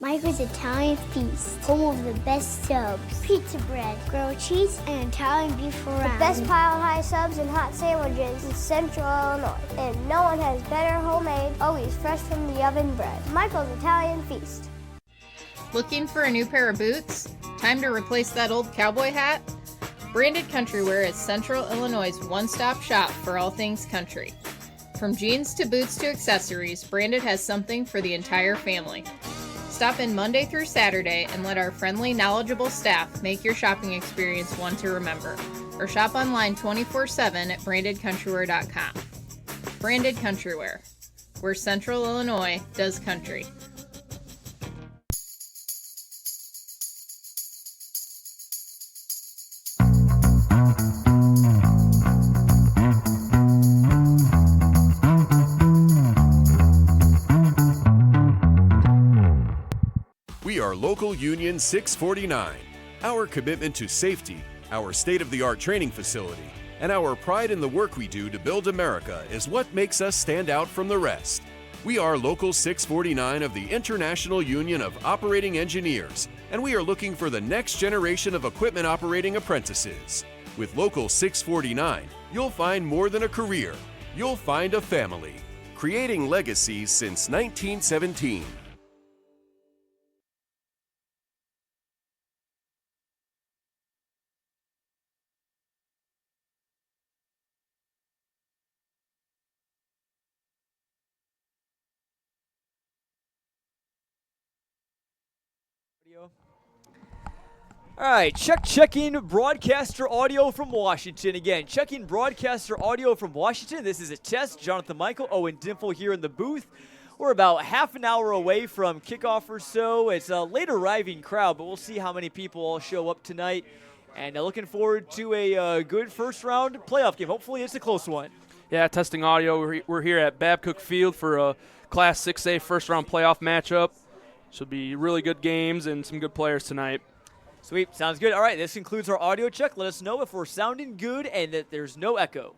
Michael's Italian Feast, home of the best subs, pizza bread, grilled cheese, and Italian beef around. The best Palos Heights subs and hot sandwiches in Central Illinois. And no one has better homemade, always fresh from the oven bread. Michael's Italian Feast. Looking for a new pair of boots? Time to replace that old cowboy hat? Branded Country Wear is Central Illinois' one-stop shop for all things country. From jeans to boots to accessories, Branded has something for the entire family. Stop in Monday through Saturday and let our friendly, knowledgeable staff make your shopping experience one to remember. Or shop online 24/7 at brandedcountrywear.com. Branded Country Wear, where Central Illinois does country. We are Local Union 649. Our commitment to safety, our state-of-the-art training facility, and our pride in the work we do to build America is what makes us stand out from the rest. We are Local 649 of the International Union of Operating Engineers, and we are looking for the next generation of equipment operating apprentices. With Local 649, you'll find more than a career. You'll find a family, creating legacies since 1917. All right, checking broadcaster audio from Washington. Again, checking broadcaster audio from Washington. This is a test. Jonathan Michael, Owen Dimple here in the booth. We're about half an hour away from kickoff or so. It's a late arriving crowd, but we'll see how many people all show up tonight. And looking forward to a good first round playoff game. Hopefully it's a close one. Yeah, testing audio. We're here at Babcock Field for a Class 6A first round playoff matchup. Should be really good games and some good players tonight. Sweet. Sounds good. All right, this concludes our audio check. Let us know if we're sounding good and that there's no echo.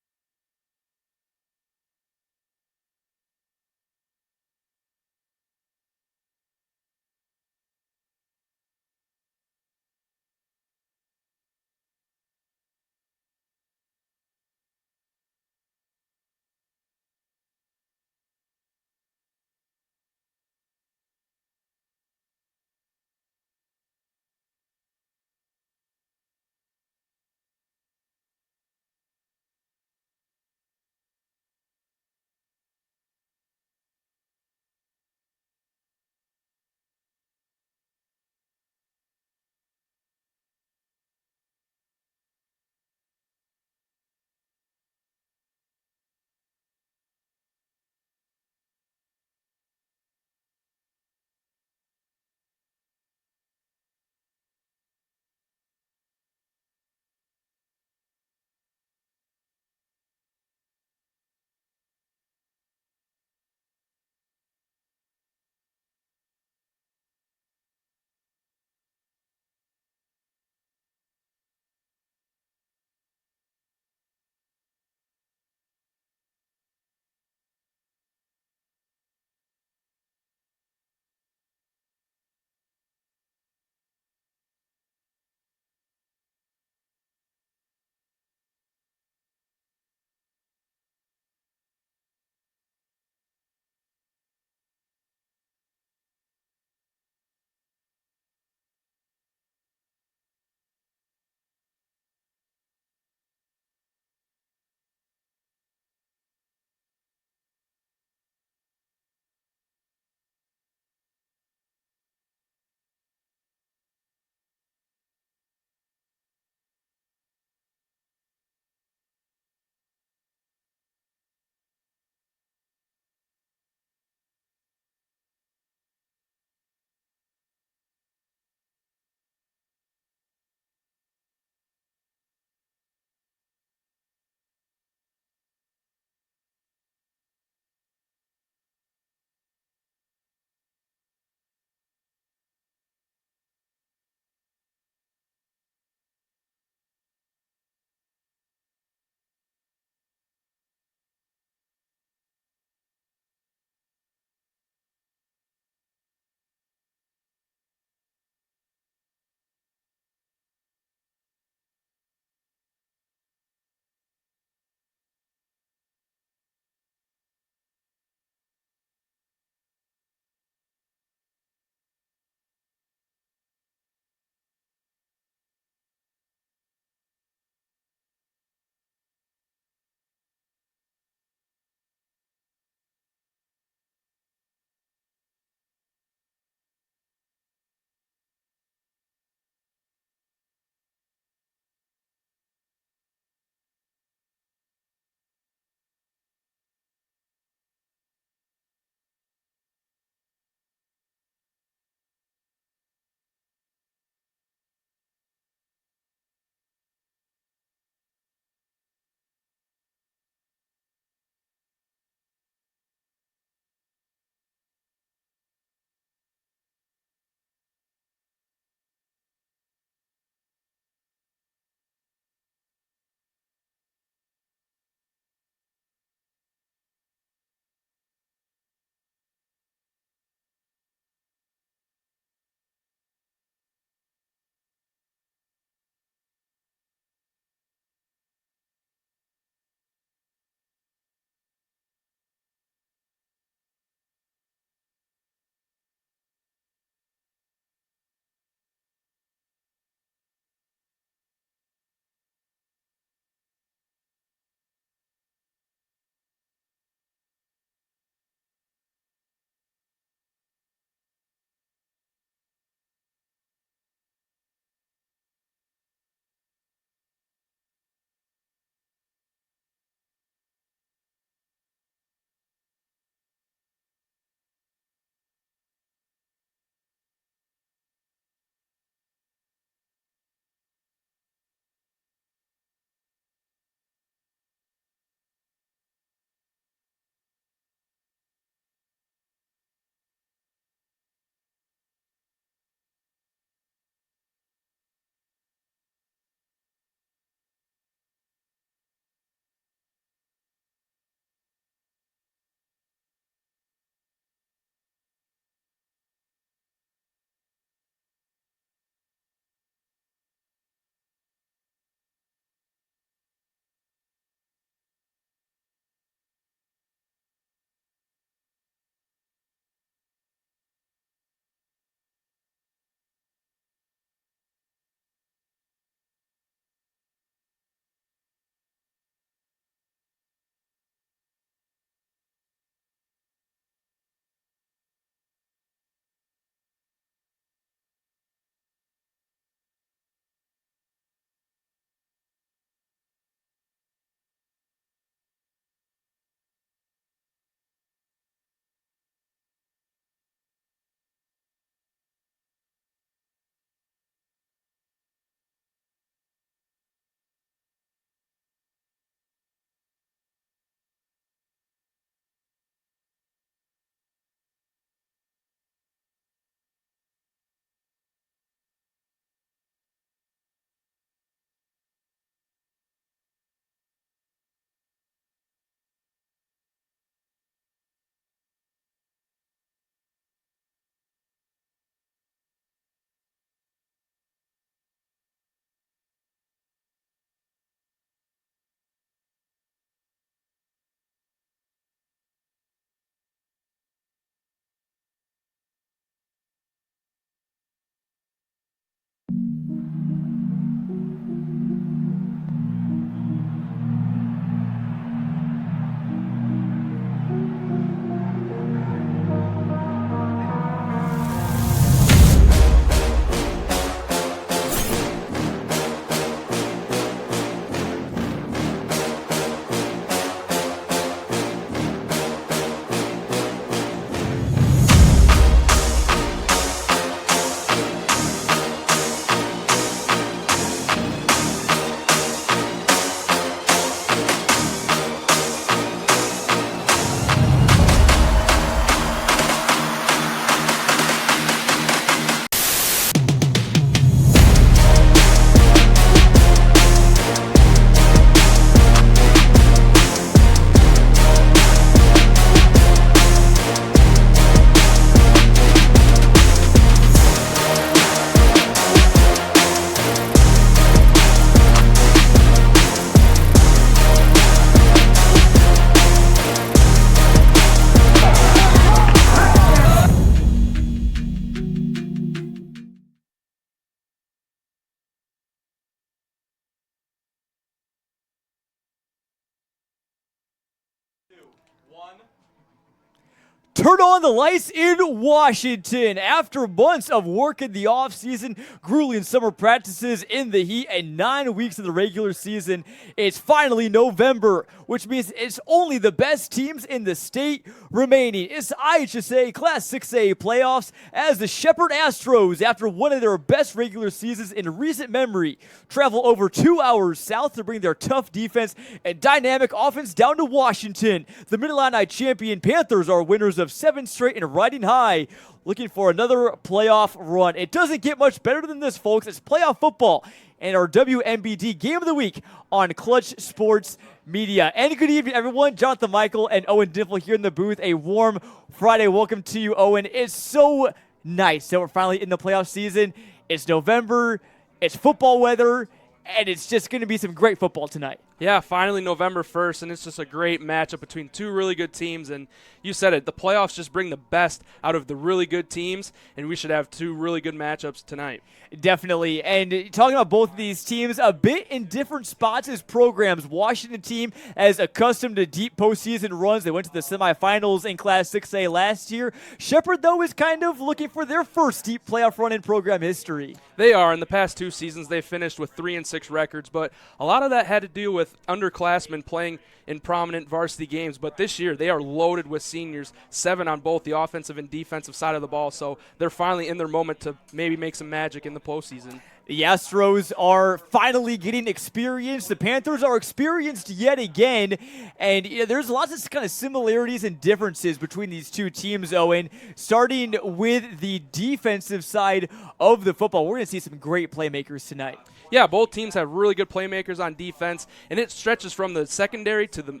Turn on the lights in Washington. After months of work in the offseason, grueling summer practices in the heat, and 9 weeks of the regular season, it's finally November, which means it's only the best teams in the state remaining. It's IHSA Class 6A playoffs as the Shepard Astros, after one of their best regular seasons in recent memory, travel over 2 hours south to bring their tough defense and dynamic offense down to Washington. The Mid-Illini champion Panthers are winners of 7 straight and riding high, looking for another playoff run. It doesn't get much better than this, folks. It's playoff football and our WMBD Game of the Week on Clutch Sports Media. And good evening, everyone. Jonathan Michael and Owen Dimple here in the booth. A warm Friday welcome to you, Owen. It's so nice that we're finally in the playoff season. It's November, it's football weather, and it's just going to be some great football tonight. Yeah, finally November 1st, and it's just a great matchup between two really good teams. And you said it, the playoffs just bring the best out of the really good teams, and we should have two really good matchups tonight. Definitely. And talking about both of these teams, a bit in different spots as programs. Washington team as accustomed to deep postseason runs. They went to the semifinals in Class 6A last year. Shepard, though, is kind of looking for their first deep playoff run in program history. They are. In the past 2 seasons, they finished with 3-6 records, but a lot of that had to do with underclassmen playing in prominent varsity games. But this year, they are loaded with seniors, 7 on both the offensive and defensive side of the ball. So they're finally in their moment to maybe make some magic in the postseason. The Astros are finally getting experience. The Panthers are experienced yet again. And there's lots of kind of similarities and differences between these two teams, Owen. Starting with the defensive side of the football, we're going to see some great playmakers tonight. Yeah, both teams have really good playmakers on defense, and it stretches from the secondary to the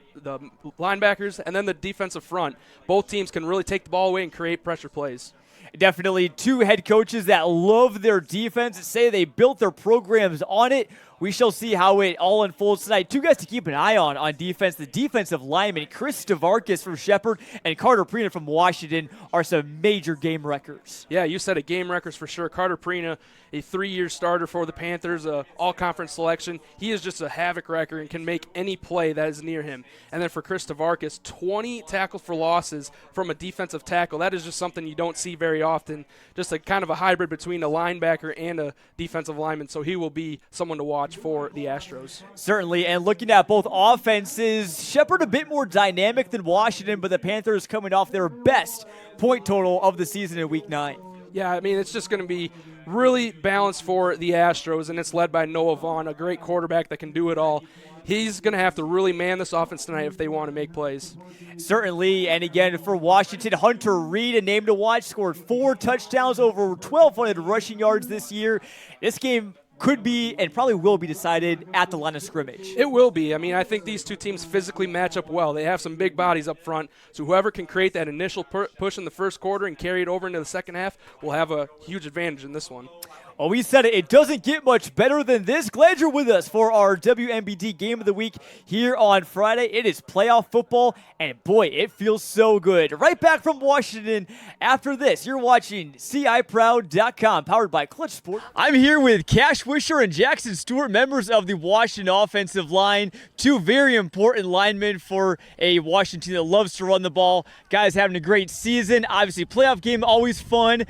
linebackers and then the defensive front. Both teams can really take the ball away and create pressure plays. Definitely two head coaches that love their defense and say they built their programs on it. We shall see how it all unfolds tonight. Two guys to keep an eye on defense. The defensive lineman, Chris Stavarkis from Shepard and Carter Prina from Washington, are some major game wreckers. Yeah, you said it, game wreckers for sure. Carter Prina, a 3-year starter for the Panthers, all-conference selection. He is just a havoc wrecker and can make any play that is near him. And then for Chris Stavarkis, 20 tackles for losses from a defensive tackle. That is just something you don't see very often. Just a kind of a hybrid between a linebacker and a defensive lineman. So he will be someone to watch for the Astros. Certainly, and looking at both offenses, Shepard a bit more dynamic than Washington, but the Panthers coming off their best point total of the season in Week 9. Yeah, I mean, it's just going to be really balanced for the Astros, and it's led by Noah Vaughn, a great quarterback that can do it all. He's going to have to really man this offense tonight if they want to make plays. Certainly, and again, for Washington, Hunter Reed, a name to watch, scored 4 touchdowns, over 1,200 rushing yards this year. This game could be and probably will be decided at the line of scrimmage. It will be. I mean, I think these two teams physically match up well. They have some big bodies up front, so whoever can create that initial push in the first quarter and carry it over into the second half will have a huge advantage in this one. Well, we said it doesn't get much better than this. Glad you're with us for our WMBD Game of the Week here on Friday. It is playoff football, and boy, it feels so good. Right back from Washington after this. You're watching CIProud.com, powered by Clutch Sport. I'm here with Cash Wisher and Jackson Stewart, members of the Washington offensive line. Two very important linemen for a Washington team that loves to run the ball. Guys having a great season. Obviously, playoff game always fun.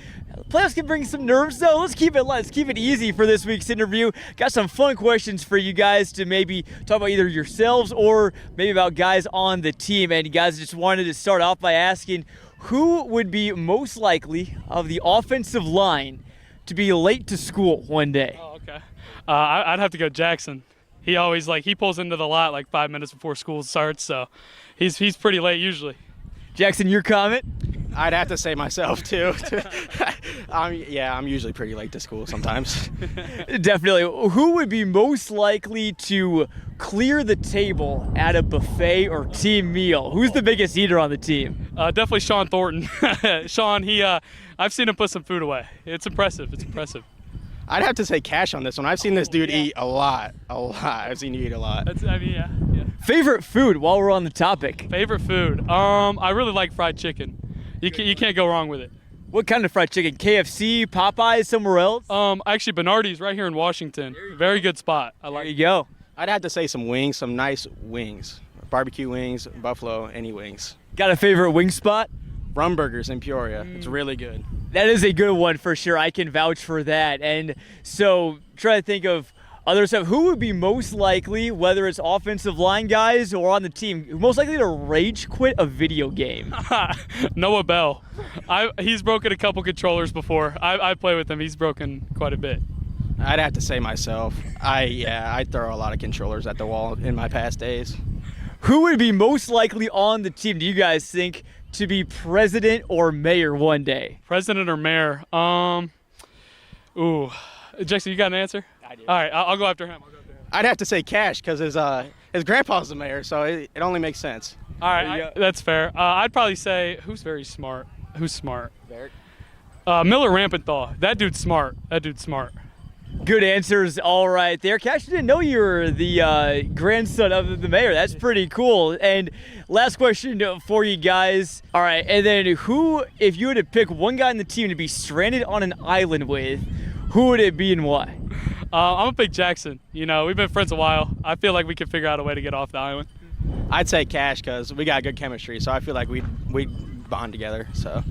Playoffs can bring some nerves, though. Let's keep it easy for this week's interview. Got some fun questions for you guys to maybe talk about either yourselves or maybe about guys on the team. And you guys just wanted to start off by asking who would be most likely of the offensive line to be late to school one day? Oh, okay. I'd have to go Jackson. He always he pulls into the lot 5 minutes before school starts, so he's pretty late usually. Jackson, your comment? I'd have to say myself, too. I'm usually pretty late to school sometimes. Definitely. Who would be most likely to clear the table at a buffet or team meal? Who's the biggest eater on the team? Definitely Sean Thornton. Sean, I've seen him put some food away. It's impressive. I'd have to say Cash on this one. I've seen this dude eat a lot. I've seen you eat a lot. Yeah. Favorite food while we're on the topic? Favorite food? I really like fried chicken. You can't go wrong with it. What kind of fried chicken? KFC, Popeyes, somewhere else? Actually, Bernardi's right here in Washington. Very good spot. There you go. I'd have to say some wings, some nice wings. Barbecue wings, buffalo, any wings. Got a favorite wing spot? Rumburgers in Peoria. It's really good. That is a good one for sure. I can vouch for that. And so try to think of other stuff. Who would be most likely, whether it's offensive line guys or on the team, most likely to rage quit a video game? Noah Bell. He's broken a couple controllers before. I play with him. He's broken quite a bit. I'd have to say myself. I throw a lot of controllers at the wall in my past days. Who would be most likely on the team, do you guys think, to be president or mayor one day? President or mayor? Jackson, you got an answer? I do. All right, I'll go after him. I'd have to say Cash because his grandpa's the mayor, so it only makes sense. All right, that's fair. I'd probably say, who's very smart? Who's smart? Miller Rampenthaw. That dude's smart. Good answers, all right there. Cash, didn't know you were the grandson of the mayor. That's pretty cool. And last question for you guys. All right, and then who, if you had to pick one guy on the team to be stranded on an island with, who would it be and why? I'm going to pick Jackson. You know, we've been friends a while. I feel like we can figure out a way to get off the island. I'd say Cash because we got good chemistry, so I feel like we'd bond together. So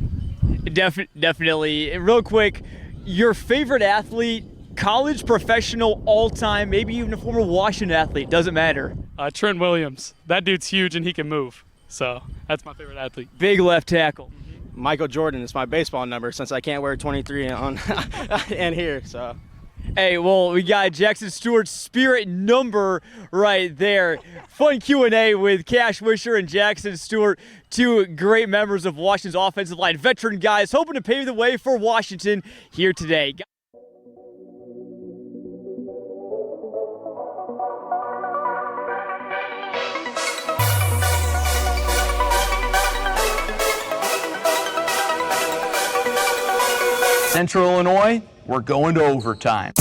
Definitely. And real quick, your favorite athlete, college, professional, all-time, maybe even a former Washington athlete, doesn't matter. Trent Williams. That dude's huge and he can move. So that's my favorite athlete. Big left tackle. Michael Jordan is my baseball number since I can't wear 23 on and here. So. Hey, well, we got Jackson Stewart's spirit number right there. Fun Q&A with Cash Wisher and Jackson Stewart, two great members of Washington's offensive line, veteran guys hoping to pave the way for Washington here today. Central Illinois, we're going to overtime.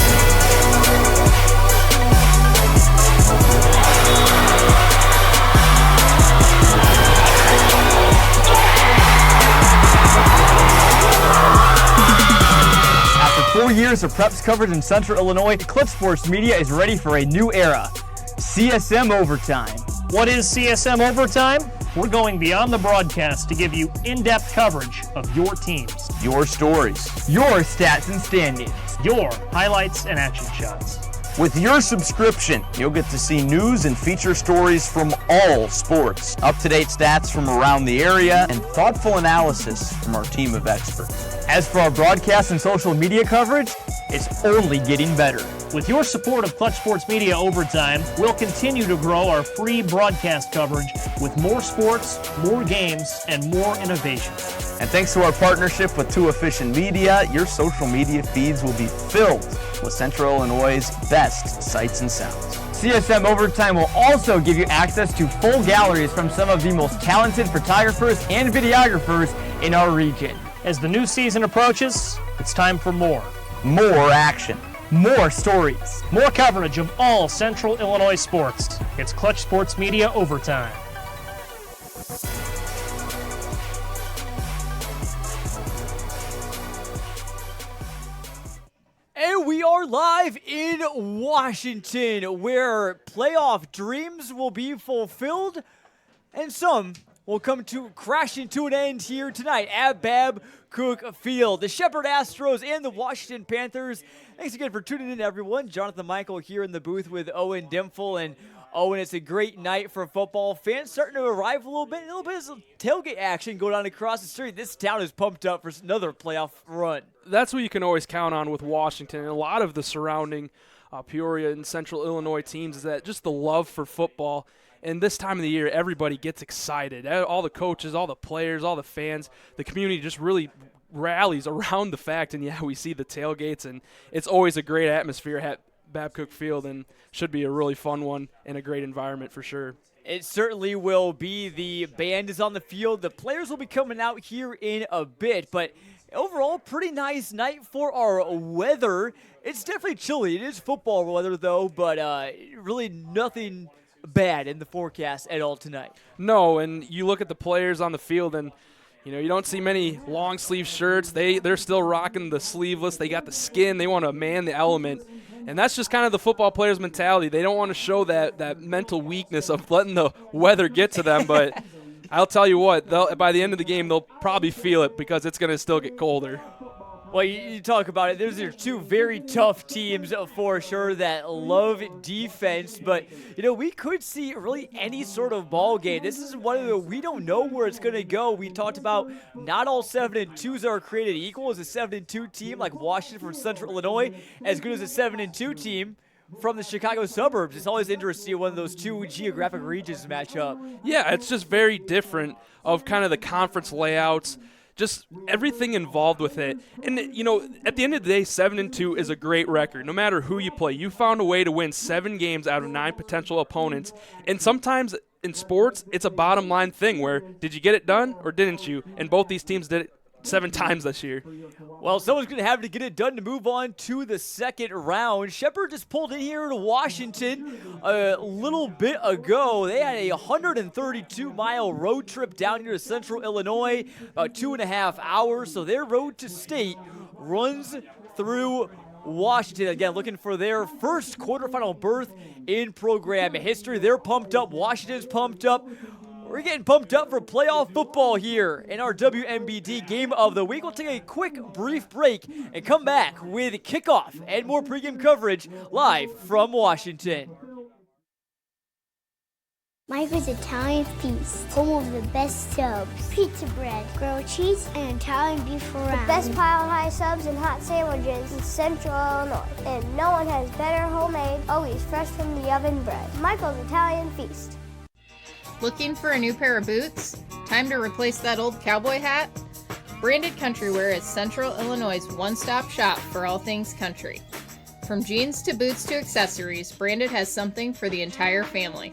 After 4 years of preps coverage in Central Illinois, Clutch Sports Media is ready for a new era. CSM Overtime. What is CSM Overtime? We're going beyond the broadcast to give you in-depth coverage of your teams, Your stories. Your stats and standings. your highlights and action shots. With your subscription, you'll get to see news and feature stories from all sports, up-to-date stats from around the area, and thoughtful analysis from our team of experts. As for our broadcast and social media coverage, it's only getting better. With your support of Clutch Sports Media Overtime, we'll continue to grow our free broadcast coverage with more sports, more games, and more innovation. And thanks to our partnership with Too Efficient Media, your social media feeds will be filled with Central Illinois' best sights and sounds. CSM Overtime will also give you access to full galleries from some of the most talented photographers and videographers in our region. As the new season approaches, it's time for more. More action. More stories. More coverage of all Central Illinois sports. It's Clutch Sports Media Overtime. And we are live in Washington, where playoff dreams will be fulfilled and some will come to crashing to an end here tonight at Babcock Field. The Shepard Astros and the Washington Panthers. Thanks again for tuning in, everyone. Jonathan Michael here in the booth with Owen Dimple. And Owen, it's a great night for football fans starting to arrive a little bit of tailgate action going on across the street. This town is pumped up for another playoff run. That's what you can always count on with Washington and a lot of the surrounding Peoria and Central Illinois teams is that just the love for football. And this time of the year, everybody gets excited. All the coaches, all the players, all the fans, the community just really rallies around the fact. And, yeah, we see the tailgates, and it's always a great atmosphere at Babcock Field and should be a really fun one and a great environment for sure. It certainly will be. The band is on the field. The players will be coming out here in a bit. But overall, pretty nice night for our weather. It's definitely chilly. It is football weather, though, but really nothing bad in the forecast at all tonight. No, and you look at the players on the field and you don't see many long sleeve shirts. They're still rocking the sleeveless. They got the skin. They want to man the element. And that's just kind of the football players' mentality. They don't want to show that mental weakness of letting the weather get to them, but I'll tell you what, by the end of the game, they'll probably feel it because it's going to still get colder. Well, you talk about it. Those are two very tough teams for sure that love defense. But, we could see really any sort of ball game. This is one of the, we don't know where it's going to go. We talked about not all 7-2s are created equal. As a 7-2 team like Washington from Central Illinois, as good as a 7-2 team from the Chicago suburbs. It's always interesting to see one of those two geographic regions match up. Yeah, it's just very different of kind of the conference layouts. Just everything involved with it. And, at the end of the day, 7-2 is a great record. No matter who you play, you found a way to win 7 games out of 9 potential opponents. And sometimes in sports, it's a bottom line thing where did you get it done or didn't you? And both these teams did it 7 times this year. Well, someone's going to have to get it done to move on to the second round. Shepard just pulled in here to Washington a little bit ago. They had a 132-mile road trip down here to Central Illinois, about 2.5 hours. So their road to state runs through Washington. Again, looking for their first quarterfinal berth in program history. They're pumped up. Washington's pumped up. We're getting pumped up for playoff football here in our WMBD Game of the Week. We'll take a quick, brief break and come back with kickoff and more pregame coverage live from Washington. Michael's Italian Feast, home of the best subs, pizza bread, grilled cheese, and Italian beef around. The best Palos Heights subs and hot sandwiches in Central Illinois. And no one has better homemade, always fresh from the oven bread. Michael's Italian Feast. Looking for a new pair of boots? Time to replace that old cowboy hat? Branded Country Wear is Central Illinois' one-stop shop for all things country. From jeans to boots to accessories, Branded has something for the entire family.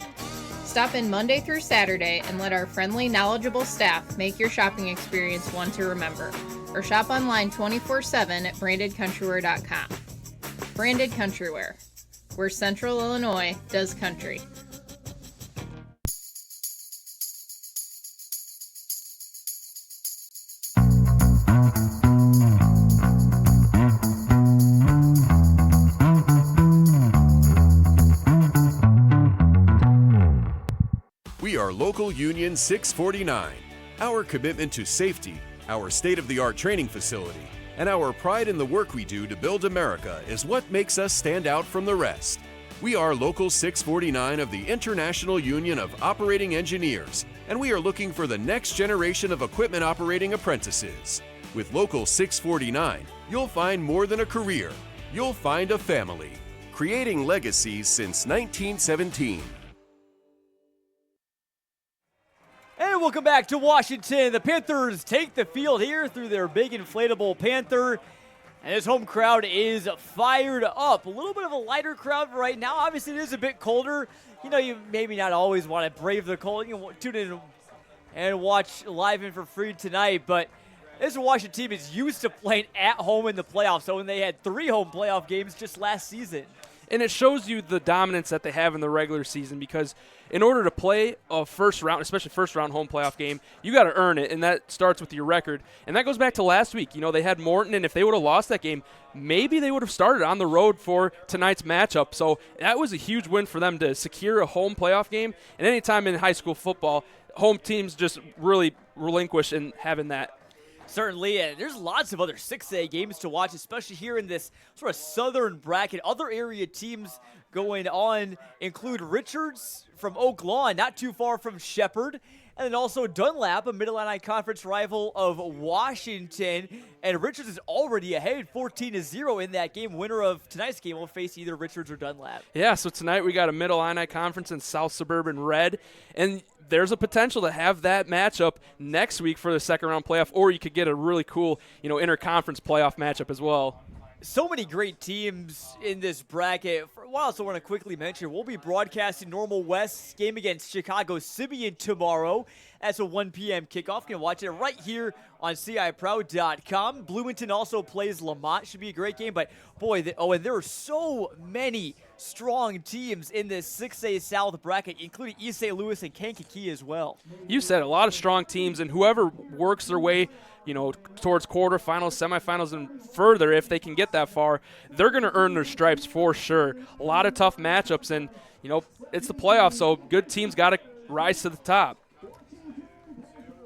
Stop in Monday through Saturday and let our friendly, knowledgeable staff make your shopping experience one to remember. Or shop online 24/7 at brandedcountrywear.com. Branded Country Wear, where Central Illinois does country. We are Local Union 649. Our commitment to safety, our state-of-the-art training facility, and our pride in the work we do to build America is what makes us stand out from the rest. We are Local 649 of the International Union of Operating Engineers, and we are looking for the next generation of equipment operating apprentices. With Local 649, you'll find more than a career. You'll find a family, creating legacies since 1917. And welcome back to Washington. The Panthers take the field here through their big inflatable Panther. And this home crowd is fired up. A little bit of a lighter crowd right now. Obviously, it is a bit colder. You maybe not always want to brave the cold. You can tune in and watch live and for free tonight. But this Washington team is used to playing at home in the playoffs. So when they had 3 home playoff games just last season. And it shows you the dominance that they have in the regular season because in order to play a first round, especially first round home playoff game, you got to earn it, and that starts with your record. And that goes back to last week. They had Morton, and if they would have lost that game, maybe they would have started on the road for tonight's matchup. So that was a huge win for them to secure a home playoff game. And anytime in high school football, home teams just really relinquish in having that. Certainly, and there's lots of other 6A games to watch, especially here in this sort of southern bracket. Other area teams going on include Richards from Oak Lawn, not too far from Shepard, and then also Dunlap, a Mid-Illini Conference rival of Washington. And Richards is already ahead 14-0 in that game. Winner of tonight's game will face either Richards or Dunlap. Yeah, so tonight we got a Mid-Illini Conference and South Suburban Red, and there's a potential to have that matchup next week for the second round playoff, or you could get a really cool, interconference playoff matchup as well. So many great teams in this bracket. For a while, I also want to quickly mention we'll be broadcasting Normal West's game against Chicago Simeon tomorrow. That's a 1 p.m. kickoff. You can watch it right here on CIProud.com. Bloomington also plays Lamont. Should be a great game. But, boy, and there are so many strong teams in this 6A South bracket, including East St. Louis and Kankakee as well. You said a lot of strong teams, and whoever works their way towards quarterfinals, semifinals, and further, if they can get that far, they're going to earn their stripes for sure. A lot of tough matchups, and, it's the playoffs, so good teams got to rise to the top.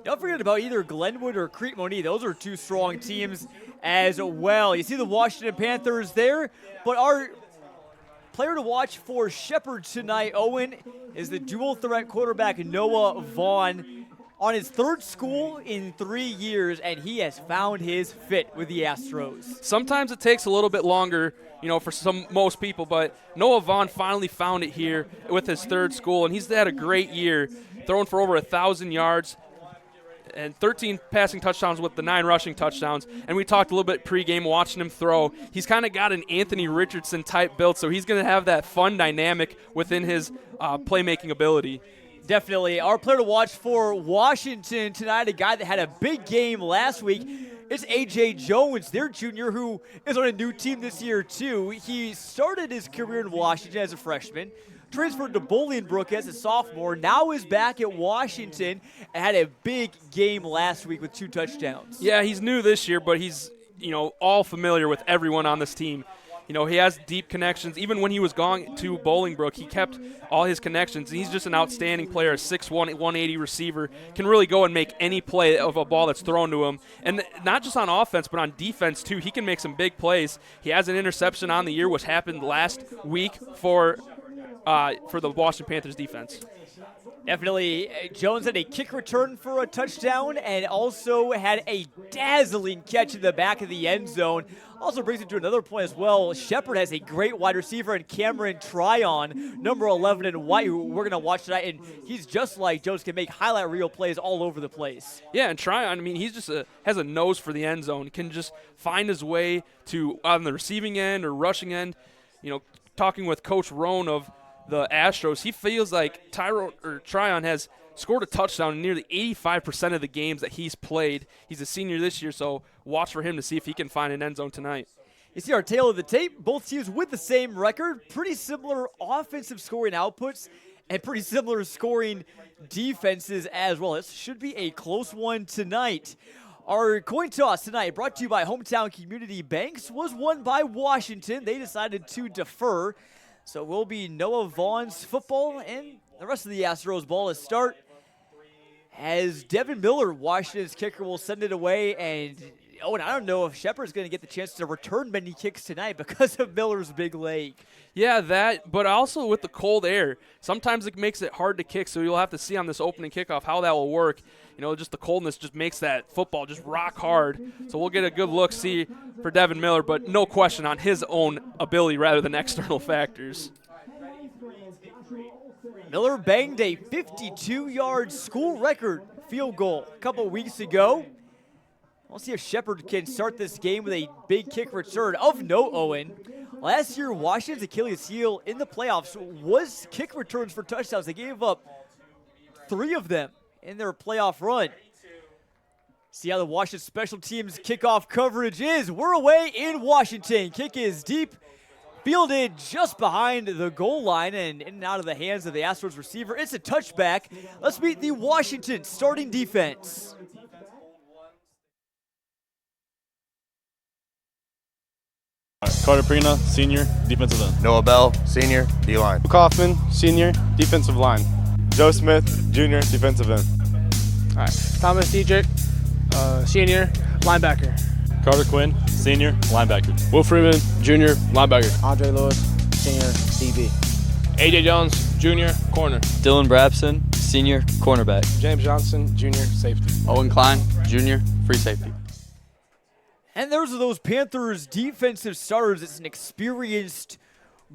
Don't forget about either Glenwood or Crete Monee. Those are two strong teams as well. You see the Washington Panthers there, but our player to watch for Shepard tonight, Owen, is the dual threat quarterback Noah Vaughn. On his third school in 3 years, and he has found his fit with the Astros. Sometimes it takes a little bit longer, for most people, but Noah Vaughn finally found it here with his third school, and he's had a great year, throwing for over 1,000 yards and 13 passing touchdowns with the 9 rushing touchdowns. And we talked a little bit pregame watching him throw. He's kind of got an Anthony Richardson type build, so he's going to have that fun dynamic within his playmaking ability. Definitely. Our player to watch for Washington tonight, a guy that had a big game last week, it's A.J. Jones, their junior, who is on a new team this year, too. He started his career in Washington as a freshman, transferred to Bolingbrook as a sophomore, now is back at Washington, and had a big game last week with 2 touchdowns. Yeah, he's new this year, but he's, all familiar with everyone on this team. He has deep connections. Even when he was gone to Bolingbrook, he kept all his connections. He's just an outstanding player, a 6'1", 180 receiver, can really go and make any play of a ball that's thrown to him. And not just on offense, but on defense, too. He can make some big plays. He has an interception on the year, which happened last week for the Washington Panthers defense. Definitely. Jones had a kick return for a touchdown and also had a dazzling catch in the back of the end zone. Also brings it to another point as well. Shepard has a great wide receiver in Cameron Tryon, number 11 in white, who we're going to watch tonight. And he's just like Jones, can make highlight reel plays all over the place. Yeah, and Tryon, he's just has a nose for the end zone. Can just find his way to on the receiving end or rushing end. Talking with Coach Roan of the Astros, he feels like Tryon has scored a touchdown in nearly 85% of the games that he's played. He's a senior this year, so watch for him to see if he can find an end zone tonight. You see our tail of the tape, both teams with the same record, pretty similar offensive scoring outputs, and pretty similar scoring defenses as well. This should be a close one tonight. Our coin toss tonight, brought to you by Hometown Community Banks, was won by Washington. They decided to defer. So it will be Noah Vaughn's football and the rest of the Astros ball to start. As Devin Miller, Washington's kicker, will send it away. And, I don't know if Shepard's going to get the chance to return many kicks tonight because of Miller's big leg. Yeah, that, but also with the cold air, sometimes it makes it hard to kick, so you'll have to see on this opening kickoff how that will work. Just the coldness just makes that football just rock hard. So we'll get a good look-see for Devin Miller, but no question on his own ability rather than external factors. Miller banged a 52-yard school record field goal a couple weeks ago. We'll see if Shepard can start this game with a big kick return. Of note, Owen, last year Washington's Achilles heel in the playoffs was kick returns for touchdowns. They gave up 3 of them in their playoff run. See how the Washington special teams kickoff coverage is. We're away in Washington. Kick is deep, fielded just behind the goal line and in and out of the hands of the Astros receiver. It's a touchback. Let's meet the Washington starting defense. Carter Prina, senior, defensive end. Noah Bell, senior, D-line. Kaufman, senior, defensive line. Joe Smith, junior, defensive end. All right. Thomas Dietrich, senior, linebacker. Carter Quinn, senior, linebacker. Will Freeman, junior, linebacker. Andre Lewis, senior, DB. AJ Jones, junior, corner. Dylan Brabson, senior, cornerback. James Johnson, junior, safety. Owen Klein, junior, free safety. And those are those Panthers defensive starters. It's an experienced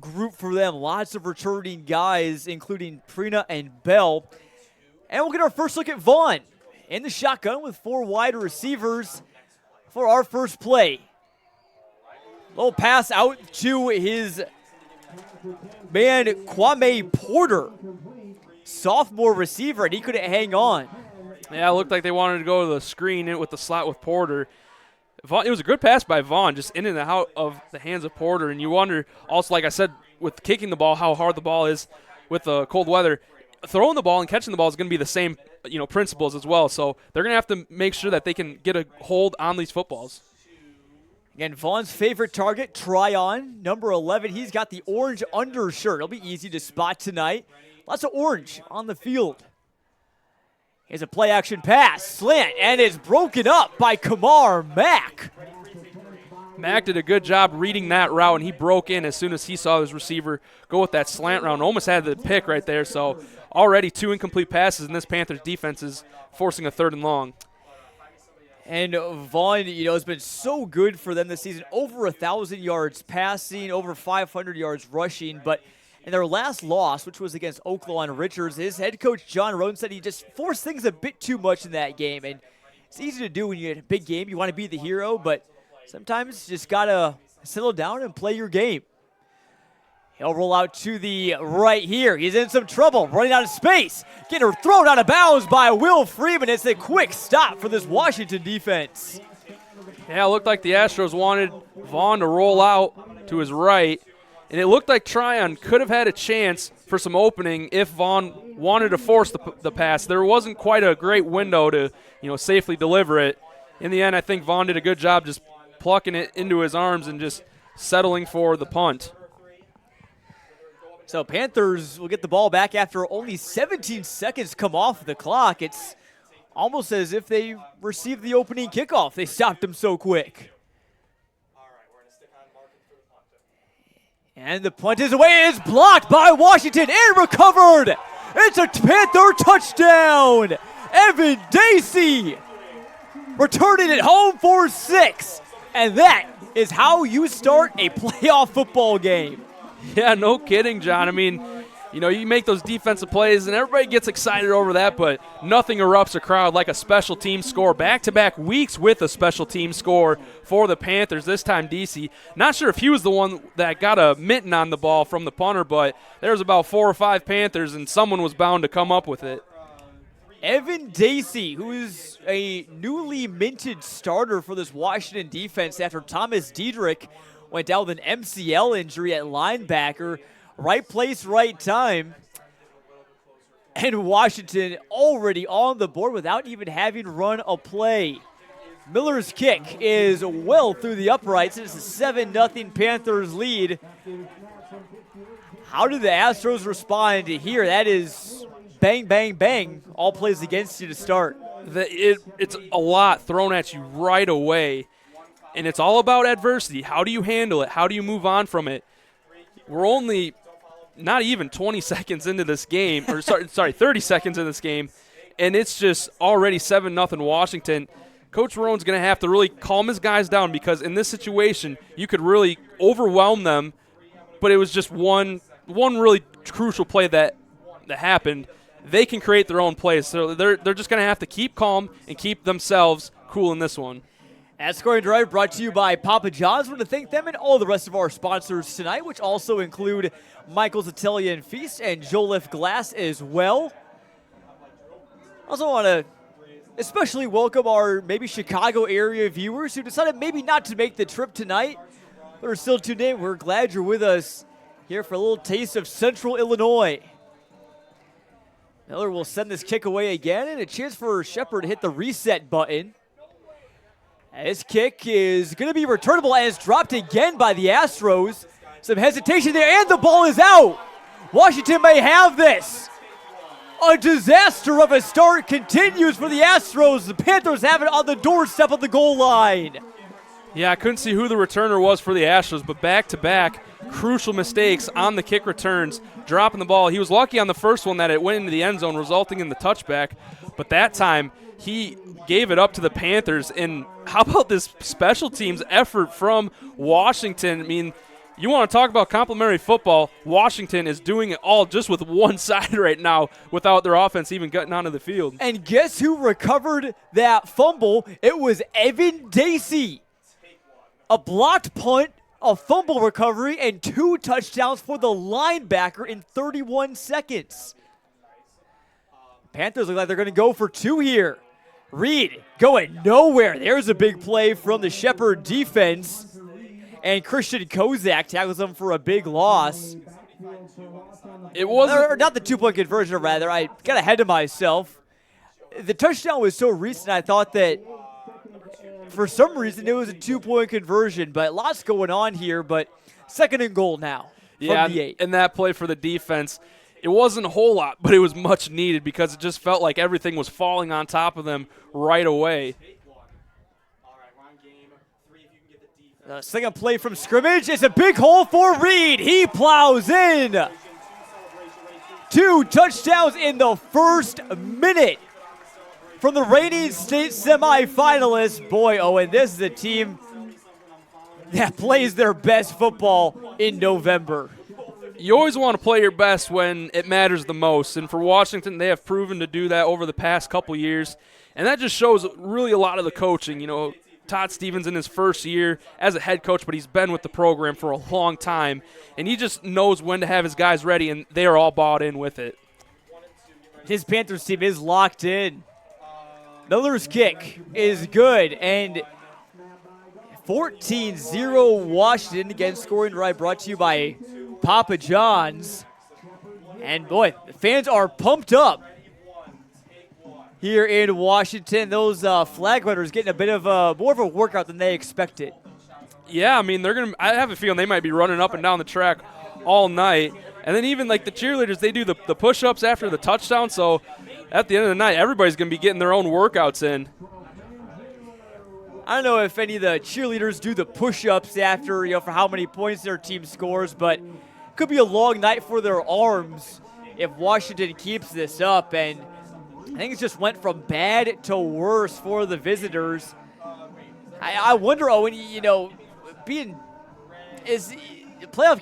group for them. Lots of returning guys, including Prina and Bell. And we'll get our first look at Vaughn in the shotgun with 4 wide receivers for our first play. Little pass out to his man, Kwame Porter, sophomore receiver, and he couldn't hang on. Yeah, it looked like they wanted to go to the screen with the slot with Porter. It was a good pass by Vaughn, just in and out of the hands of Porter. And you wonder, also, like I said, with kicking the ball, how hard the ball is with the cold weather. Throwing the ball and catching the ball is going to be the same, principles as well. So they're going to have to make sure that they can get a hold on these footballs. Again, Vaughn's favorite target, Tryon, number 11. He's got the orange undershirt. It'll be easy to spot tonight. Lots of orange on the field. Here's a play action pass, slant, and it's broken up by Kamar Mack. Mack did a good job reading that route, and he broke in as soon as he saw his receiver go with that slant route. Almost had the pick right there, so already 2 incomplete passes, and this Panthers defense is forcing a 3rd and long. And Vaughn, has been so good for them this season. Over 1,000 yards passing, over 500 yards rushing. But in their last loss, which was against Oaklawn Richards, his head coach John Roden said he just forced things a bit too much in that game. And it's easy to do when you're in a big game. You want to be the hero, but sometimes you just got to settle down and play your game. He'll roll out to the right here. He's in some trouble, running out of space. Getting thrown out of bounds by Will Freeman. It's a quick stop for this Washington defense. Yeah, it looked like the Astros wanted Vaughn to roll out to his right, and it looked like Tryon could have had a chance for some opening if Vaughn wanted to force the pass. There wasn't quite a great window to, safely deliver it. In the end, I think Vaughn did a good job just plucking it into his arms and just settling for the punt. So Panthers will get the ball back after only 17 seconds come off the clock. It's almost as if they received the opening kickoff. They stopped them so quick. And the punt is away. It's blocked by Washington and recovered. It's a Panther touchdown. Evan Dacey returning it home for 6. And that is how you start a playoff football game. Yeah, no kidding, John. I mean, you make those defensive plays, and everybody gets excited over that, but nothing erupts a crowd like a special team score. Back-to-back weeks with a special team score for the Panthers, this time DC. Not sure if he was the one that got a mitten on the ball from the punter, but there was about 4 or 5 Panthers, and someone was bound to come up with it. Evan Dacey, who is a newly minted starter for this Washington defense after Thomas Diedrich went down with an MCL injury at linebacker. Right place, right time. And Washington already on the board without even having run a play. Miller's kick is well through the uprights. It's a 7-0 Panthers lead. How did the Astros respond here? That is bang, bang, bang. All plays against you to start. It's a lot thrown at you right away. And it's all about adversity. How do you handle it? How do you move on from it? We're only not even 20 seconds into this game, or sorry, 30 seconds in this game, and it's just already 7-0 Washington. Coach Rowan's going to have to really calm his guys down because in this situation, you could really overwhelm them, but it was just one really crucial play that happened. They can create their own plays, so they're just going to have to keep calm and keep themselves cool in this one. That scoring drive brought to you by Papa John's. I want to thank them and all the rest of our sponsors tonight, which also include Michael's Italian Feast and Joliffe Glass as well. I also want to especially welcome our maybe Chicago area viewers who decided maybe not to make the trip tonight, but are still tuned in. We're glad you're with us here for a little taste of Central Illinois. Miller will send this kick away again, and a chance for Shepard to hit the reset button. This kick is going to be returnable, and it's dropped again by the Astros. Some hesitation there, and the ball is out. Washington may have this. A disaster of a start continues for the Astros. The Panthers have it on the doorstep of the goal line. Yeah, I couldn't see who the returner was for the Astros, but back-to-back crucial mistakes on the kick returns, dropping the ball. He was lucky on the first one that it went into the end zone, resulting in the touchback, but that time he gave it up to the Panthers. And how about this special teams effort from Washington? I mean, you want to talk about complimentary football. Washington is doing it all just with one side right now without their offense even getting onto the field. And guess who recovered that fumble? It was Evan Dacey. A blocked punt, a fumble recovery, and 2 touchdowns for the linebacker in 31 seconds. Panthers look like they're going to go for 2 here. Reed going nowhere. There's a big play from the Shepard defense. And Christian Kozak tackles them for a big loss. It wasn't. Or not the 2-point conversion, rather. I got ahead of myself. The touchdown was so recent, I thought that for some reason it was a 2-point conversion. But lots going on here. But 2nd and goal now from the 8. And that play for the defense. it wasn't a whole lot, but it was much needed because it just felt like everything was falling on top of them right away. The second play from scrimmage is a big hole for Reed. He plows in. 2 touchdowns in the first minute from the reigning state semifinalists. Boy, Owen, this is a team that plays their best football in November. You always want to play your best when it matters the most, and for Washington, they have proven to do that over the past couple years, and that just shows really a lot of the coaching. Todd Stevens in his first year as a head coach, but he's been with the program for a long time, and he just knows when to have his guys ready, and they are all bought in with it. His Panthers team is locked in. Miller's kick is good, and 14-0 Washington. Again, scoring right brought to you by Papa John's. And boy, the fans are pumped up here in Washington. Those flag runners getting a bit of more of a workout than they expected. Yeah, I mean, I have a feeling they might be running up and down the track all night. And then even like the cheerleaders, they do the push-ups after the touchdown. So at the end of the night, everybody's going to be getting their own workouts in. I don't know if any of the cheerleaders do the push-ups after, for how many points their team scores, but it could be a long night for their arms if Washington keeps this up. And I think it just went from bad to worse for the visitors. I wonder, Owen, playoff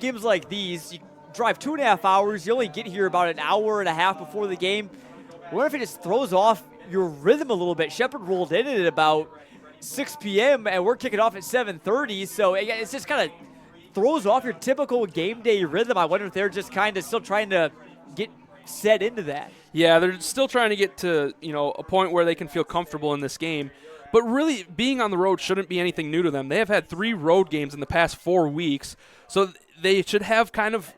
games like these, you drive 2.5 hours, you only get here about an hour and a half before the game. What if it just throws off your rhythm a little bit? Shepard rolled in at about 6 p.m. and we're kicking off at 7:30, so it's just kind of throws off your typical game day rhythm. I wonder if they're just kind of still trying to get set into that. Yeah, they're still trying to get to a point where they can feel comfortable in this game. But really, being on the road shouldn't be anything new to them. They have had 3 road games in the past 4 weeks, so they should have kind of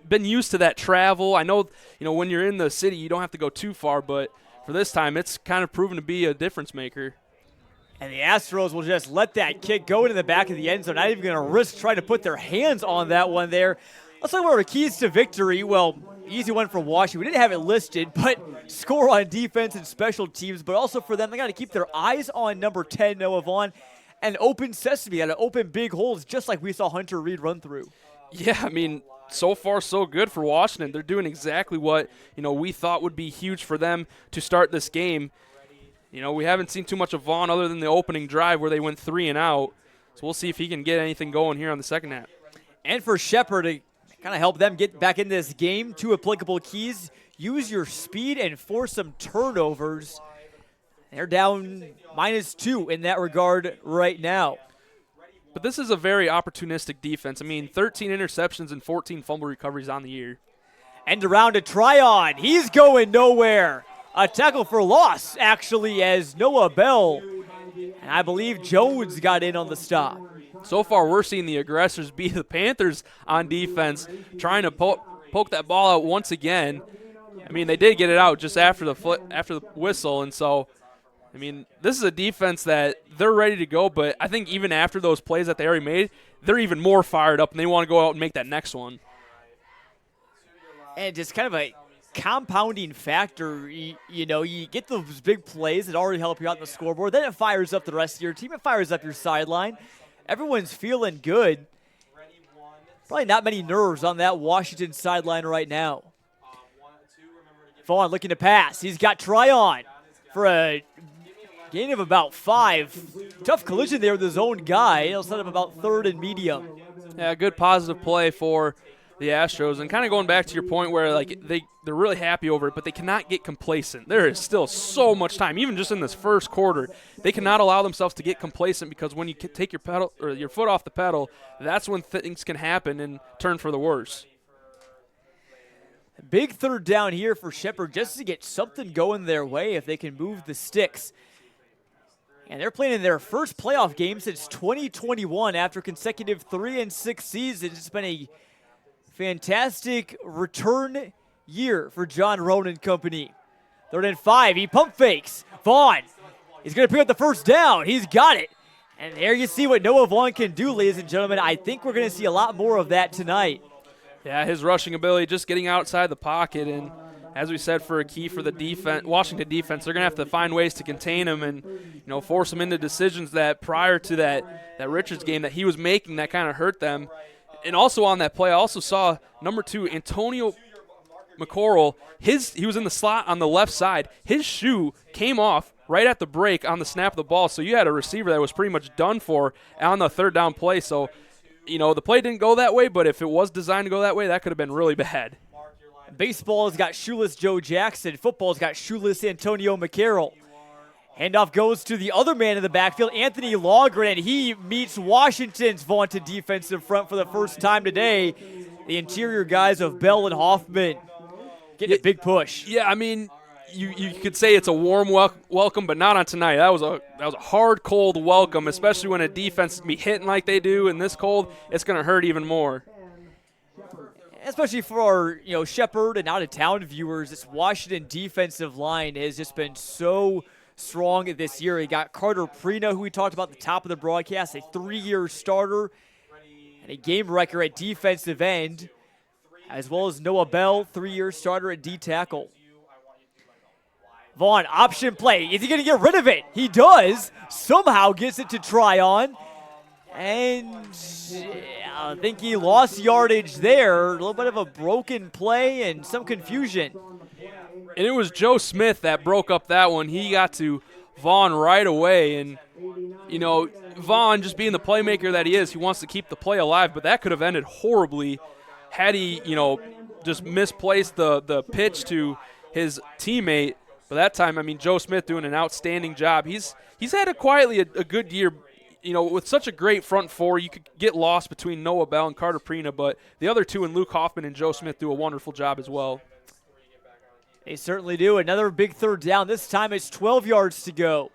been used to that travel. I know, when you're in the city, you don't have to go too far, but for this time, it's kind of proven to be a difference maker. And the Astros will just let that kick go into the back of the end zone. Not even going to risk trying to put their hands on that one there. Let's talk about our keys to victory. Well, easy one for Washington. We didn't have it listed, but score on defense and special teams. But also for them, they got to keep their eyes on number 10, Noah Vaughn, and open sesame, got to open big holes just like we saw Hunter Reed run through. Yeah, I mean, so far so good for Washington. They're doing exactly what, we thought would be huge for them to start this game. We haven't seen too much of Vaughn other than the opening drive where they went 3 and out. So we'll see if he can get anything going here on the second half. And for Shepard to kind of help them get back in this game, 2 applicable keys. Use your speed and force some turnovers. They're down -2 in that regard right now. But this is a very opportunistic defense. I mean, 13 interceptions and 14 fumble recoveries on the year. End around to Tryon. He's going nowhere. A tackle for loss, actually, as Noah Bell and I believe Jones got in on the stop. So far, we're seeing the aggressors be the Panthers on defense, trying to poke that ball out once again. I mean, they did get it out just after the whistle, and so, I mean, this is a defense that they're ready to go, but I think even after those plays that they already made, they're even more fired up, and they want to go out and make that next one. And just kind of a compounding factor, you get those big plays that already help you out on the scoreboard, then it fires up the rest of your team, it fires up your sideline. Everyone's feeling good. Probably not many nerves on that Washington sideline right now. Vaughn looking to pass. He's got Tryon for a gain of about 5. Tough collision there with his own guy. He'll set up about 3rd and medium. Yeah, good positive play for the Astros. And kind of going back to your point where they're really happy over it, but they cannot get complacent. There is still so much time, even just in this first quarter. They cannot allow themselves to get complacent because when you take your foot off the pedal, that's when things can happen and turn for the worse. Big 3rd down here for Shepard just to get something going their way if they can move the sticks. And they're playing in their first playoff game since 2021 after consecutive 3-6 seasons. It's been a fantastic return year for John Roan and company. 3rd and 5. He pump fakes. Vaughn. He's going to pick up the first down. He's got it. And there you see what Noah Vaughn can do, ladies and gentlemen. I think we're going to see a lot more of that tonight. Yeah, his rushing ability, just getting outside the pocket, and as we said, for a key for the defense, Washington defense, they're going to have to find ways to contain him and, force him into decisions that prior to that Richards game that he was making that kind of hurt them. And also on that play, I also saw number 2, Antonio McCorrell. He was in the slot on the left side. His shoe came off right at the break on the snap of the ball, so you had a receiver that was pretty much done for on the third down play. So, the play didn't go that way, but if it was designed to go that way, that could have been really bad. Baseball's got shoeless Joe Jackson. Football's got shoeless Antonio McCarroll. Handoff goes to the other man in the backfield, Anthony Longren, and he meets Washington's vaunted defensive front for the first time today. The interior guys of Bell and Hoffman getting a big push. Yeah, I mean, you could say it's a warm welcome, but not on tonight. That was a hard, cold welcome, especially when a defense be hitting like they do in this cold. It's going to hurt even more. Especially for our, Shepard and out-of-town viewers, this Washington defensive line has just been so strong this year. You got Carter Prina, who we talked about at the top of the broadcast, a 3-year starter and a game wrecker at defensive end, as well as Noah Bell, 3-year starter at D-tackle. Vaughn, option play. Is he going to get rid of it? He does. Somehow gets it to Tryon. And I think he lost yardage there. A little bit of a broken play and some confusion. And it was Joe Smith that broke up that one. He got to Vaughn right away. And, Vaughn, just being the playmaker that he is, he wants to keep the play alive. But that could have ended horribly had he, just misplaced the pitch to his teammate. But that time, Joe Smith doing an outstanding job. He's had a good year. With such a great front four, you could get lost between Noah Bell and Carter Prina, but the other two, and Luke Hoffman and Joe Smith, do a wonderful job as well. They certainly do. Another big third down. This time it's 12 yards to go.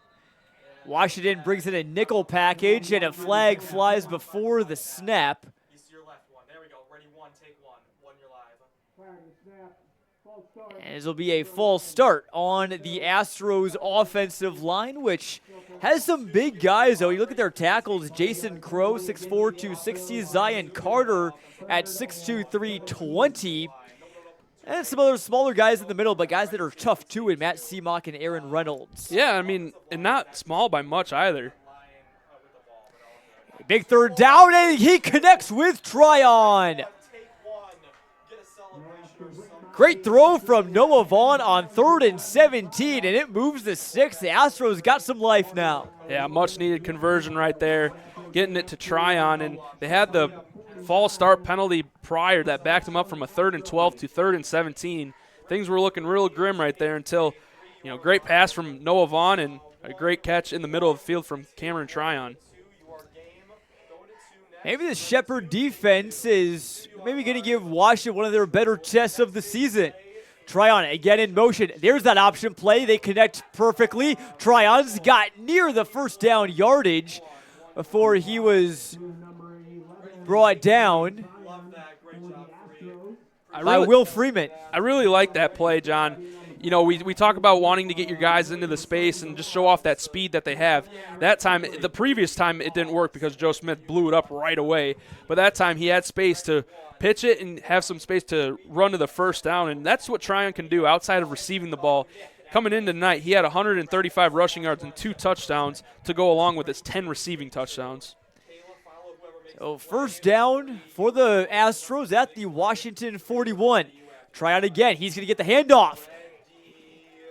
Washington brings in a nickel package, and a flag flies before the snap. And this will be a false start on the Astros offensive line, which has some big guys, though. You look at their tackles, Jason Crow, 6'4", 260, Zion Carter at 6'2", 320, and some other smaller guys in the middle, but guys that are tough, too, in Matt Seamock and Aaron Reynolds. Yeah, and not small by much either. Big third down, and he connects with Tryon. Great throw from Noah Vaughn on 3rd and 17, and it moves the 6. The Astros got some life now. Yeah, much-needed conversion right there, getting it to Tryon, and they had the false start penalty prior that backed them up from a 3rd and 12 to 3rd and 17. Things were looking real grim right there until, great pass from Noah Vaughn and a great catch in the middle of the field from Cameron Tryon. Maybe the Shepard defense is maybe going to give Washington one of their better tests of the season. Tryon again in motion. There's that option play. They connect perfectly. Tryon's got near the first down yardage before he was brought down by Will Freeman. I really like that play, John. We talk about wanting to get your guys into the space and just show off that speed that they have. That time, the previous time, it didn't work because Joe Smith blew it up right away. But that time, he had space to pitch it and have some space to run to the first down, and that's what Tryon can do outside of receiving the ball. Coming in tonight, he had 135 rushing yards and 2 touchdowns to go along with his 10 receiving touchdowns. So first down for the Astros at the Washington 41. Tryon again. He's going to get the handoff.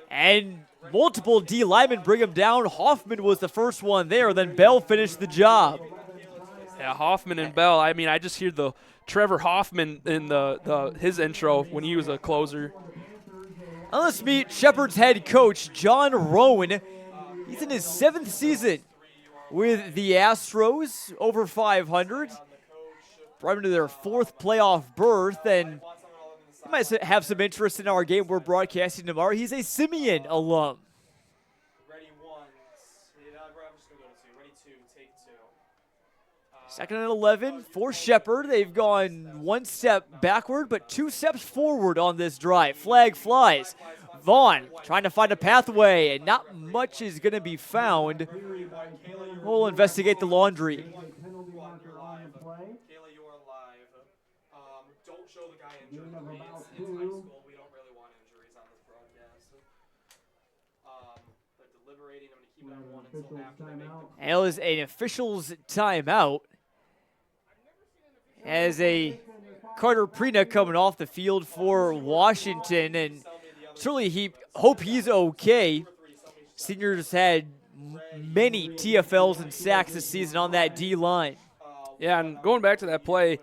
And multiple D linemen bring him down. Hoffman was the first one there. Then Bell finished the job. Yeah, Hoffman and Bell. I just hear the Trevor Hoffman in his intro when he was a closer. Now let's meet Shepard's head coach, John Rowan. He's in his 7th season with the Astros, over 500. Brought him to their 4th playoff berth, and you might have some interest in our game we're broadcasting tomorrow. He's a Simeon alum. Second and 11 for Shepard. They've gone 1 step backward, but 2 steps forward on this drive. Flag flies. Vaughn trying to find a pathway, and not much is going to be found. We'll investigate the laundry. And it was an official's timeout as a Carter Prina coming off the field for Washington, and certainly hope he's okay. Seniors had many TFLs and sacks this season on that D-line. Yeah, and going back to that play,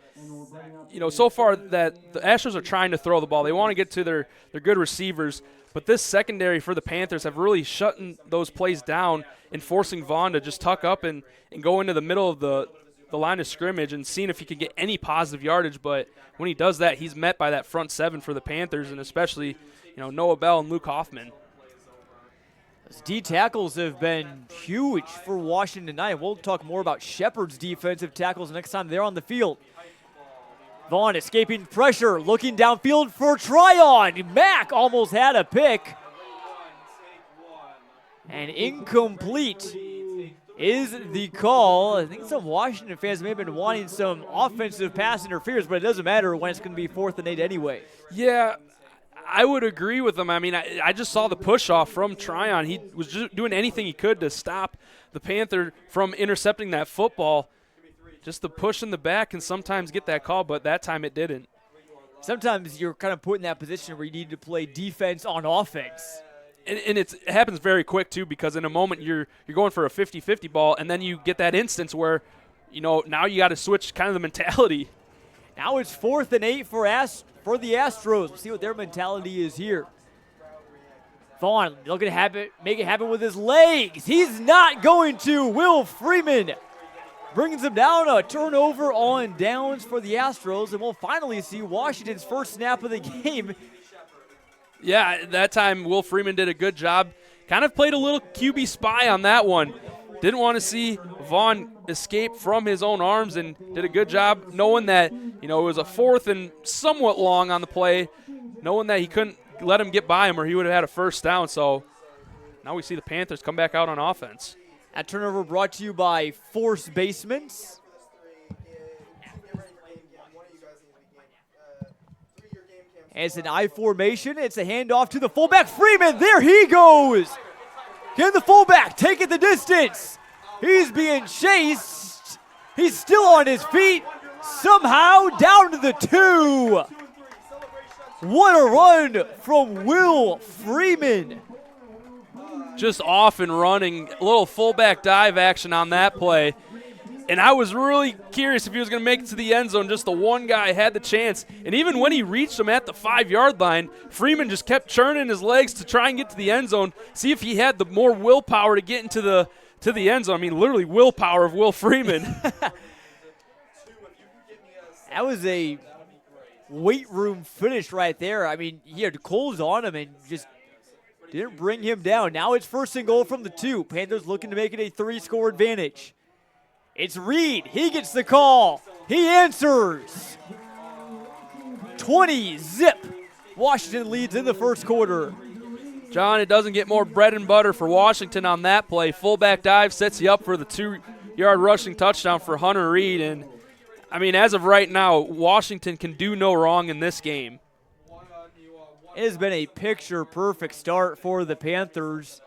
so far that the Astros are trying to throw the ball. They want to get to their good receivers, but this secondary for the Panthers have really shut those plays down and forcing Vaughn to just tuck up and go into the middle of the line of scrimmage and seeing if he can get any positive yardage. But when he does that, he's met by that front seven for the Panthers, and especially Noah Bell and Luke Hoffman. Those D tackles have been huge for Washington tonight. We'll talk more about Shepard's defensive tackles next time they're on the field. Vaughn escaping pressure, looking downfield for Tryon. Mack almost had a pick. And incomplete is the call. I think some Washington fans may have been wanting some offensive pass interference, but it doesn't matter when it's going to be 4th and 8 anyway. Yeah, I would agree with them. I mean, I just saw the push-off from Tryon. He was just doing anything he could to stop the Panther from intercepting that football. Just the push in the back can sometimes get that call, but that time it didn't. Sometimes you're kind of put in that position where you need to play defense on offense. And it happens very quick, too, because in a moment you're going for a 50-50 ball, and then you get that instance where, now you got to switch kind of the mentality. Now it's 4th and 8 for the Astros. We'll see what their mentality is here. Vaughn looking to make it happen with his legs. He's not going to. Will Freeman brings him down. A turnover on downs for the Astros, and we'll finally see Washington's first snap of the game. Yeah, that time Will Freeman did a good job. Kind of played a little QB spy on that one. Didn't want to see Vaughn escape from his own arms and did a good job knowing that, it was a 4th and somewhat long on the play, knowing that he couldn't let him get by him or he would have had a first down. So now we see the Panthers come back out on offense. That turnover brought to you by Force Basements. It's an I formation. It's a handoff to the fullback. Freeman, there he goes. Can the fullback take it the distance? He's being chased. He's still on his feet. Somehow down to the 2. What a run from Will Freeman. Just off and running. A little fullback dive action on that play. And I was really curious if he was going to make it to the end zone. Just the one guy had the chance. And even when he reached him at the 5-yard line, Freeman just kept churning his legs to try and get to the end zone, see if he had the more willpower to get into the end zone. I mean, literally willpower of Will Freeman. That was a weight room finish right there. I mean, he had clothes on him and just didn't bring him down. Now it's 1st and goal from the 2. Panthers looking to make it a 3-score advantage. It's Reed. He gets the call. He answers. 20-zip. Washington leads in the first quarter. John, it doesn't get more bread and butter for Washington on that play. Fullback dive sets you up for the 2-yard rushing touchdown for Hunter Reed. And, I mean, as of right now, Washington can do no wrong in this game. It has been a picture-perfect start for the Panthers.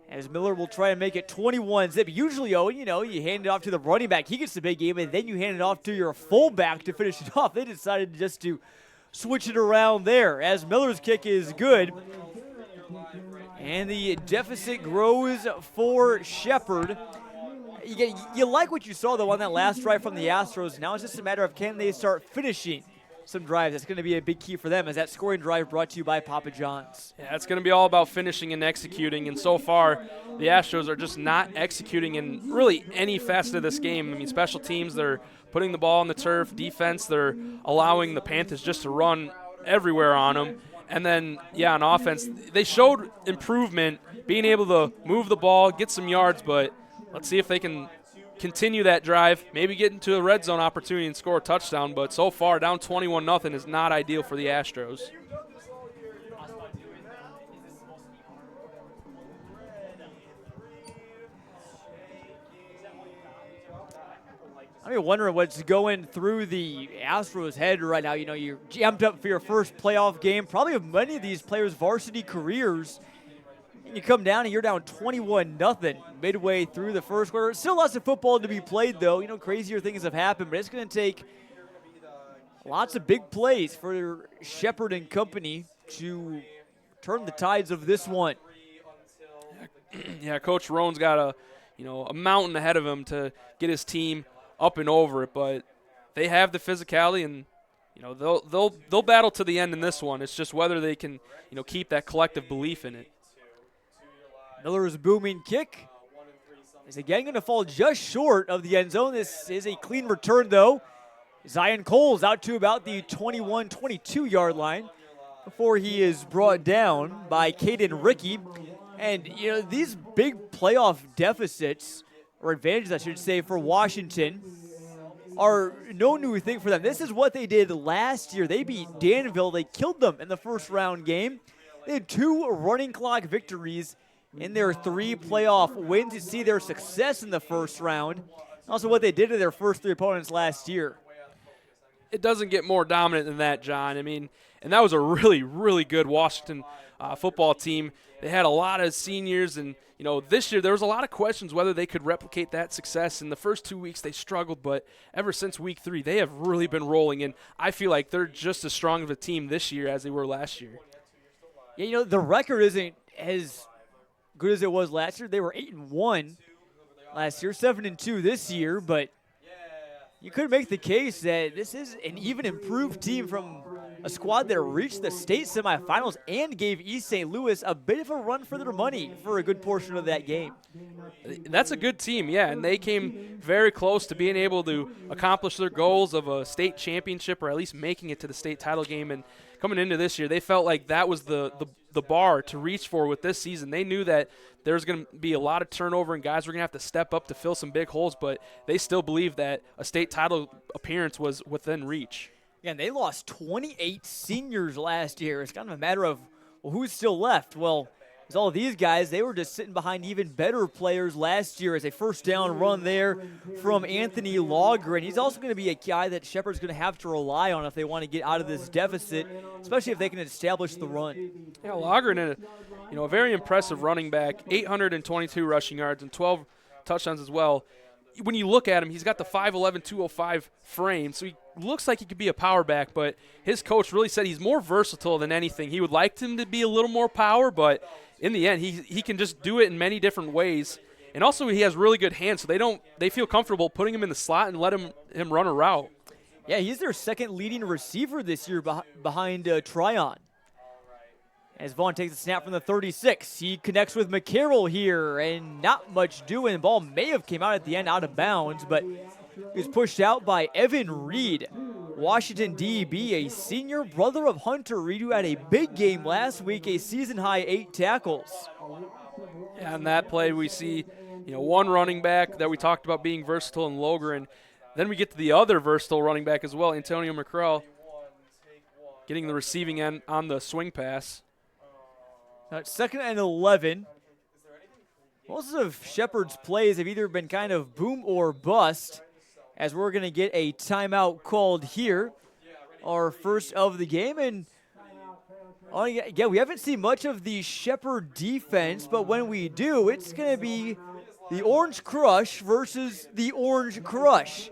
As Miller will try and make it 21-zip. Usually, you hand it off to the running back. He gets the big game, and then you hand it off to your fullback to finish it off. They decided just to switch it around there as Miller's kick is good. And the deficit grows for Shepard. You like what you saw, though, on that last drive from the Astros. Now it's just a matter of can they start finishing some drives. That's going to be a big key for them as that scoring drive brought to you by Papa John's. Yeah, it's going to be all about finishing and executing, and so far the Astros are just not executing in really any facet of this game. I mean, special teams, they're putting the ball on the turf. Defense, they're allowing the Panthers just to run everywhere on them. And then, on offense, they showed improvement, being able to move the ball, get some yards, but let's see if they can continue that drive, maybe get into a red zone opportunity and score a touchdown. But so far, down 21-0 is not ideal for the Astros. I'm wondering what's going through the Astros' head right now. You know, you're jammed up for your first playoff game, probably of many of these players' varsity careers. And you come down and you're down 21-0 midway through the first quarter. Still lots of football to be played, though. You know, crazier things have happened, but it's going to take lots of big plays for Shepard and company to turn the tides of this one. Yeah, Coach Roan's got a mountain ahead of him to get his team up and over it, but they have the physicality, and they'll battle to the end in this one. It's just whether they can keep that collective belief in it. Miller's booming kick is again going to fall just short of the end zone. This is a clean return, though. Zion Cole's out to about the 21-22 yard line before he is brought down by Caden Rickey. And, these big playoff deficits, or advantages, I should say, for Washington are no new thing for them. This is what they did last year. They beat Danville. They killed them in the first round game. They had 2 running clock victories in their 3 playoff wins. You see their success in the first round. Also what they did to their first 3 opponents last year. It doesn't get more dominant than that, John. I mean, and that was a really, really good Washington football team. They had a lot of seniors, and, this year there was a lot of questions whether they could replicate that success. In the first 2 weeks they struggled, but ever since week 3 they have really been rolling, and I feel like they're just as strong of a team this year as they were last year. Yeah, the record isn't as good as it was last year. They were 8-1 last year, 7-2 this year, but you could make the case that this is an even improved team from a squad that reached the state semifinals and gave East St. Louis a bit of a run for their money for a good portion of that game. That's a good team, yeah, and they came very close to being able to accomplish their goals of a state championship, or at least making it to the state title game. And coming into this year, they felt like that was the bar to reach for with this season. They knew that there's going to be a lot of turnover and guys were going to have to step up to fill some big holes, but they still believed that a state title appearance was within reach. Yeah, and they lost 28 seniors last year. It's kind of a matter of, well, who's still left? Well, it's all of these guys. They were just sitting behind even better players last year as a first down run there from Anthony Logren. He's also going to be a guy that Shepard's going to have to rely on if they want to get out of this deficit, especially if they can establish the run. Yeah, Logren, a very impressive running back, 822 rushing yards and 12 touchdowns as well. When you look at him, he's got the 5'11", 205 frame, so he looks like he could be a power back, but his coach really said he's more versatile than anything. He would like him to be a little more power, but in the end, he can just do it in many different ways. And also he has really good hands, so they feel comfortable putting him in the slot and let him run a route. Yeah, he's their second leading receiver this year behind Tryon. As Vaughn takes a snap from the 36, he connects with McCarroll here, and not much doing. The ball may have came out at the end out of bounds, but he was pushed out by Evan Reed, Washington DB, a senior brother of Hunter Reed, who had a big game last week, a season-high 8 tackles. Yeah, on that play we see, one running back that we talked about being versatile in Logren. Then we get to the other versatile running back as well, Antonio McCrell, getting the receiving end on the swing pass. Now it's 2nd and 11. Most of Shepard's plays have either been kind of boom or bust, as we're going to get a timeout called here, our first of the game. And again, we haven't seen much of the Shepard defense, but when we do, it's going to be the Orange Crush versus the Orange Crush.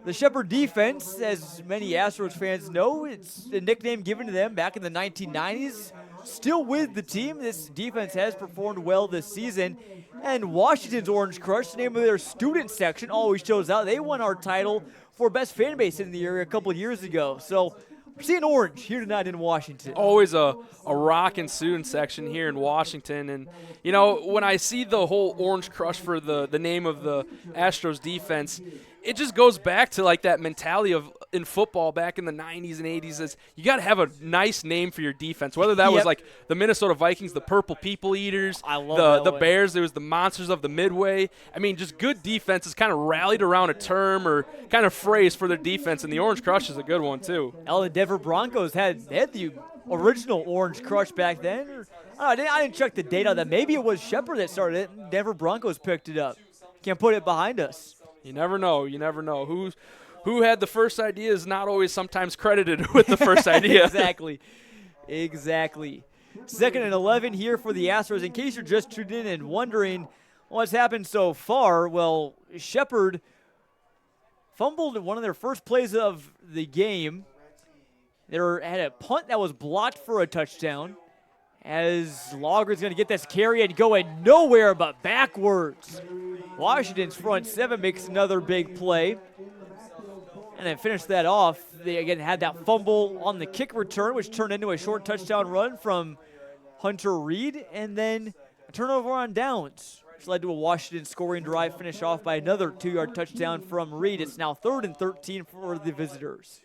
The Shepard defense, as many Astros fans know, it's a nickname given to them back in the 1990s. Still with the team, this defense has performed well this season. And Washington's Orange Crush, the name of their student section, always shows out. They won our title for best fan base in the area a couple of years ago. So we're seeing orange here tonight in Washington. Always a rockin' student section here in Washington. And, when I see the whole Orange Crush for the name of the Astros defense, it just goes back to like that mentality of in football back in the 90s and 80s is you got to have a nice name for your defense, whether that was like the Minnesota Vikings, the Purple People Eaters, the Bears, there was the Monsters of the Midway. I mean, just good defenses kind of rallied around a term or kind of phrase for their defense, and the Orange Crush is a good one too. The Denver Broncos had the original Orange Crush back then. I didn't check the date on that. Maybe it was Shepard that started it, and Denver Broncos picked it up. Can't put it behind us. You never know. You never know. Who had the first idea is not always sometimes credited with the first idea. Exactly. 2nd and 11 here for the Astros. In case you're just tuned in and wondering what's happened so far, well, Shepard fumbled one of their first plays of the game. They had a punt that was blocked for a touchdown, as Logger's going to get this carry and going nowhere but backwards. Washington's front seven makes another big play. And then finish that off. They again had that fumble on the kick return, which turned into a short touchdown run from Hunter Reed, and then a turnover on downs, which led to a Washington scoring drive, finish off by another 2-yard touchdown from Reed. It's now 3rd and 13 for the visitors.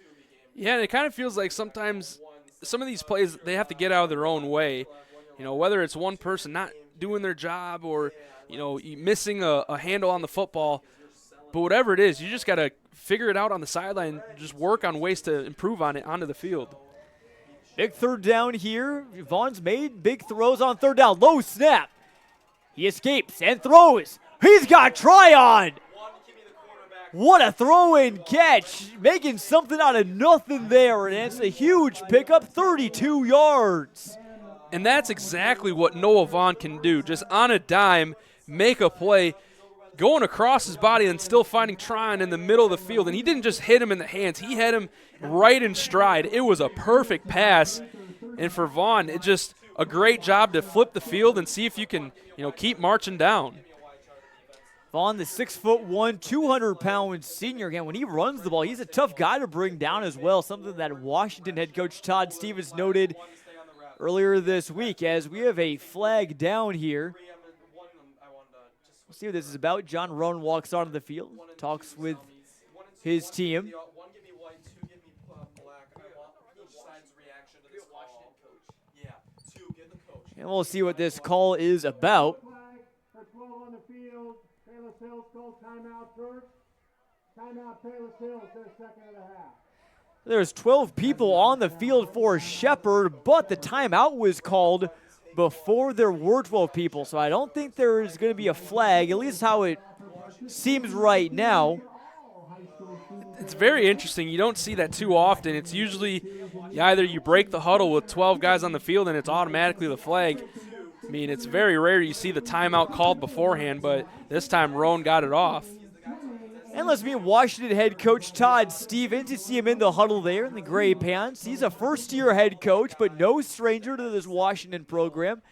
Yeah, and it kind of feels like sometimes some of these plays, they have to get out of their own way. You know, whether it's one person not doing their job or, you know, missing a handle on the football. But whatever it is, you just got to figure it out on the sideline, just work on ways to improve on it onto the field. Big 3rd down here. Vaughn's made big throws on 3rd down. Low snap. He escapes and throws. He's got Tryon. What a throw and catch. Making something out of nothing there, and it's a huge pickup, 32 yards. And that's exactly what Noah Vaughn can do. Just on a dime, make a play, going across his body and still finding Tryon in the middle of the field. And he didn't just hit him in the hands. He had him right in stride. It was a perfect pass. And for Vaughn, it's just a great job to flip the field and see if you can, you know, keep marching down. Vaughn, the 6'1", 200-pound senior. Again, when he runs the ball, he's a tough guy to bring down as well, something that Washington head coach Todd Stevens noted earlier this week. As we have a flag down here. We'll see what this is about. John Roan walks onto the field, talks with his team. And we'll see what this call is about. There's 12 people on the field for Shepard, but the timeout was called before there were 12 people, so I don't think there is going to be a flag, at least how it seems right now. It's very interesting. You don't see that too often. It's usually either you break the huddle with 12 guys on the field and it's automatically the flag. I mean, it's very rare you see the timeout called beforehand, but this time Roan got it off. And let's meet Washington head coach Todd Stevens. You see him in the huddle there in the gray pants. He's a first-year head coach, but no stranger to this Washington program.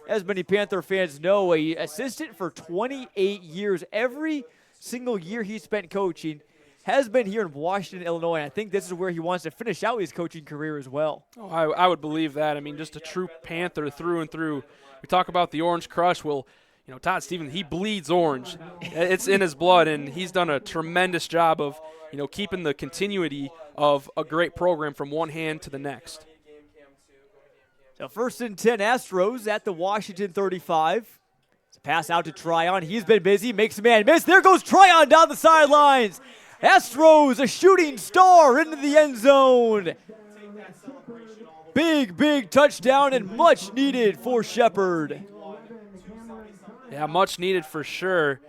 As many Panther fans know, an assistant for 28 years. Every single year he spent coaching has been here in Washington, Illinois. I think this is where he wants to finish out his coaching career as well. Oh, I would believe that. I mean, just a true Panther through and through. We talk about the Orange Crush. Well, you know, Todd Stevens, he bleeds orange. It's in his blood, and he's done a tremendous job of, you know, keeping the continuity of a great program from one hand to the next. So 1st and 10 Astros at the Washington 35. It's a pass out to Tryon. He's been busy, makes a man miss. There goes Tryon down the sidelines. Astros, a shooting star into the end zone. Big touchdown and much needed for Shepard. Yeah, much needed for sure.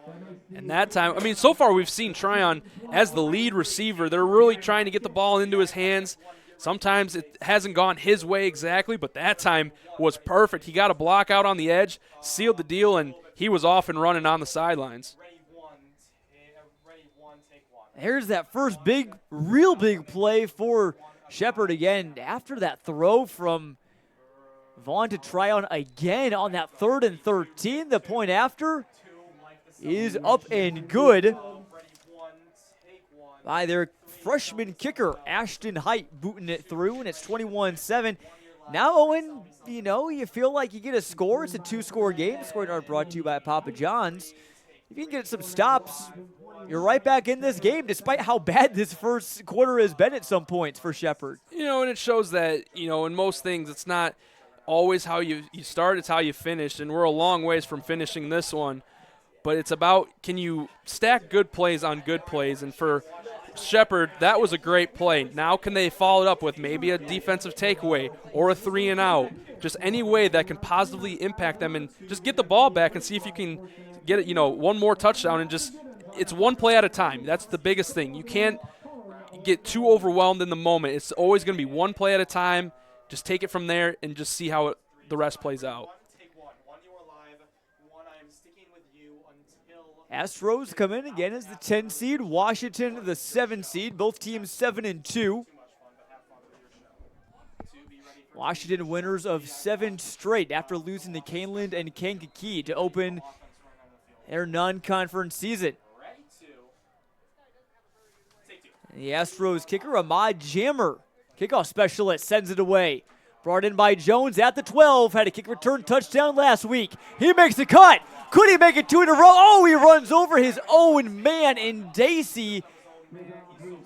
And that time, I mean, so far we've seen Tryon as the lead receiver. They're really trying to get the ball into his hands. Sometimes it hasn't gone his way exactly, but that time was perfect. He got a block out on the edge, sealed the deal, and he was off and running on the sidelines. Here's that first real big play for Shepard again. After that throw from Vaughn to Tryon again on that 3rd and 13. The point after is up and good by their freshman kicker, Ashton Height, booting it through, and it's 21-7. Now, Owen, you know, you feel like you get a score. It's a 2-score game. Scoring art brought to you by Papa John's. If you can get some stops, you're right back in this game, despite how bad this first quarter has been at some points for Shepard. You know, and it shows that, you know, in most things, it's not always how you start, it's how you finish, and we're a long ways from finishing this one. But it's about, can you stack good plays on good plays, and for Shepard, that was a great play. Now can they follow it up with maybe a defensive takeaway or a 3-and-out, just any way that can positively impact them, and just get the ball back and see if you can get it, you know, one more touchdown and just it's one play at a time. That's the biggest thing. You can't get too overwhelmed in the moment. It's always going to be one play at a time. Just take it from there and just see how the rest plays out. Astros come in again as the 10 seed, Washington the 7 seed, both teams 7-2. Washington winners of 7 straight after losing to Caneland and Kankakee to open their non-conference season. The Astros kicker, Ahmad Jammer, kickoff specialist, sends it away. Brought in by Jones at the 12, had a kick return touchdown last week. He makes the cut. Could he make it 2 in a row? Oh, he runs over his own man in Dacey.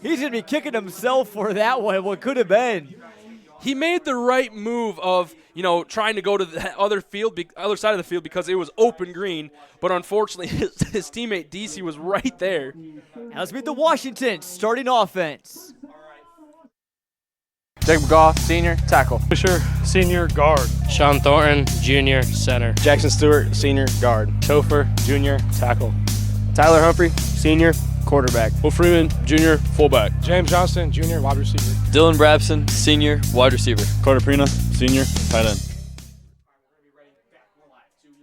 He's going to be kicking himself for that one, what could have been. He made the right move of, trying to go to the other side of the field because it was open green, but unfortunately his teammate DC was right there. Now let's meet the Washington starting offense. Jacob Goff, senior, tackle. Fisher, senior, guard. Sean Thornton, junior, center. Jackson Stewart, senior, guard. Topher, junior, tackle. Tyler Humphrey, senior, quarterback. Will Freeman, junior, fullback. James Johnston, junior, wide receiver. Dylan Brabson, senior, wide receiver. Carter Prina, senior, tight end.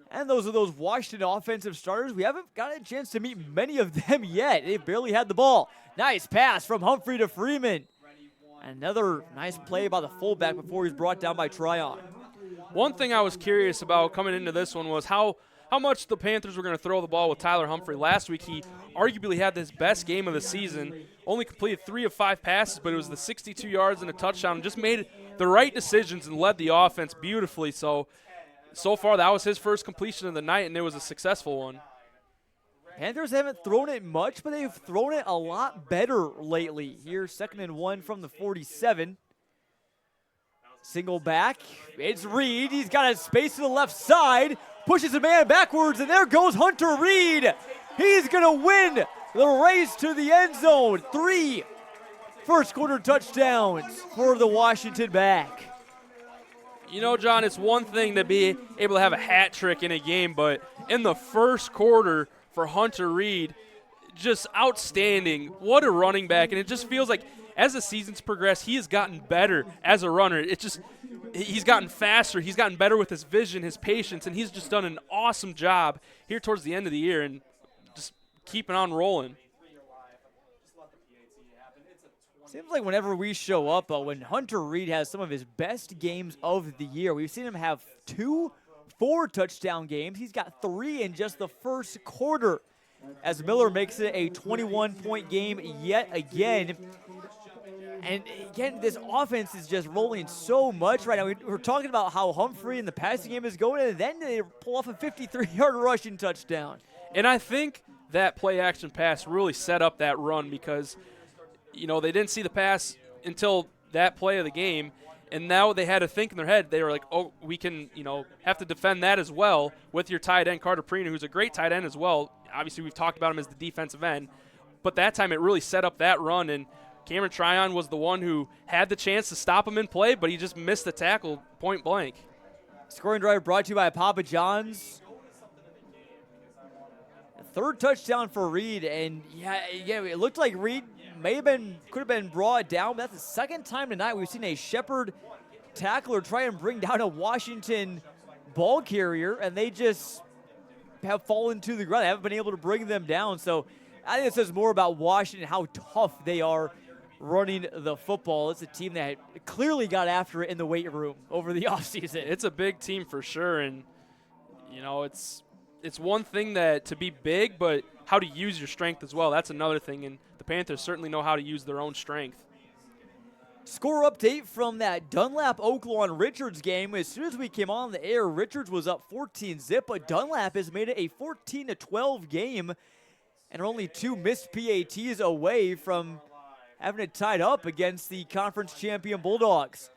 And those are those Washington offensive starters. We haven't got a chance to meet many of them yet. They barely had the ball. Nice pass from Humphrey to Freeman. Another nice play by the fullback before he's brought down by Tryon. One thing I was curious about coming into this one was how much the Panthers were going to throw the ball with Tyler Humphrey. Last week he arguably had his best game of the season, only completed 3 of 5 passes, but it was the 62 yards and a touchdown. Just made the right decisions and led the offense beautifully. So far that was his first completion of the night, and it was a successful one. Panthers haven't thrown it much, but they've thrown it a lot better lately. Here, 2nd and 1 from the 47. Single back. It's Reed. He's got a space to the left side. Pushes a man backwards, and there goes Hunter Reed. He's going to win the race to the end zone. 3 first-quarter touchdowns for the Washington back. John, it's one thing to be able to have a hat trick in a game, but in the first quarter – for Hunter Reed, just outstanding. What a running back. And it just feels like as the season's progressed, he has gotten better as a runner. He's gotten faster. He's gotten better with his vision, his patience, and he's just done an awesome job here towards the end of the year and just keeping on rolling. Seems like whenever we show up, when Hunter Reed has some of his best games of the year, we've seen him have 2 4-touchdown games. He's got 3 in just the first quarter as Miller makes it a 21-point game yet again. And again, this offense is just rolling so much right now. We're talking about how Humphrey in the passing game is going, and then they pull off a 53-yard rushing touchdown. And I think that play-action pass really set up that run because, they didn't see the pass until that play of the game. And now they had to think in their head. They were like, oh, we can, have to defend that as well with your tight end, Carter Prina, who's a great tight end as well. Obviously, we've talked about him as the defensive end. But that time it really set up that run, and Cameron Tryon was the one who had the chance to stop him in play, but he just missed the tackle point blank. Scoring drive brought to you by Papa John's. 3rd touchdown for Reed, and yeah, it looked like Reed could have been brought down. But that's the 2nd time tonight we've seen a Shepard tackler try and bring down a Washington ball carrier, and they just have fallen to the ground. They haven't been able to bring them down. So I think it says more about Washington, how tough they are running the football. It's a team that clearly got after it in the weight room over the offseason. It's a big team for sure, and it's one thing to be big, but how to use your strength as well. That's another thing, and the Panthers certainly know how to use their own strength. Score update from that Dunlap-Oaklawn-Richards game. As soon as we came on the air, Richards was up 14-zip, but Dunlap has made it a 14-12 game and are only 2 missed PATs away from having it tied up against the conference champion Bulldogs.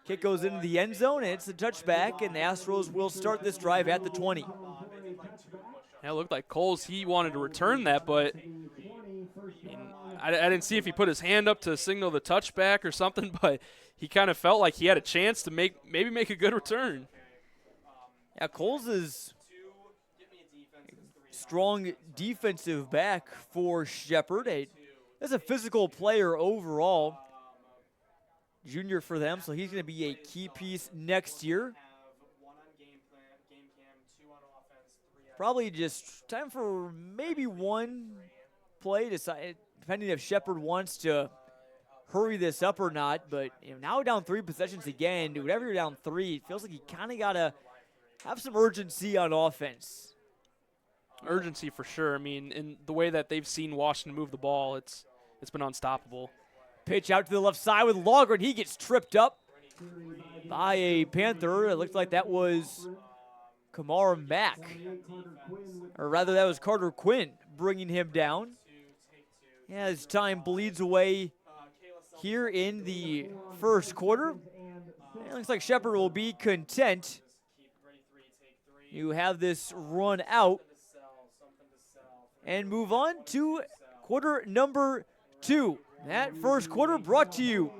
Kick goes into the end zone, and it's a touchback, and the Astros will start this drive at the 20. Yeah, it looked like Coles, he wanted to return that, but I didn't see if he put his hand up to signal the touchback or something, but he kind of felt like he had a chance to maybe make a good return. Yeah, Coles is strong defensive back for Shepard. That's a physical player overall. Junior for them, so he's going to be a key piece next year. Probably just time for maybe one play, depending if Shepard wants to hurry this up or not. But now down 3 possessions again. Whenever you're down 3, it feels like you kind of got to have some urgency on offense. Urgency for sure. I mean, in the way that they've seen Washington move the ball, it's been unstoppable. Pitch out to the left side with Logren. He gets tripped up by a Panther. It looked like that was Kamar Mack. Or rather, that was Carter Quinn bringing him down. As time bleeds away here in the first quarter, it looks like Shepard will be content. You have this run out and move on to quarter number 2. That first quarter brought to you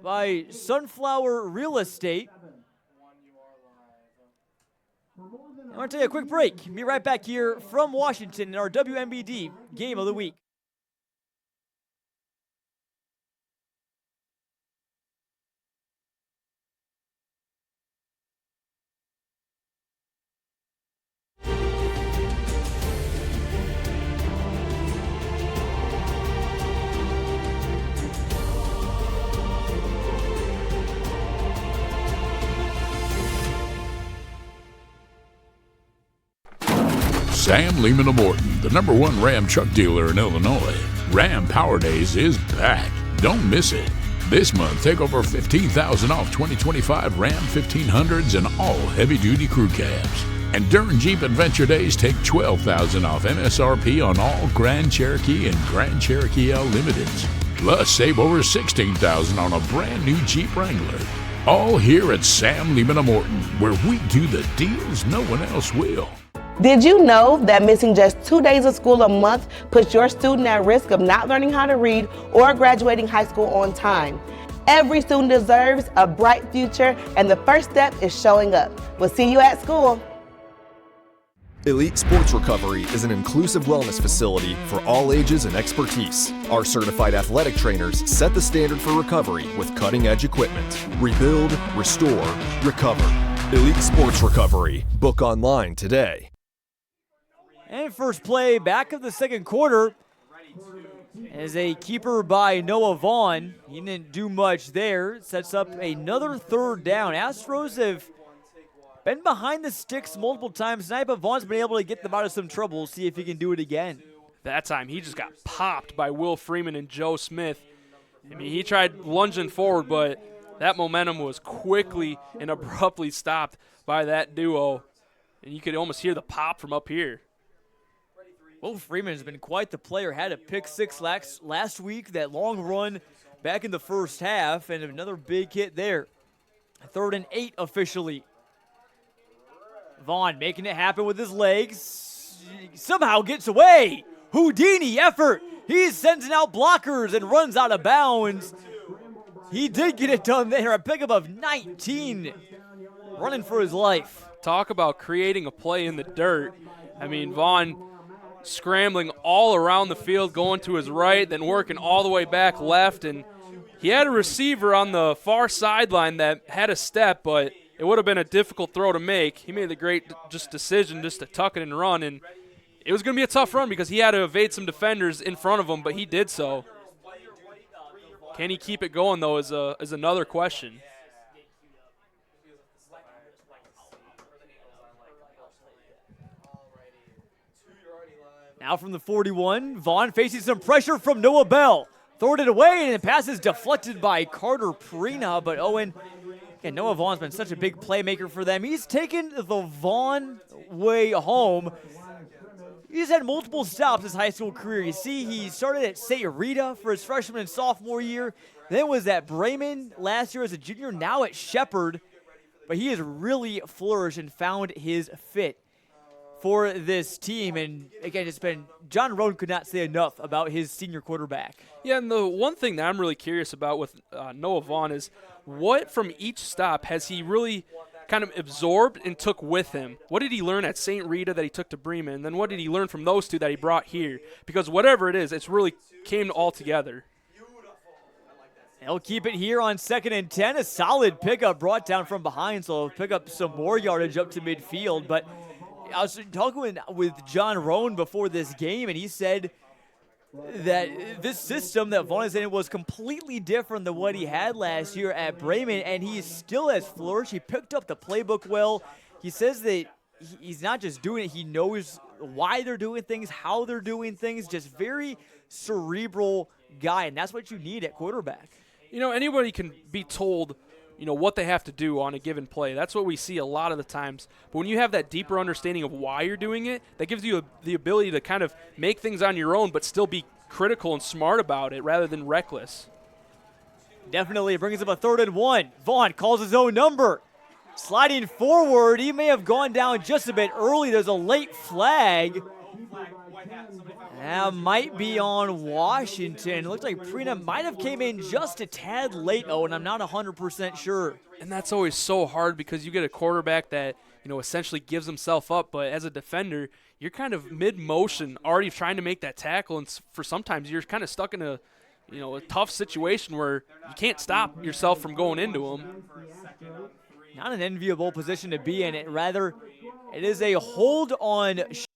by Sunflower Real Estate. I'm going to take a quick break. Be right back here from Washington in our WMBD Game of the Week. Sam Lehman of Morton, the #1 Ram truck dealer in Illinois. Ram Power Days is back. Don't miss it. This month, take over $15,000 off 2025 Ram 1500s and all heavy-duty crew cabs. And during Jeep Adventure Days, take $12,000 off MSRP on all Grand Cherokee and Grand Cherokee L Limiteds. Plus, save over $16,000 on a brand new Jeep Wrangler. All here at Sam Lehman of Morton, where we do the deals no one else will. Did you know that missing just 2 days of school a month puts your student at risk of not learning how to read or graduating high school on time? Every student deserves a bright future, and the first step is showing up. We'll see you at school. Elite Sports Recovery is an inclusive wellness facility for all ages and expertise. Our certified athletic trainers set the standard for recovery with cutting-edge equipment. Rebuild, restore, recover. Elite Sports Recovery. Book online today. And first play back of the second quarter as a keeper by Noah Vaughn. He didn't do much there. Sets up another third down. Astros have been behind the sticks multiple times tonight, but Vaughn's been able to get them out of some trouble. See if he can do it again. That time he just got popped by Will Freeman and Joe Smith. I mean, he tried lunging forward, but that momentum was quickly and abruptly stopped by that duo. And you could almost hear the pop from up here. Will Freeman has been quite the player. Had a pick six last week, that long run back in the first half, and another big hit there. 3rd and 8 officially. Vaughn making it happen with his legs. Somehow gets away. Houdini effort. He's sending out blockers and runs out of bounds. He did get it done there. A pickup of 19. Running for his life. Talk about creating a play in the dirt. I mean, Vaughn scrambling all around the field, going to his right, then working all the way back left. And he had a receiver on the far sideline that had a step, but it would have been a difficult throw to make. He made the great decision just to tuck it and run. And it was going to be a tough run because he had to evade some defenders in front of him, but he did so. Can he keep it going, though, is another question. Now from the 41, Vaughn facing some pressure from Noah Bell. Throwing it away, and the pass is deflected by Carter Prina. But Owen, again, Noah Vaughn's been such a big playmaker for them. He's taken the Vaughn way home. He's had multiple stops his high school career. You see, he started at St. Rita for his freshman and sophomore year. Then was at Bremen last year as a junior, now at Shepard. But he has really flourished and found his fit for this team. And again, it's been, John Roan could not say enough about his senior quarterback. Yeah, and the one thing that I'm really curious about with Noah Vaughn is what from each stop has he really kind of absorbed and took with him? What did he learn at St. Rita that he took to Bremen? And then what did he learn from those two that he brought here? Because whatever it is, it's really came all together. He'll keep it here on 2nd and 10. A solid pickup brought down from behind, so he'll pick up some more yardage up to midfield. But I was talking with John Roan before this game, and he said that this system that Vaughn is in was completely different than what he had last year at Bremen, and he still has flourished. He picked up the playbook well. He says that he's not just doing it, he knows why they're doing things, how they're doing things, just very cerebral guy, and that's what you need at quarterback. You know, anybody can be told, you know, what they have to do on a given play. That's what we see a lot of the times. But when you have that deeper understanding of why you're doing it, that gives you the ability to kind of make things on your own but still be critical and smart about it rather than reckless. Definitely. It brings up a 3rd and 1. Vaughn calls his own number. Sliding forward, he may have gone down just a bit early. There's a late flag. That might be on Washington. It looks like Prina might have came in just a tad late, and I'm not 100% sure. And that's always so hard because you get a quarterback that, you know, essentially gives himself up. But as a defender, you're kind of mid-motion, already trying to make that tackle. And for sometimes you're kind of stuck in a, you know, a tough situation where you can't stop yourself from going into him. Not an enviable position to be in. Rather, it is a hold on Shepard.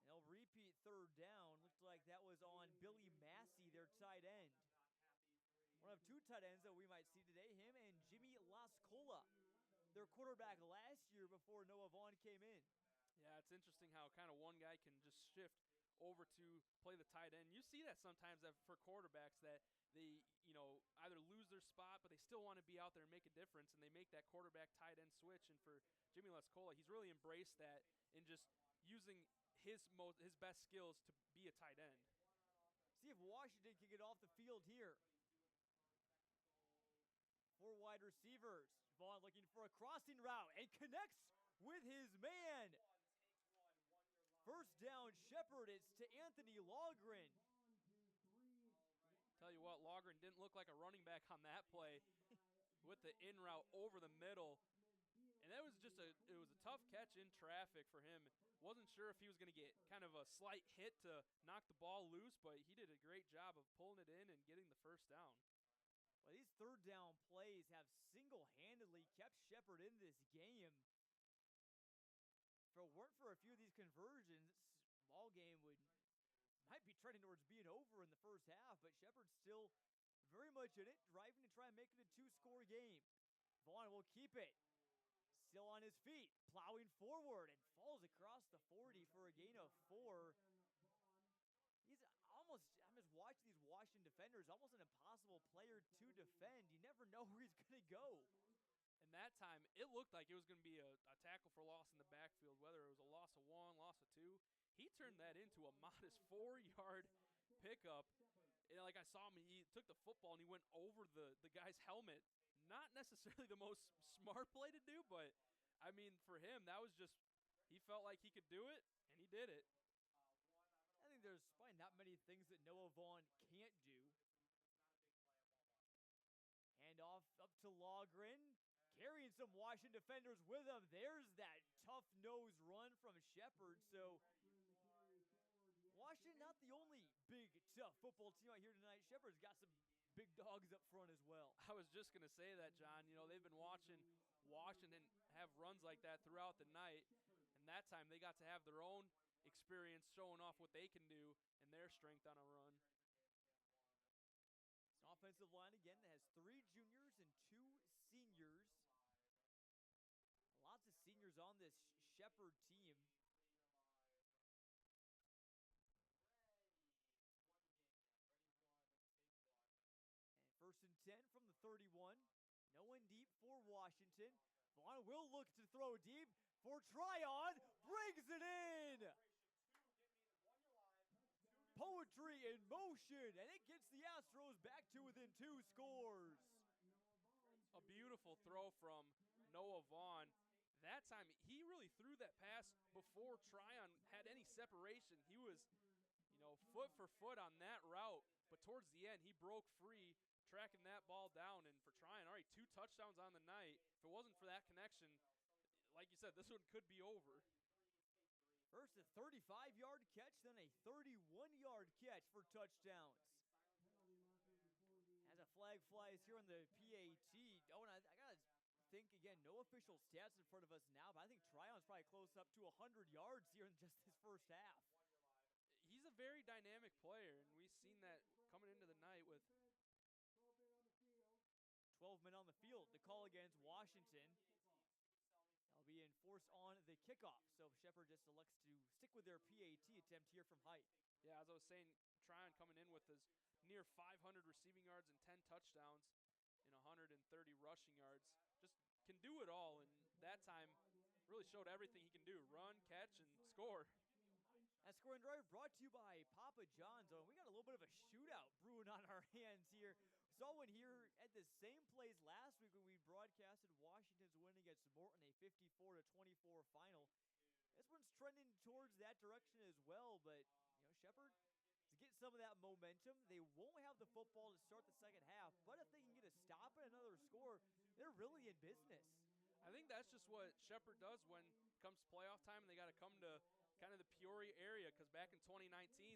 They'll repeat 3rd down. Looks like that was on Billy Massey, their tight end. One of 2 tight ends that we might see today, him and Jimmy Lascola, their quarterback last year before Noah Vaughn came in. Yeah, it's interesting how kind of one guy can just shift over to play the tight end. You see that sometimes for quarterbacks that they, you know, either lose their spot, but they still want to be out there and make a difference, and they make that quarterback tight end switch. And for Jimmy Lascola, he's really embraced that in just using his best skills to be a tight end. See if Washington can get off the field here. 4 wide receivers. Vaughn looking for a crossing route and connects with his man. 1st down, Shepard. It's to Anthony Logren. Tell you what, Logren didn't look like a running back on that play with the in route over the middle. And that was just it was a tough catch in traffic for him. Wasn't sure if he was going to get kind of a slight hit to knock the ball loose, but he did a great job of pulling it in and getting the 1st down. Well, these 3rd down plays have single-handedly kept Shepard in this game. If it weren't for a few of these conversions, ball game might be trending towards being over in the 1st half, but Shepard's still very much in it, driving to try and make it a 2-score game. Vaughn will keep it. Still on his feet, plowing forward, and falls across the 40 for a gain of 4. I'm just watching these Washington defenders, almost an impossible player to defend. You never know where he's going to go. And that time, it looked like it was going to be a tackle for loss in the backfield, whether it was a loss of 1, loss of 2. He turned that into a modest 4-yard pickup. And like I saw him, he took the football and he went over the guy's helmet. Not necessarily the most smart play to do, but, I mean, for him, that was just, he felt like he could do it, and he did it. I think there's probably not many things that Noah Vaughn can't do. Hand off up to Logren. Carrying some Washington defenders with him. There's that tough nose run from Shepard. So Washington not the only big, tough football team out here tonight. Shepard's got some big dogs up front as well. I was just going to say that, John. You know, they've been watching Washington have runs like that throughout the night. And that time they got to have their own experience showing off what they can do and their strength on a run. It's an offensive line again that has 3 juniors and 2 seniors. Lots of seniors on this Shepard team. And 1st and 10 from the 31. No one deep for Washington. Vaughn will look to throw deep for Tryon. Brings it in. Poetry in motion, and it gets the Astros back to within 2 scores. A beautiful throw from Noah Vaughn. That time, he really threw that pass before Tryon had any separation. He was, you know, foot for foot on that route. But towards the end, he broke free. tracking that ball down, and for trying, all right, 2 touchdowns on the night. If it wasn't for that connection, like you said, this one could be over. First a 35-yard catch, then a 31-yard catch for touchdowns. As a flag flies here on the PAT, Owen, I got to think, again, no official stats in front of us now, but I think Tryon's probably close up to 100 yards here in just his first half. He's a very dynamic player, and we've seen that coming into the night with 12 men on the field. The call against Washington. That'll be enforced on the kickoff. So Shepard just elects to stick with their PAT attempt here from height. Yeah, as I was saying, Tryon coming in with his near 500 receiving yards and 10 touchdowns and 130 rushing yards. Just can do it all, and that time really showed everything he can do. Run, catch, and score. That scoring drive brought to you by Papa John's. Oh, we got a little bit of a shootout brewing on our hands here. We saw one here at the same place last week when we broadcasted Washington's win against Morton, a 54-24 final. This one's trending towards that direction as well, but, you know, Shepard is getting some of that momentum. They won't have the football to start the second half, but if they can get a stop and another score, they're really in business. I think that's just what Shepard does when it comes playoff time, and they got to come to kind of the Peoria area, because back in 2019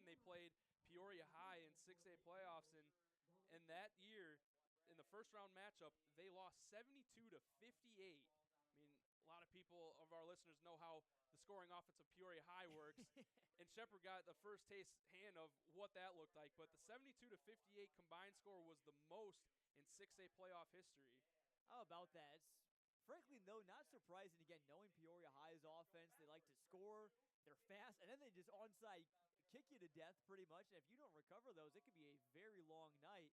they played Peoria High in 6A playoffs, and that year in the first round matchup they lost 72-58. I mean, a lot of people of our listeners know how the scoring offense of Peoria High works, and Shepard got the first hand of what that looked like, but the 72-58 combined score was the most in 6A playoff history. How about that? It's, frankly, though, not surprising. Again, knowing Peoria High's offense, they like to score. They're fast, and then they just onside kick you to death pretty much. And if you don't recover those, it could be a very long night.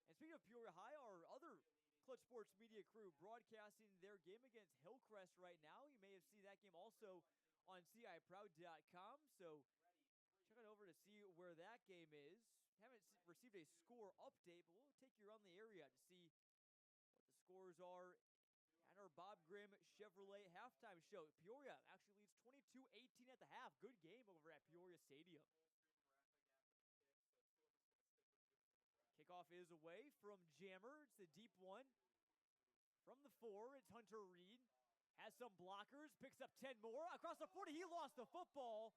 And speaking of Peoria High, our other Clutch Sports Media crew broadcasting their game against Hillcrest right now. You may have seen that game also on CIProud.com. So check it over to see where that game is. Haven't received a score update, but we'll take you around the area to see what the scores are at our Bob Grimm Chevrolet halftime show. Peoria actually leads 22-18 at the half. Good game over at Peoria Stadium. Kickoff is away from Jammer. It's the deep one. From the 4, it's Hunter Reed. Has some blockers, picks up 10 more. Across the 40, he lost the football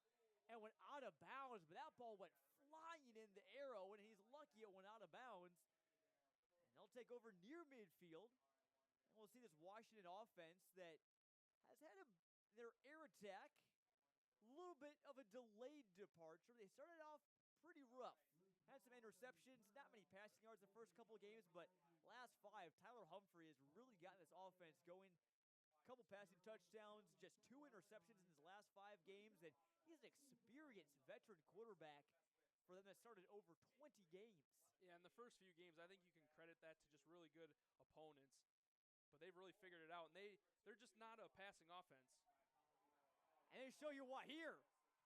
and went out of bounds, but that ball went flying in the arrow, and he's lucky it went out of bounds. And they'll take over near midfield. And we'll see this Washington offense that has had their air attack a little bit of a delayed departure. They started off pretty rough. Had some interceptions, not many passing yards the first couple of games, but last 5, Tyler Humphrey has really gotten this offense going. A couple passing touchdowns, just 2 interceptions in his last 5 games, and he's an experienced veteran quarterback for them that started over 20 games. Yeah, in the first few games, I think you can credit that to just really good opponents. But they've really figured it out, and they're just not a passing offense. And they show you what here.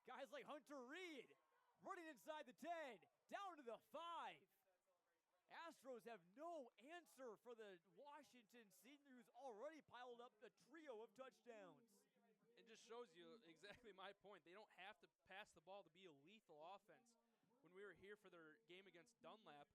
Guys like Hunter Reed running inside the 10, down to the 5. Astros have no answer for the Washington senior who's already piled up the trio of touchdowns. It just shows you exactly my point. They don't have to pass the ball to be a lethal offense. When we were here for their game against Dunlap,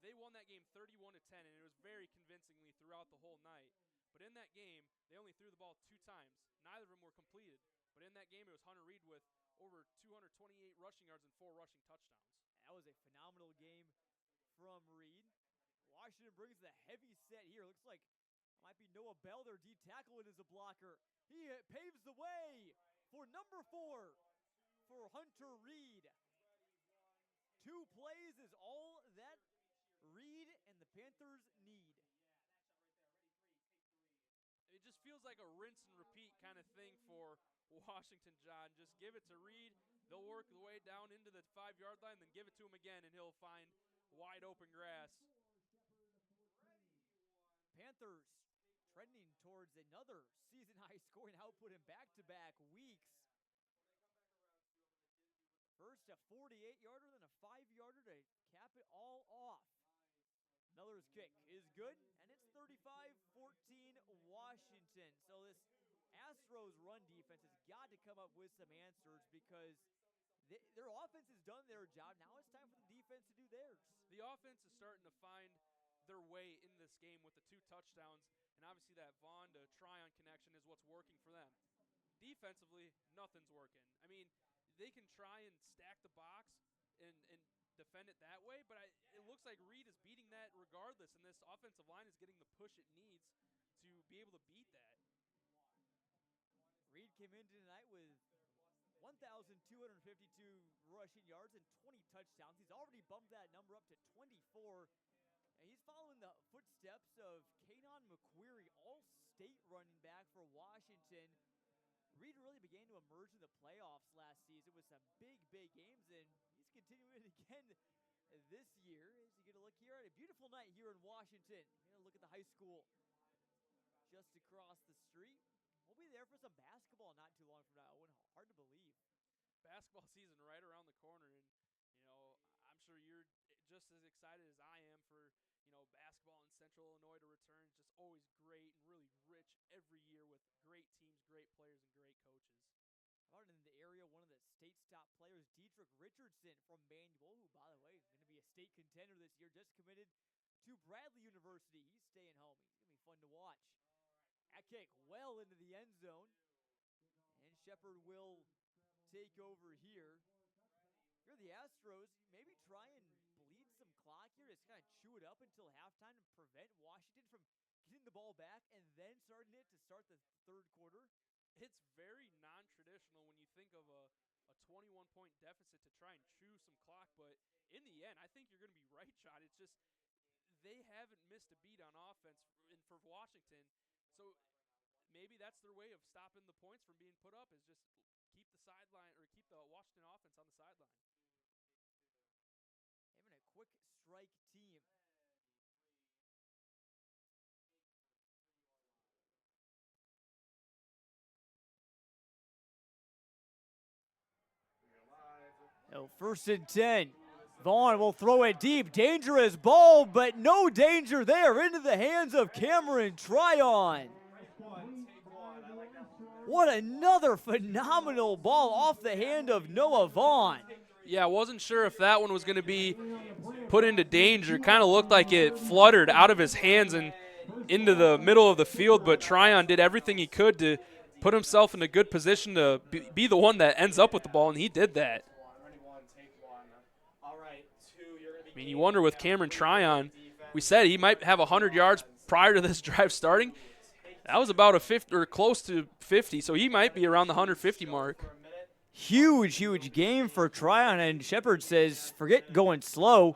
they won that game 31-10, and it was very convincingly throughout the whole night. But in that game, they only threw the ball 2 times. Neither of them were completed. But in that game, it was Hunter Reed with over 228 rushing yards and 4 rushing touchdowns. That was a phenomenal game from Reed. Washington brings the heavy set here. Looks like it might be Noah Bell, their D tackle, and is a blocker. He paves the way for number 4 for Hunter Reed. 2 plays is all that Reed and the Panthers need. It just feels like a rinse and repeat kind of thing for Washington, John. Just give it to Reed. They'll work the way down into the 5-yard line, then give it to him again, and he'll find wide open grass. Panthers trending towards another season-high scoring output in back-to-back weeks. First a 48-yarder, then a 5-yarder to cap it all off. Miller's kick is good, and it's 35-14 Washington. So this Astros run defense has got to come up with some answers because their offense has done their job. Now it's time for the defense to do theirs. The offense is starting to find their way in this game with the 2 touchdowns, and obviously that Vaughn to Tryon connection is what's working for them. Defensively, nothing's working. I mean, they can try and stack the box and defend it that way, but it looks like Reed is beating that regardless, and this offensive line is getting the push it needs to be able to beat that. Reed came in tonight with 1,252 rushing yards and 20 touchdowns. He's already bumped that number up to 24. And he's following the footsteps of Kanon McQuarrie, all-state running back for Washington. Reed really began to emerge in the playoffs last season with some big games, and he's continuing it again this year. As you get a look here at a beautiful night here in Washington. You're going to look at the high school just across the street. We'll be there for some basketball not too long from now. Hard to believe. Basketball season right around the corner, and I'm sure you're just as excited as I am for basketball in Central Illinois to return. Just always great and really rich every year with great teams, great players, and great coaches. Out in the area, one of the state's top players, Dietrich Richardson from Manual, who, by the way, is going to be a state contender this year, just committed to Bradley University. He's staying home. He's going to be fun to watch. That kick well into the end zone, and Shepard will take over here. You're the Astros. Maybe try and bleed some clock here. Just kind of chew it up until halftime and prevent Washington from getting the ball back and then starting it to start the third quarter. It's very non-traditional when you think of a 21-point deficit to try and chew some clock, but in the end, I think you're going to be right, John. It's just they haven't missed a beat on offense for Washington, so maybe that's their way of stopping the points from being put up is just keep the sideline or keep the Washington offense on the sideline. Having a quick strike team. So 1st and 10. Vaughn will throw it deep. Dangerous ball, but no danger there. Into the hands of Cameron Tryon. What another phenomenal ball off the hand of Noah Vaughn. Yeah, I wasn't sure if that one was going to be put into danger. Kind of looked like it fluttered out of his hands and into the middle of the field, but Tryon did everything he could to put himself in a good position to be the one that ends up with the ball, and he did that. I mean, you wonder with Cameron Tryon, we said he might have 100 yards prior to this drive starting. That was about a 50 or close to 50, so he might be around the 150 mark. Huge game for Tryon, and Shepard says, forget going slow.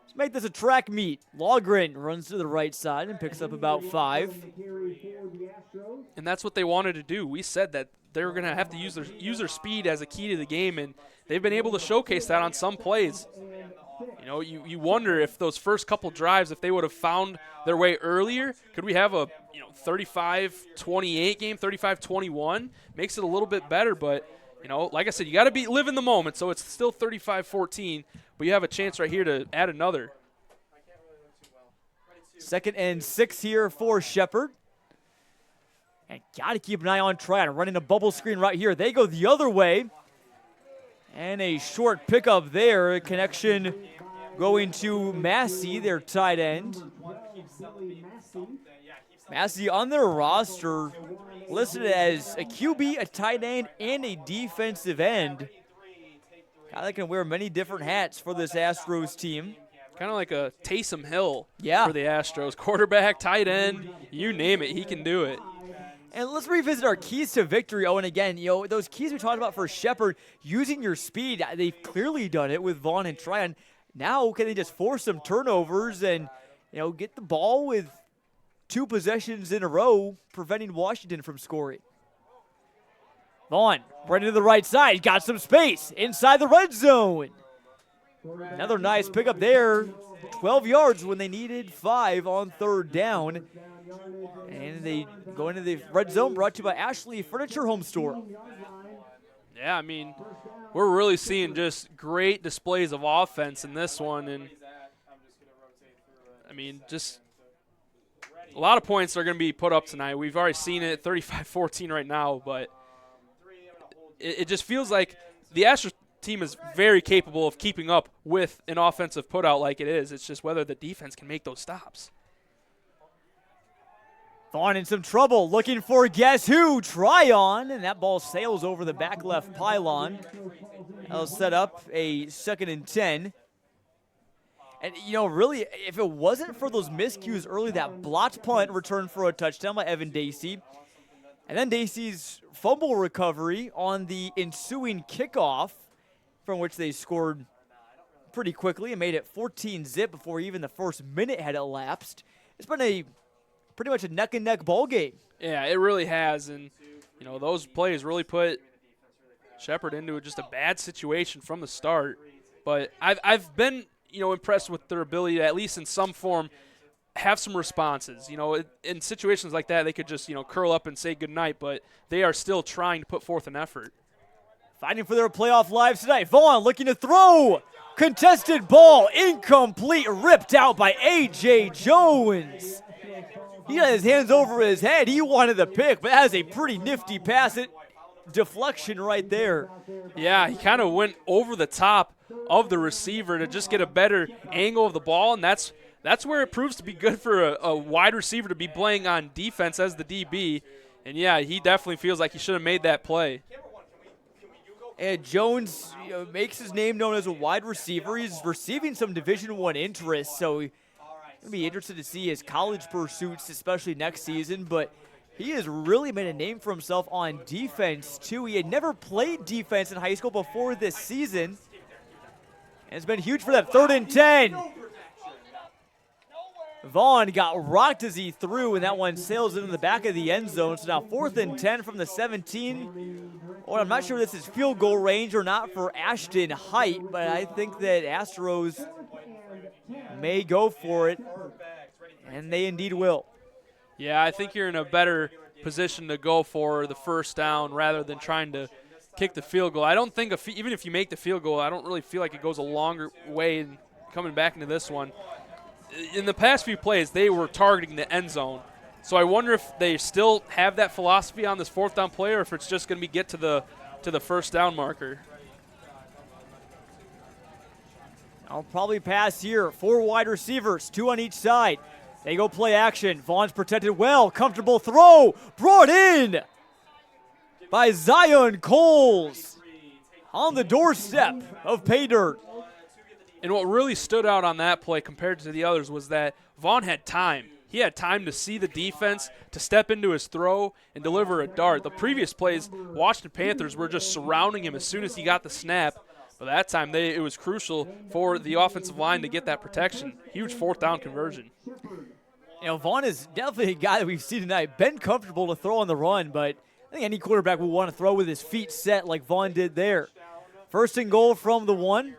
Let's make this a track meet. Logren runs to the right side and picks up about 5. And that's what they wanted to do. We said that they were going to have to use their speed as a key to the game, and they've been able to showcase that on some plays. You wonder if those first couple drives, if they would have found their way earlier, could we have a 35-28 game, 35-21? Makes it a little bit better, but like I said, you got to live in the moment, so it's still 35-14, but you have a chance right here to add another. 2nd and 6 here for Shepard. And got to keep an eye on Tryon, running a bubble screen right here. They go the other way. And a short pickup there, a connection going to Massey, their tight end. Massey on their roster listed as a QB, a tight end, and a defensive end. Guy that can wear many different hats for this Astros team. Kind of like a Taysom Hill for the Astros. Quarterback, tight end, you name it, he can do it. And let's revisit our keys to victory, Owen, again. Those keys we talked about for Shepard, using your speed, they've clearly done it with Vaughn and Tryon. Now, can they just force some turnovers and, get the ball with 2 possessions in a row, preventing Washington from scoring? Vaughn, right into the right side, got some space inside the red zone. Another nice pickup there. 12 yards when they needed 5 on 3rd down. And they go into the red zone, brought to you by Ashley Furniture Home Store. Yeah, I mean, we're really seeing just great displays of offense in this one. And, I mean, just a lot of points are going to be put up tonight. We've already seen it, 35-14 right now. But it just feels like the Astros team is very capable of keeping up with an offensive putout like it is. It's just whether the defense can make those stops. Vaughn in some trouble, looking for guess who? Tryon, and that ball sails over the back left pylon. That'll set up a 2nd and 10. And, you know, really, if it wasn't for those miscues early, that blocked punt returned for a touchdown by Evan Dacey, and then Dacey's fumble recovery on the ensuing kickoff, from which they scored pretty quickly and made it 14-zip before even the first minute had elapsed. It's been a pretty much a neck-and-neck ball game. Yeah, it really has, and, you know, those plays really put Shepard into just a bad situation from the start. But I've been, you know, impressed with their ability to, at least in some form, have some responses. You know, in situations like that, they could just, you know, curl up and say goodnight, but they are still trying to put forth an effort. Fighting for their playoff lives tonight. Vaughn looking to throw. Contested ball, incomplete, ripped out by A.J. Jones. He had his hands over his head. He wanted the pick, but that is a pretty nifty pass. Deflection right there. Yeah, he kind of went over the top of the receiver to just get a better angle of the ball, and that's where it proves to be good for a wide receiver to be playing on defense as the DB. And, yeah, he definitely feels like he should have made that play. And Jones, you know, makes his name known as a wide receiver. He's receiving some Division I interest, so I'll be interested to see his college pursuits, especially next season. But he has really made a name for himself on defense, too. He had never played defense in high school before this season. And it's been huge for them. 3rd and 10. Vaughn got rocked as he threw, and that one sails into the back of the end zone. So now 4th and 10 from the 17. Well, I'm not sure if this is field goal range or not for Ashton Height, but I think that Astros may go for it, and they indeed will. Yeah, I think you're in a better position to go for the first down rather than trying to kick the field goal. I don't think even if you make the field goal, I don't really feel like it goes a longer way in coming back into this one. In the past few plays, they were targeting the end zone. So I wonder if they still have that philosophy on this 4th down play, or if it's just going to be get to the first down marker. I'll probably pass here. 4 wide receivers, 2 on each side. They go play action. Vaughn's protected well. Comfortable throw. Brought in by Zion Coles on the doorstep of pay dirt. And what really stood out on that play compared to the others was that Vaughn had time. He had time to see the defense, to step into his throw, and deliver a dart. The previous plays, Washington Panthers were just surrounding him as soon as he got the snap. But that time, it was crucial for the offensive line to get that protection. Huge 4th down conversion. You know, Vaughn is definitely a guy that we've seen tonight. Been comfortable to throw on the run, but I think any quarterback will want to throw with his feet set like Vaughn did there. 1st and goal from the 1.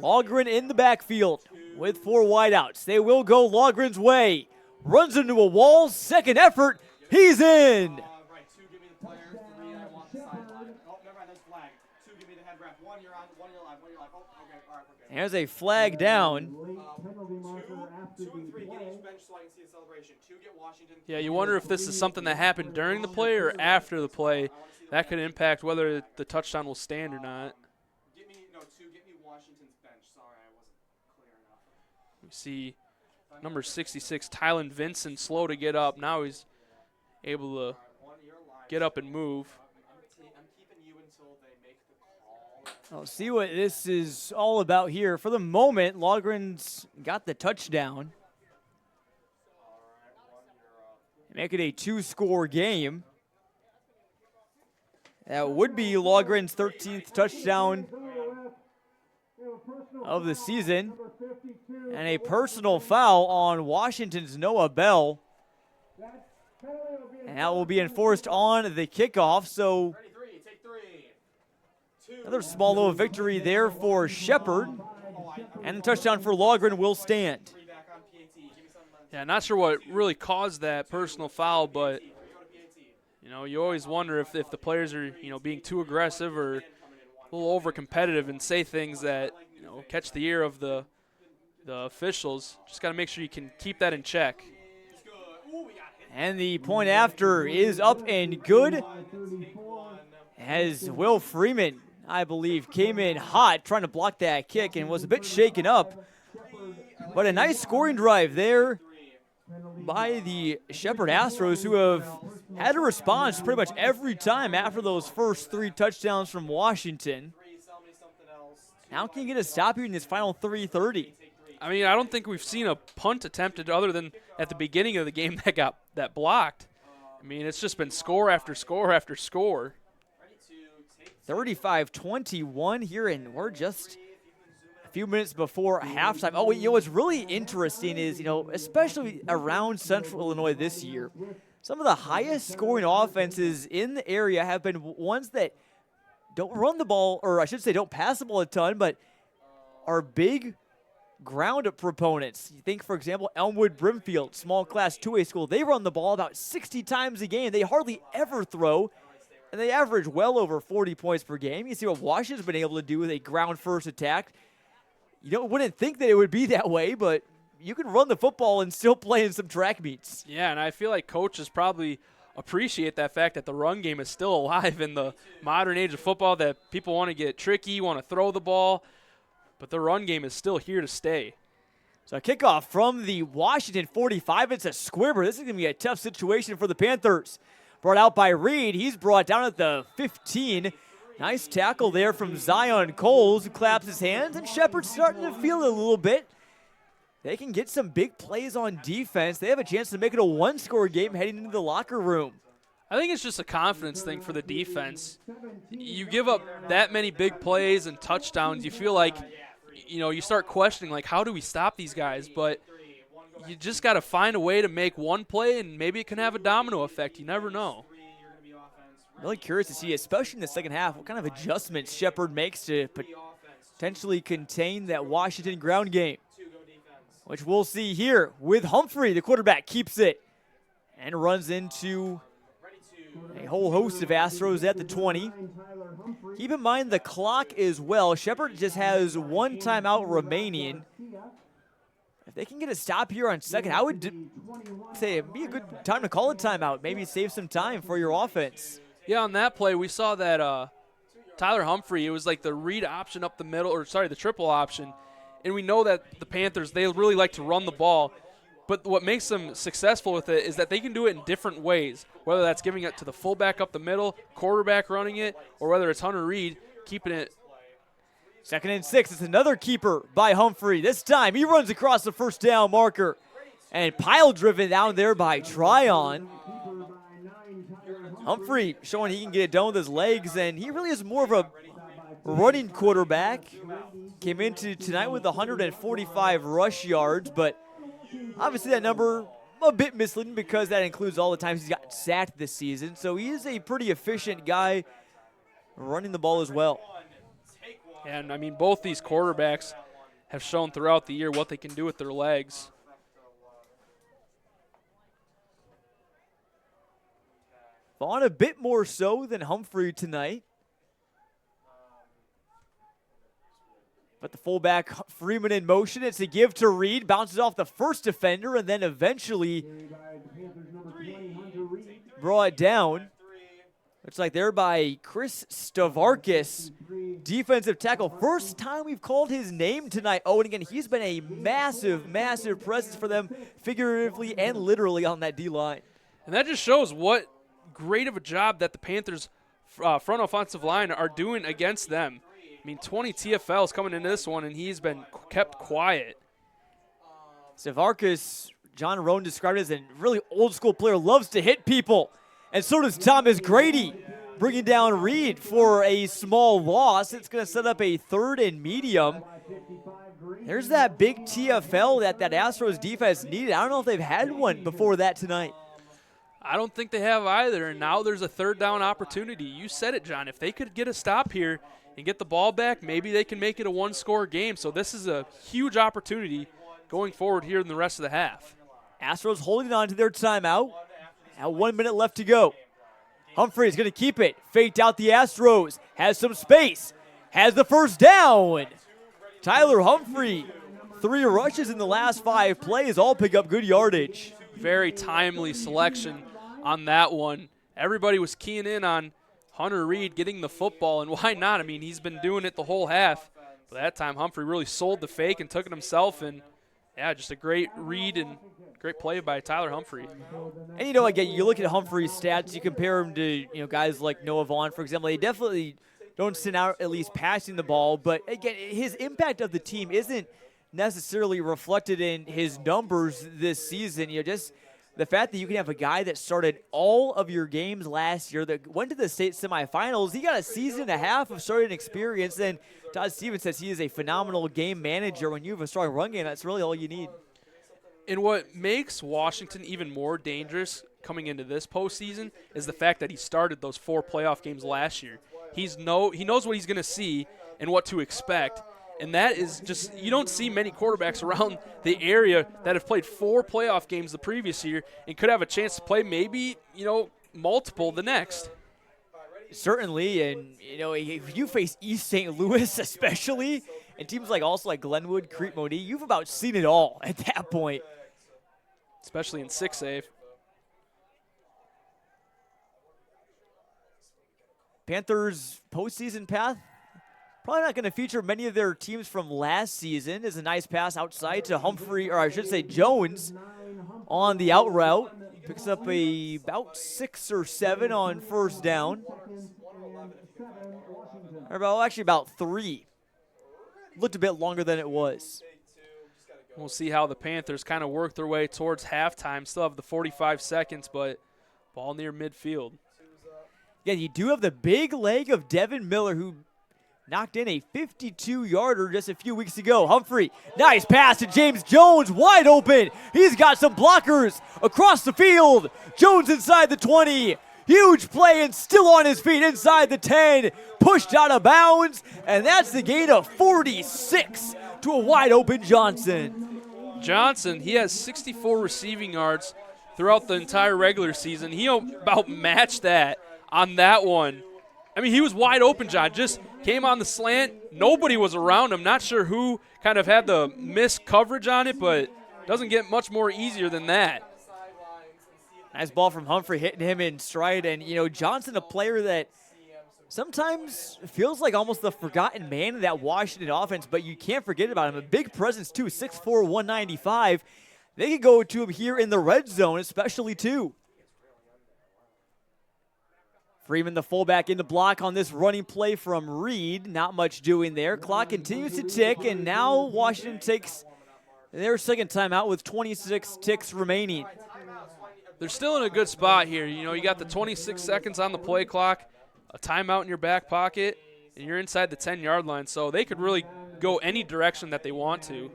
Logren in the backfield with 4 wideouts. They will go Logren's way. Runs into a wall. 2nd effort. He's in. There's a flag down. Yeah, you wonder if this is something that happened during the play or after the play. That could impact whether the touchdown will stand or not. We see number 66, Tylen Vincent, slow to get up. Now he's able to get up and move. I'll see what this is all about here. For the moment, Logren's got the touchdown. Make it a 2-score game. That would be Logren's 13th touchdown of the season. And a personal foul on Washington's Noah Bell. And that will be enforced on the kickoff. So another small little victory there for Shepard. And the touchdown for Logren will stand. Yeah, not sure what really caused that personal foul, but, you know, you always wonder if the players are, you know, being too aggressive or a little over-competitive and say things that, you know, catch the ear of the officials. Just got to make sure you can keep that in check. And the point after is up and good as Will Freeman I believe, came in hot trying to block that kick and was a bit shaken up. But a nice scoring drive there by the Shepard Astros, who have had a response pretty much every time after those first 3 touchdowns from Washington. Now can you get a stop here in this final 3:30? I mean, I don't think we've seen a punt attempted other than at the beginning of the game that blocked. I mean, it's just been score after score after score. 35-21 here, and we're just a few minutes before halftime. Oh, what's really interesting is, especially around Central Illinois this year, some of the highest scoring offenses in the area have been ones that don't run the ball, or I should say don't pass the ball a ton, but are big ground proponents. You think, for example, Elmwood Brimfield, small class 2A school, they run the ball about 60 times a game. They hardly ever throw, and they average well over 40 points per game. You see what Washington's been able to do with a ground first attack. Wouldn't think that it would be that way, but you can run the football and still play in some track meets. Yeah, and I feel like coaches probably appreciate that fact that the run game is still alive in the modern age of football, that people want to get tricky, want to throw the ball, but the run game is still here to stay. So a kickoff from the Washington 45. It's a squibber. This is going to be a tough situation for the Panthers. Brought out by Reed. He's brought down at the 15. Nice tackle there from Zion Coles, who claps his hands, and Shepard's starting to feel it a little bit. They can get some big plays on defense. They have a chance to make it a one-score game heading into the locker room. I think it's just a confidence thing for the defense. You give up that many big plays and touchdowns, you feel like, you start questioning, like, how do we stop these guys? But you just got to find a way to make one play, and maybe it can have a domino effect. You never know. Really curious to see, especially in the second half, what kind of adjustments Shepard makes to potentially contain that Washington ground game, which we'll see here with Humphrey. The quarterback keeps it and runs into a whole host of Astros at the 20. Keep in mind the clock as well. Shepard just has 1 timeout remaining. If they can get a stop here on second, I would say it'd be a good time to call a timeout. Maybe save some time for your offense. Yeah, on that play, we saw that Tyler Humphrey, it was like the read option up the middle, the triple option. And we know that the Panthers, they really like to run the ball. But what makes them successful with it is that they can do it in different ways, whether that's giving it to the fullback up the middle, quarterback running it, or whether it's Hunter Reed keeping it. 2nd and 6. It's another keeper by Humphrey. This time he runs across the first down marker. And pile driven down there by Tryon. Humphrey showing he can get it done with his legs, and he really is more of a running quarterback. Came into tonight with 145 rush yards, but obviously that number a bit misleading because that includes all the times he's gotten sacked this season. So he is a pretty efficient guy running the ball as well. And, I mean, both these quarterbacks have shown throughout the year what they can do with their legs. Vaughn a bit more so than Humphrey tonight. But the fullback, Freeman in motion. It's a give to Reed. Bounces off the first defender and then eventually brought down. Looks like there by Chris Stavarkis, defensive tackle. First time we've called his name tonight. Oh, and again, he's been a massive, massive presence for them figuratively and literally on that D-line. And that just shows what great of a job that the Panthers front offensive line are doing against them. I mean, 20 TFLs coming into this one, and he's been kept quiet. Stavarkis, John Rohn described as a really old-school player, loves to hit people. And so does Thomas Grady, bringing down Reed for a small loss. It's going to set up a 3rd and medium. There's that big TFL that Astros defense needed. I don't know if they've had one before that tonight. I don't think they have either, and now there's a 3rd down opportunity. You said it, John. If they could get a stop here and get the ball back, maybe they can make it a one-score game. So this is a huge opportunity going forward here in the rest of the half. Astros holding on to their timeout. Now 1 minute left to go. Humphrey's going to keep it. Faked out the Astros. Has some space. Has the first down. Tyler Humphrey, 3 rushes in the last 5 plays. All pick up good yardage. Very timely selection on that one. Everybody was keying in on Hunter Reed getting the football, and why not? I mean, he's been doing it the whole half. But that time, Humphrey really sold the fake and took it himself, and, yeah, just a great read and great play by Tyler Humphrey. And, you know, again, you look at Humphrey's stats, you compare him to, you know, guys like Noah Vaughn, for example. They definitely don't stand out at least passing the ball. But, again, his impact of the team isn't necessarily reflected in his numbers this season. You know, just the fact that you can have a guy that started all of your games last year, that went to the state semifinals, he got a season and a half of starting experience. And Todd Stevens says he is a phenomenal game manager. When you have a strong run game, that's really all you need. And what makes Washington even more dangerous coming into this postseason is the fact that he started those 4 playoff games last year. He knows what he's going to see and what to expect. And that is just, you don't see many quarterbacks around the area that have played 4 playoff games the previous year and could have a chance to play maybe, you know, multiple the next. Certainly, and, you know, if you face East St. Louis especially, and teams like also like Glenwood, Crete Monee, you've about seen it all at that point. Especially in 6A. Panthers' postseason path, probably not going to feature many of their teams from last season. Is a nice pass outside to Humphrey, or I should say Jones, on the out route. Picks up about 6 or 7 on first down. Or actually about 3. Looked a bit longer than it was. We'll see how the Panthers kind of work their way towards halftime. Still have the 45 seconds, but ball near midfield. Yeah, you do have the big leg of Devin Miller, who knocked in a 52-yarder just a few weeks ago. Humphrey, nice pass to James Jones, wide open. He's got some blockers across the field. Jones inside the 20. Huge play and still on his feet inside the 10. Pushed out of bounds, and that's the gain of 46 to a wide open Johnson. Johnson, he has 64 receiving yards throughout the entire regular season. He about matched that on that one. I mean, he was wide open, John. Just came on the slant. Nobody was around him. Not sure who kind of had the missed coverage on it, but doesn't get much more easier than that. Nice ball from Humphrey, hitting him in stride. And, you know, Johnson, a player that sometimes feels like almost the forgotten man in that Washington offense, but you can't forget about him. A big presence, too, 6'4", 195. They could go to him here in the red zone, especially, too. Freeman, the fullback, in the block on this running play from Reed. Not much doing there. Clock continues to tick, and now Washington takes their second timeout with 26 ticks remaining. They're still in a good spot here. You know, you got the 26 seconds on the play clock, a timeout in your back pocket, and you're inside the 10-yard line. So they could really go any direction that they want to.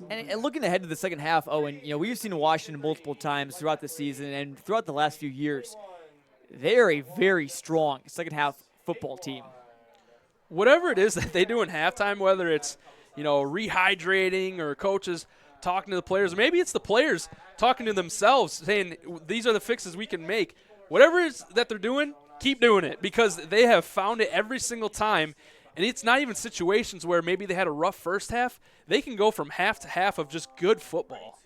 And looking ahead to the second half, Owen, you know, we've seen Washington multiple times throughout the season and throughout the last few years. They are a very strong second-half football team. Whatever it is that they do in halftime, whether it's, you know, rehydrating or coaches talking to the players, or maybe it's the players talking to themselves saying, these are the fixes we can make. Whatever it is that they're doing, keep doing it, because they have found it every single time. And it's not even situations where maybe they had a rough first half. They can go from half to half of just good football.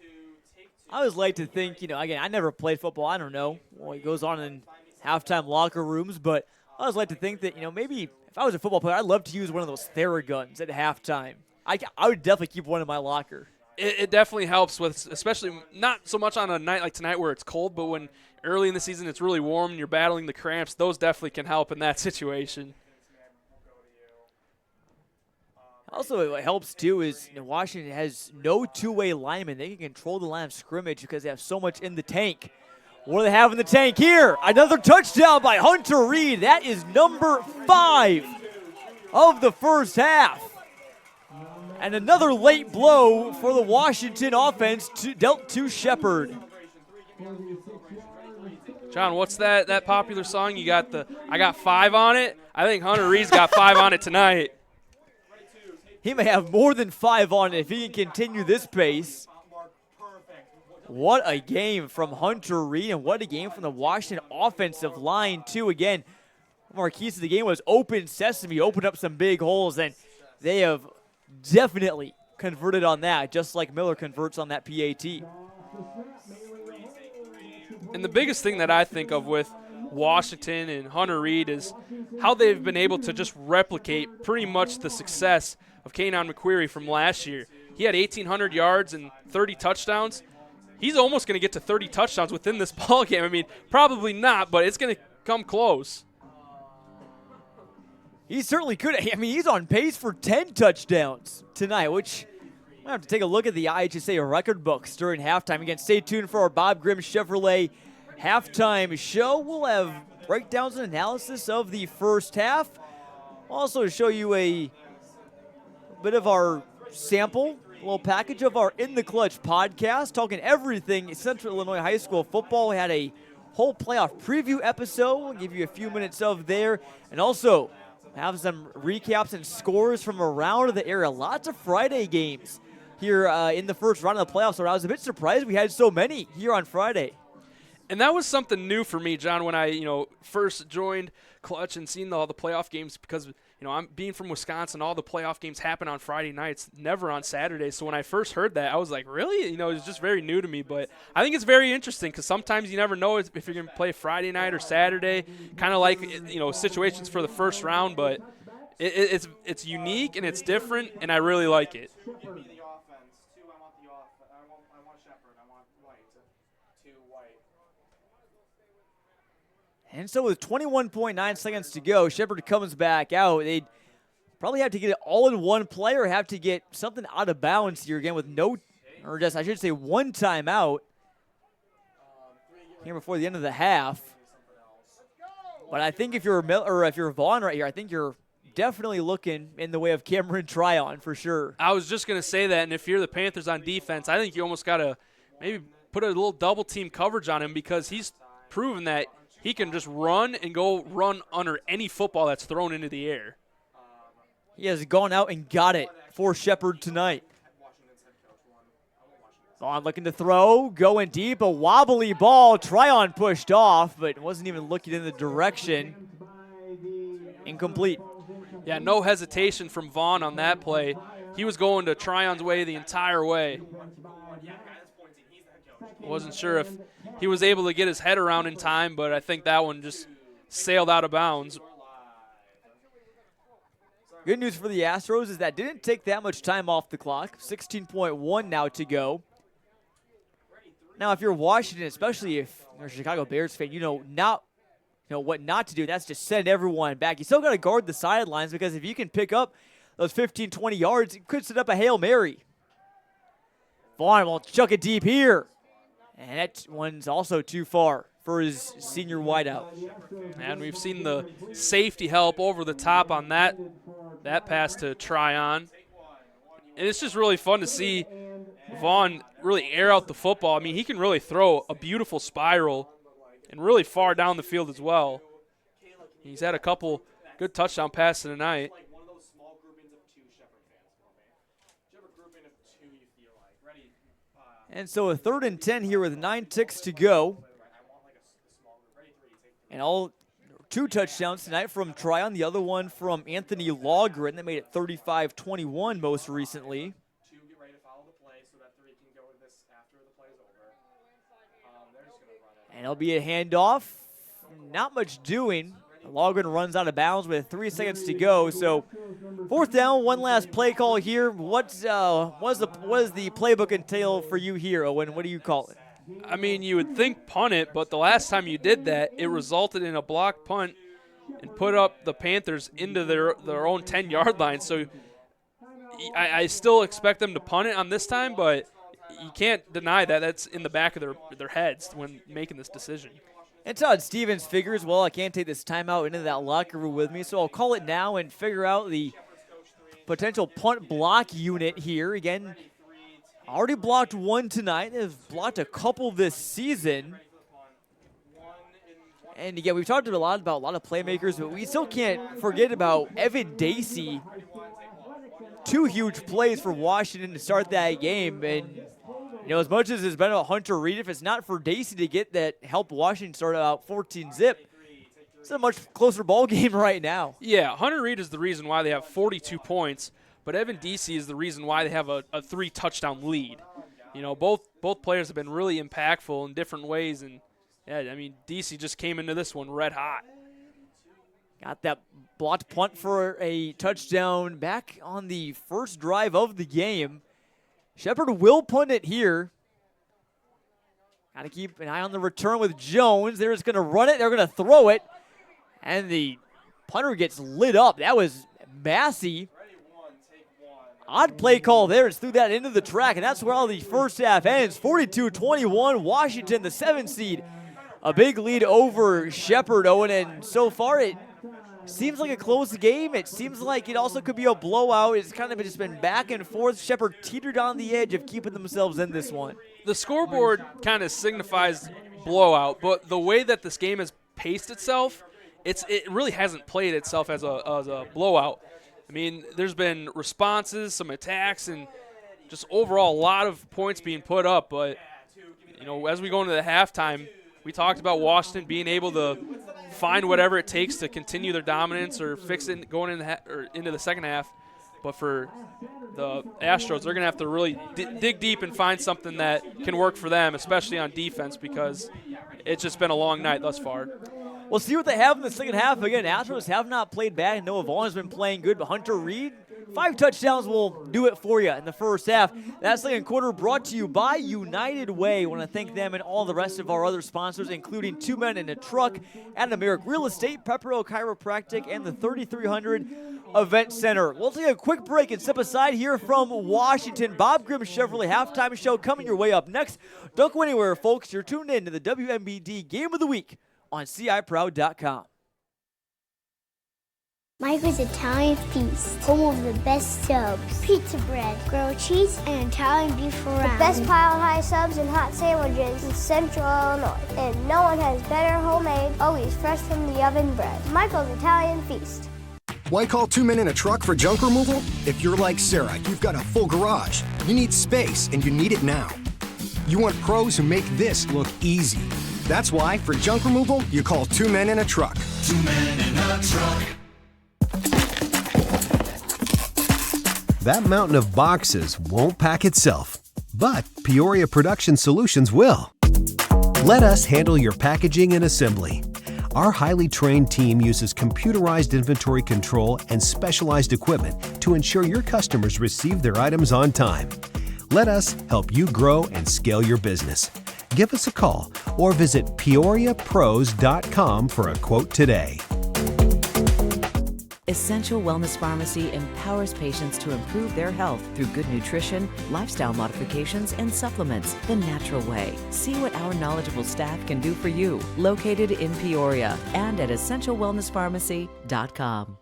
I always like to think, you know, again, I never played football. I don't know what goes on in halftime locker rooms, but I always like to think that, you know, maybe if I was a football player, I'd love to use one of those Theraguns at halftime. I would definitely keep one in my locker. It definitely helps with, especially not so much on a night like tonight where it's cold, but when early in the season it's really warm and you're battling the cramps, those definitely can help in that situation. Also, what helps, too, is, you know, Washington has no two-way linemen. They can control the line of scrimmage because they have so much in the tank. What do they have in the tank here? Another touchdown by Hunter Reed. That is number 5 of the first half. And another late blow for the Washington offense dealt to Shepard. John, what's that popular song? You got the I got 5 on it? I think Hunter Reed's got 5 on it tonight. He may have more than 5 on it if he can continue this pace. What a game from Hunter Reed, and what a game from the Washington offensive line, too. Again, one of our keys to the game was open sesame, opened up some big holes, and they have definitely converted on that, just like Miller converts on that PAT. And the biggest thing that I think of with Washington and Hunter Reed is how they've been able to just replicate pretty much the success of Kanon McQuarrie from last year. He had 1,800 yards and 30 touchdowns. He's almost going to get to 30 touchdowns within this ball game. I mean, probably not, but it's going to come close. He certainly could. I mean, he's on pace for 10 touchdowns tonight, which I'm going to have to take a look at the IHSA record books during halftime. Again, stay tuned for our Bob Grimm Chevrolet halftime show. We'll have breakdowns and analysis of the first half. We'll also show you a bit of our sample, a little package of our In the Clutch podcast, talking everything Central Illinois High School football. We had a whole playoff preview episode. We'll give you a few minutes of there. And also have some recaps and scores from around the area. Lots of Friday games here in the first round of the playoffs. So I was a bit surprised we had so many here on Friday. And that was something new for me, John, when I, first joined Clutch and seen all the playoff games, because, I'm being from Wisconsin, all the playoff games happen on Friday nights, never on Saturdays. So when I first heard that, I was like, really? It was just very new to me. But I think it's very interesting because sometimes you never know if you're going to play Friday night or Saturday, kind of like, situations for the first round. But it's unique and it's different, and I really like it. And so with 21.9 seconds to go, Shepard comes back out. They'd probably have to get it all in one play or have to get something out of bounds here again with one timeout here before the end of the half. But I think if you're Vaughn right here, I think you're definitely looking in the way of Cameron Tryon for sure. I was just going to say that, and if you're the Panthers on defense, I think you almost got to maybe put a little double team coverage on him because he's proven that he can just run and go run under any football that's thrown into the air. He has gone out and got it for Shepard tonight. Vaughn looking to throw, going deep, a wobbly ball. Tryon pushed off, but wasn't even looking in the direction. Incomplete. Yeah, no hesitation from Vaughn on that play. He was going to Tryon's way the entire way. Wasn't sure if he was able to get his head around in time, but I think that one just sailed out of bounds. Good news for the Astros is that didn't take that much time off the clock. 16.1 now to go. Now, if you're Washington, especially if you're a Chicago Bears fan, you know what not to do. That's to send everyone back. You still got to guard the sidelines because if you can pick up those 15, 20 yards, it could set up a Hail Mary. Vaughn will chuck it deep here. And that one's also too far for his senior wideout. And we've seen the safety help over the top on that pass to Tryon. And it's just really fun to see Vaughn really air out the football. I mean, he can really throw a beautiful spiral and really far down the field as well. He's had a couple good touchdown passes tonight. And so a 3rd and 10 here with 9 ticks to go. And all 2 touchdowns tonight from Tryon, the other one from Anthony Logren that made it 35-21 most recently. And it'll be a handoff. Not much doing. Logren runs out of bounds with 3 seconds to go. So 4th down, one last play call here. What does the playbook entail for you here, Owen? What do you call it? I mean, you would think punt it, but the last time you did that, it resulted in a block punt and put up the Panthers into their own 10-yard line. So I still expect them to punt it on this time, but you can't deny that that's in the back of their heads when making this decision. And Todd Stevens figures, well, I can't take this timeout into that locker room with me, so I'll call it now and figure out the potential punt block unit here. Again, already blocked 1 tonight. They've blocked a couple this season. And again, we've talked a lot about a lot of playmakers, but we still can't forget about Evan Dacey. 2 huge plays for Washington to start that game. And as much as it's been about Hunter Reed, if it's not for Dacey to get that help Washington start out 14-zip, it's a much closer ball game right now. Yeah, Hunter Reed is the reason why they have 42 points, but Evan Dacey is the reason why they have a 3-touchdown lead. Both players have been really impactful in different ways, and Yeah, I mean, DC just came into this one red hot. Got that blocked punt for a touchdown back on the first drive of the game. Shepard will punt it here. Got to keep an eye on the return with Jones. They're just going to run it. They're going to throw it. And the punter gets lit up. That was Massey. Odd play call there. It's threw that into the track, and that's where all the first half ends. 42-21, Washington, the 7 seed. A big lead over Shepard, Owen, and so far it seems like a close game. It seems like it also could be a blowout. It's kind of just been back and forth. Shepard teetered on the edge of keeping themselves in this one. The scoreboard kind of signifies blowout, but the way that this game has paced itself, it really hasn't played itself as a blowout. I mean, there's been responses, some attacks, and just overall a lot of points being put up. But, you know, as we go into the halftime, we talked about Washington being able to find whatever it takes to continue their dominance or fix it going into the second half. But for the Astros, they're going to have to really dig deep and find something that can work for them, especially on defense, because it's just been a long night thus far. We'll see what they have in the second half. Again, Astros have not played bad. Noah Vaughn has been playing good, but Hunter Reed, 5 touchdowns will do it for you in the first half. That second quarter brought to you by United Way. I want to thank them and all the rest of our other sponsors, including 2 Men in a Truck, Adam Merrick Real Estate, Pepperell Chiropractic, and the 3300 Event Center. We'll take a quick break and step aside here from Washington. Bob Grimm Chevrolet halftime show coming your way up next. Don't go anywhere, folks. You're tuned in to the WMBD Game of the Week on CIProud.com. Michael's Italian Feast, home of the best subs, pizza bread, grilled cheese, and Italian beef around. The best pile high subs and hot sandwiches in Central Illinois. And no one has better homemade, always fresh from the oven bread. Michael's Italian Feast. Why call 2 Men in a Truck for junk removal? If you're like Sarah, you've got a full garage. You need space, and you need it now. You want pros who make this look easy. That's why, for junk removal, you call 2 Men in a Truck. 2 Men in a Truck. That mountain of boxes won't pack itself, but Peoria Production Solutions will. Let us handle your packaging and assembly. Our highly trained team uses computerized inventory control and specialized equipment to ensure your customers receive their items on time. Let us help you grow and scale your business. Give us a call or visit peoriapros.com for a quote today. Essential Wellness Pharmacy empowers patients to improve their health through good nutrition, lifestyle modifications, and supplements the natural way. See what our knowledgeable staff can do for you. Located in Peoria and at essentialwellnesspharmacy.com.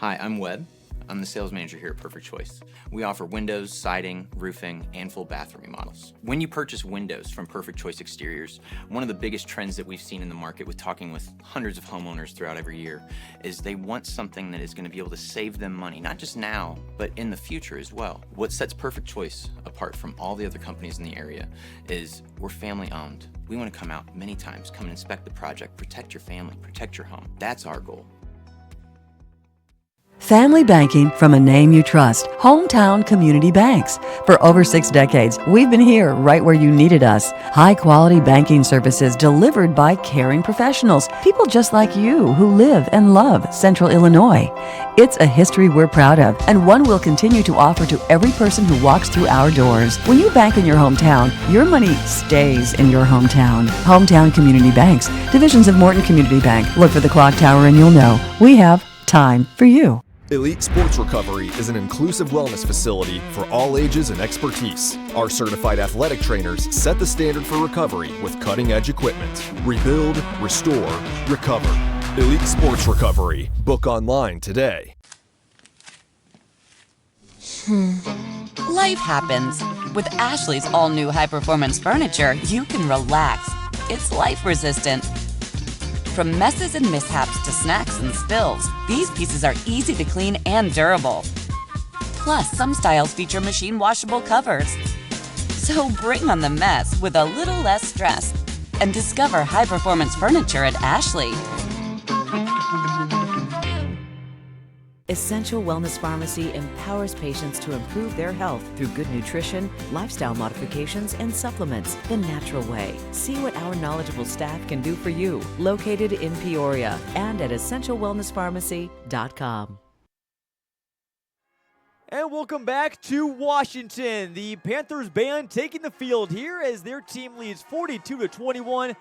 Hi, I'm Webb. I'm the sales manager here at Perfect Choice. We offer windows, siding, roofing, and full bathroom remodels. When you purchase windows from Perfect Choice Exteriors, one of the biggest trends that we've seen in the market with talking with hundreds of homeowners throughout every year is they want something that is going to be able to save them money, not just now, but in the future as well. What sets Perfect Choice apart from all the other companies in the area is we're family owned. We want to come out many times, come and inspect the project, protect your family, protect your home. That's our goal. Family banking from a name you trust, Hometown Community Banks. For over 6 decades, we've been here right where you needed us. High-quality banking services delivered by caring professionals, people just like you who live and love Central Illinois. It's a history we're proud of and one we'll continue to offer to every person who walks through our doors. When you bank in your hometown, your money stays in your hometown. Hometown Community Banks, divisions of Morton Community Bank. Look for the clock tower and you'll know we have time for you. Elite Sports Recovery is an inclusive wellness facility for all ages and expertise. Our certified athletic trainers set the standard for recovery with cutting-edge equipment. Rebuild, restore, recover. Elite Sports Recovery. Book online today. Life happens. With Ashley's all-new high-performance furniture, you can relax. It's life-resistant. From messes and mishaps to snacks and spills, these pieces are easy to clean and durable. Plus, some styles feature machine washable covers. So bring on the mess with a little less stress and discover high-performance furniture at Ashley. Essential Wellness Pharmacy empowers patients to improve their health through good nutrition, lifestyle modifications, and supplements the natural way. See what our knowledgeable staff can do for you. Located in Peoria and at essentialwellnesspharmacy.com. And welcome back to Washington. The Panthers band taking the field here as their team leads 42-21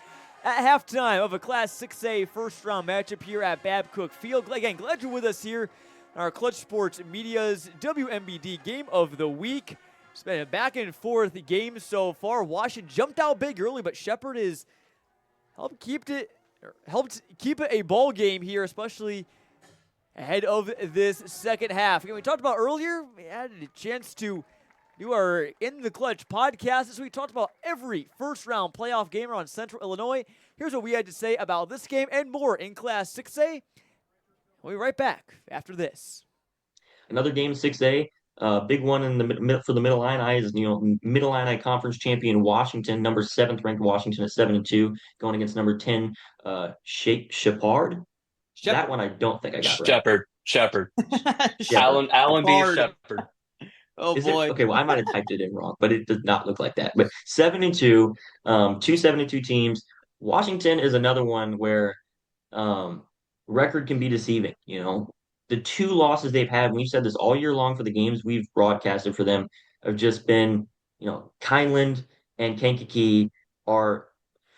at halftime of a Class 6A first-round matchup here at Babcock Field. Again, glad you're with us here on our Clutch Sports Media's WMBD Game of the Week. It's been a back-and-forth game so far. Washington jumped out big early, but Shepard has helped keep it a ball game here, especially ahead of this second half. Again, we talked about earlier, we had a chance to do our In the Clutch podcast. As we talked about every first-round playoff game around Central Illinois. Here's what we had to say about this game and more in Class 6A. We'll be right back after this. Another game, 6A. Big one in the for the Mid-Illini is Mid-Illini Conference champion Washington, number 7th ranked Washington at 7-2, going against number 10 Shepard. That one I don't think I got right. Shepard. Alan B. Shepard. Oh, boy. Okay, well, I might have typed it in wrong, but it does not look like that. But 7-2, two 7-2 teams. Washington is another one where record can be deceiving. The two losses they've had, we've said this all year long for the games we've broadcasted for them, have just been, Kindland and Kankakee are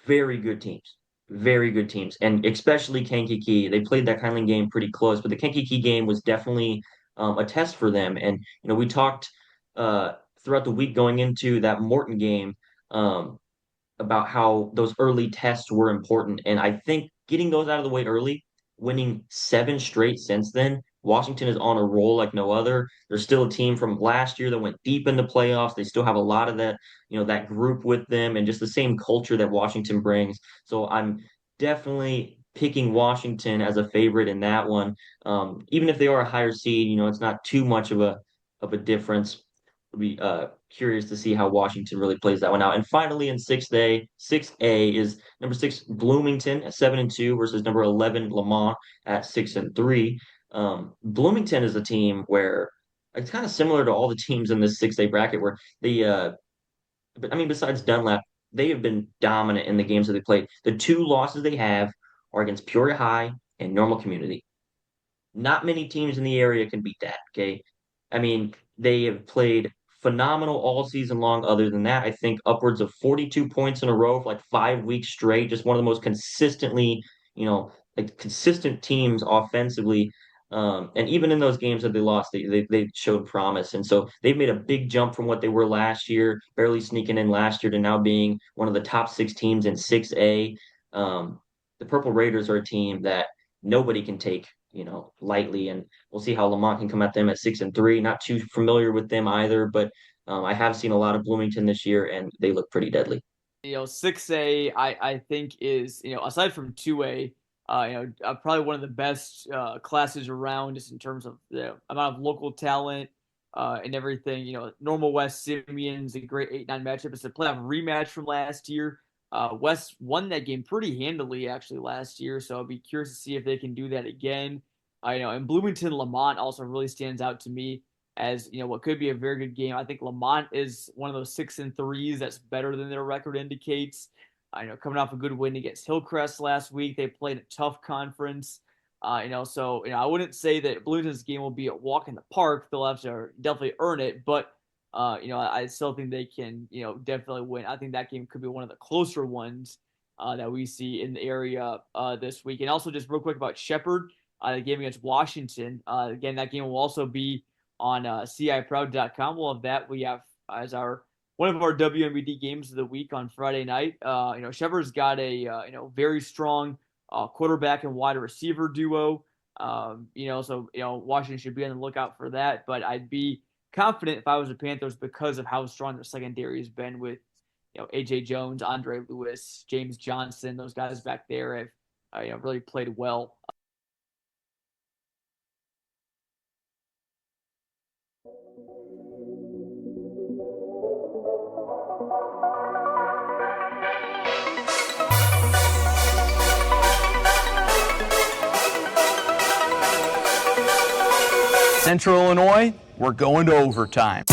very good teams. Very good teams, and especially Kankakee. They played that Kindland game pretty close, but the Kankakee game was definitely a test for them. And we talked throughout the week going into that Morton game about how those early tests were important. And I think getting those out of the way early, winning 7 straight since then, Washington is on a roll like no other. They're still a team from last year that went deep into playoffs. They still have a lot of that, that group with them and just the same culture that Washington brings. So I'm definitely picking Washington as a favorite in that one. Even if they are a higher seed, it's not too much of a difference. We'll be curious to see how Washington really plays that one out. And finally, in 6A is number 6 Bloomington at 7-2 versus number 11 Lamont at 6-3. Bloomington is a team where it's kind of similar to all the teams in this 6A bracket where besides Dunlap, they have been dominant in the games that they played. The 2 losses they have are against Peoria High and Normal Community. Not many teams in the area can beat that, okay? They have played phenomenal all season long. Other than that, I think upwards of 42 points in a row for like 5 weeks straight. Just one of the most consistently, consistent teams offensively. And even in those games that they lost, they showed promise. And so they've made a big jump from what they were last year, barely sneaking in last year, to now being one of the top 6 teams in 6A. The Purple Raiders are a team that nobody can take, lightly. And we'll see how Lamont can come at them at 6-3. Not too familiar with them either, but I have seen a lot of Bloomington this year, and they look pretty deadly. 6A, I think is, aside from 2A, probably one of the best classes around, just in terms of the amount of local talent and everything. Normal West Simeon's a great 8-9 matchup. It's a playoff rematch from last year. West won that game pretty handily actually last year, so I'll be curious to see if they can do that again. And Bloomington Lamont also really stands out to me as what could be a very good game. I think Lamont is one of those 6-3s that's better than their record indicates. Coming off a good win against Hillcrest last week, they played a tough conference. So I wouldn't say that Bloomington's game will be a walk in the park. They'll have to definitely earn it, but I still think they can, definitely win. I think that game could be one of the closer ones that we see in the area this week. And also, just real quick about Shepard, the game against Washington. Again, that game will also be on CIProud.com. We'll have that. We have as one of our WMBD games of the week on Friday night. Shepard's got a very strong quarterback and wide receiver duo. So Washington should be on the lookout for that. But I'd be confident if I was the Panthers because of how strong their secondary has been with AJ Jones, Andre Lewis, James Johnson. Those guys back there have really played well. Central Illinois, we're going to overtime.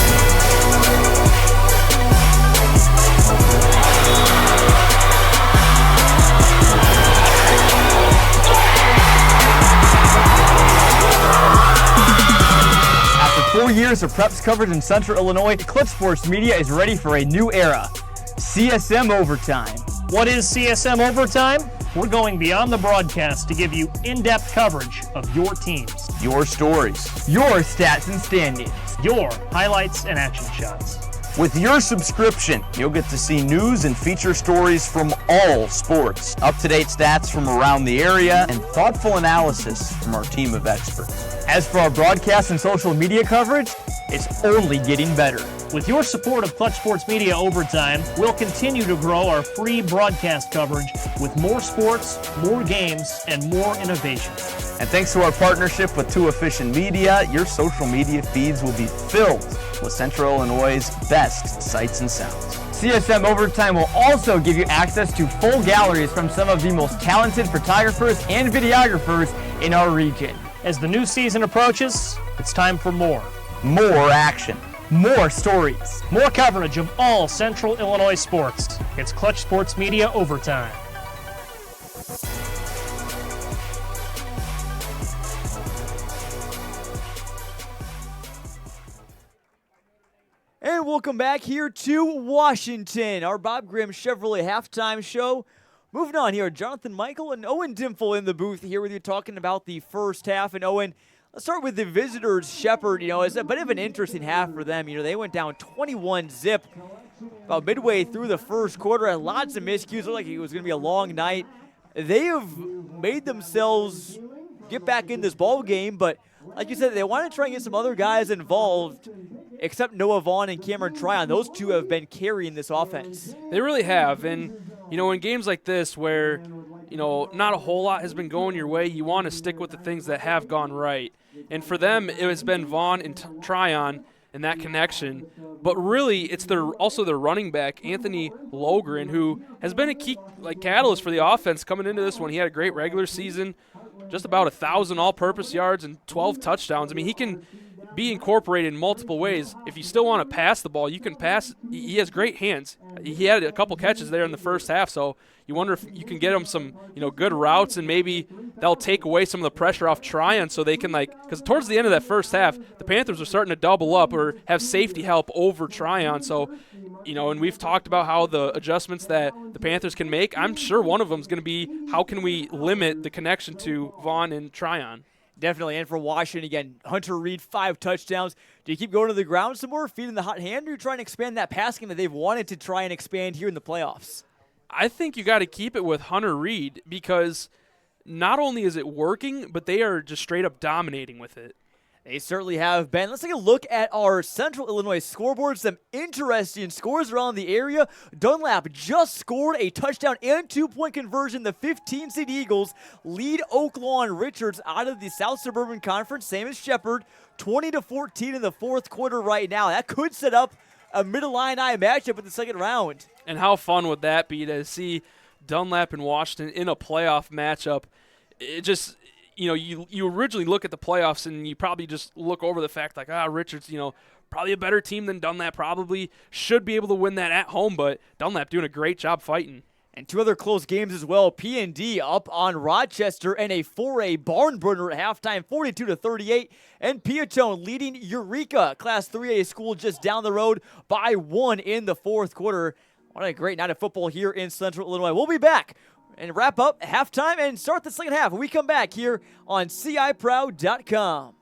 After 4 years of preps coverage in Central Illinois, Clutch Sports Media is ready for a new era. CSM Overtime. What is CSM Overtime? We're going beyond the broadcast to give you in-depth coverage of your teams, Your stories. Your stats and standings. your highlights and action shots. With your subscription, you'll get to see news and feature stories from all sports, up-to-date stats from around the area, and thoughtful analysis from our team of experts. As for our broadcast and social media coverage, it's only getting better. With your support of Clutch Sports Media Overtime, we'll continue to grow our free broadcast coverage with more sports, more games, and more innovation. And thanks to our partnership with Too Efficient Media, your social media feeds will be filled with Central Illinois' best sights and sounds. CSM Overtime will also give you access to full galleries from some of the most talented photographers and videographers in our region. As the new season approaches, it's time for more. More action. More stories. More coverage of all Central Illinois sports. It's Clutch Sports Media Overtime. And welcome back here to Washington, our Bob Grimm Chevrolet halftime show. Moving on here, Jonathan Michael and Owen Dimple in the booth here with you talking about the first half. And Owen, let's start with the visitors, Shepard. It's a bit of an interesting half for them. They went down 21-0 about midway through the first quarter. Had lots of miscues. Looked like it was going to be a long night. They have made themselves get back in this ball game, but like you said, they want to try and get some other guys involved, except Noah Vaughn and Cameron Tryon. Those two have been carrying this offense. They really have. And, in games like this where, not a whole lot has been going your way, you want to stick with the things that have gone right. And for them, it has been Vaughn and Tryon and that connection. But really, it's also their running back, Anthony Logren, who has been a key catalyst for the offense coming into this one. He had a great regular season, just about 1,000 all-purpose yards and 12 touchdowns. I mean, he can be incorporated in multiple ways. If you still want to pass the ball, you can pass. He has great hands. He had a couple catches there in the first half, so you wonder if you can get him some, good routes, and maybe that'll take away some of the pressure off Tryon so they can, because towards the end of that first half, the Panthers are starting to double up or have safety help over Tryon. So, and we've talked about how the adjustments that the Panthers can make. I'm sure one of them is going to be how can we limit the connection to Vaughn and Tryon. Definitely. And for Washington, again, Hunter Reed, 5 touchdowns. Do you keep going to the ground some more, feeding the hot hand, or you trying to expand that pass game that they've wanted to try and expand here in the playoffs? I think you got to keep it with Hunter Reed because not only is it working, but they are just straight up dominating with it. They certainly have been. Let's take a look at our Central Illinois scoreboard. Some interesting scores around the area. Dunlap just scored a touchdown and 2-point conversion. The 15-seed Eagles lead Oaklawn Richards out of the South Suburban Conference, same as Shepard, 20-14 in the fourth quarter right now. That could set up a Mid-Illini matchup in the second round. And how fun would that be to see Dunlap and Washington in a playoff matchup? It just... you originally look at the playoffs and you probably just look over the fact Richards, probably a better team than Dunlap, probably should be able to win that at home, but Dunlap doing a great job fighting. And 2 other close games as well. P&D up on Rochester and a 4A barn burner at halftime, 42-38. And Piatone leading Eureka, Class 3A school just down the road by 1 in the fourth quarter. What a great night of football here in Central Illinois. We'll be back and wrap up halftime and start the second half when we come back here on CIProud.com.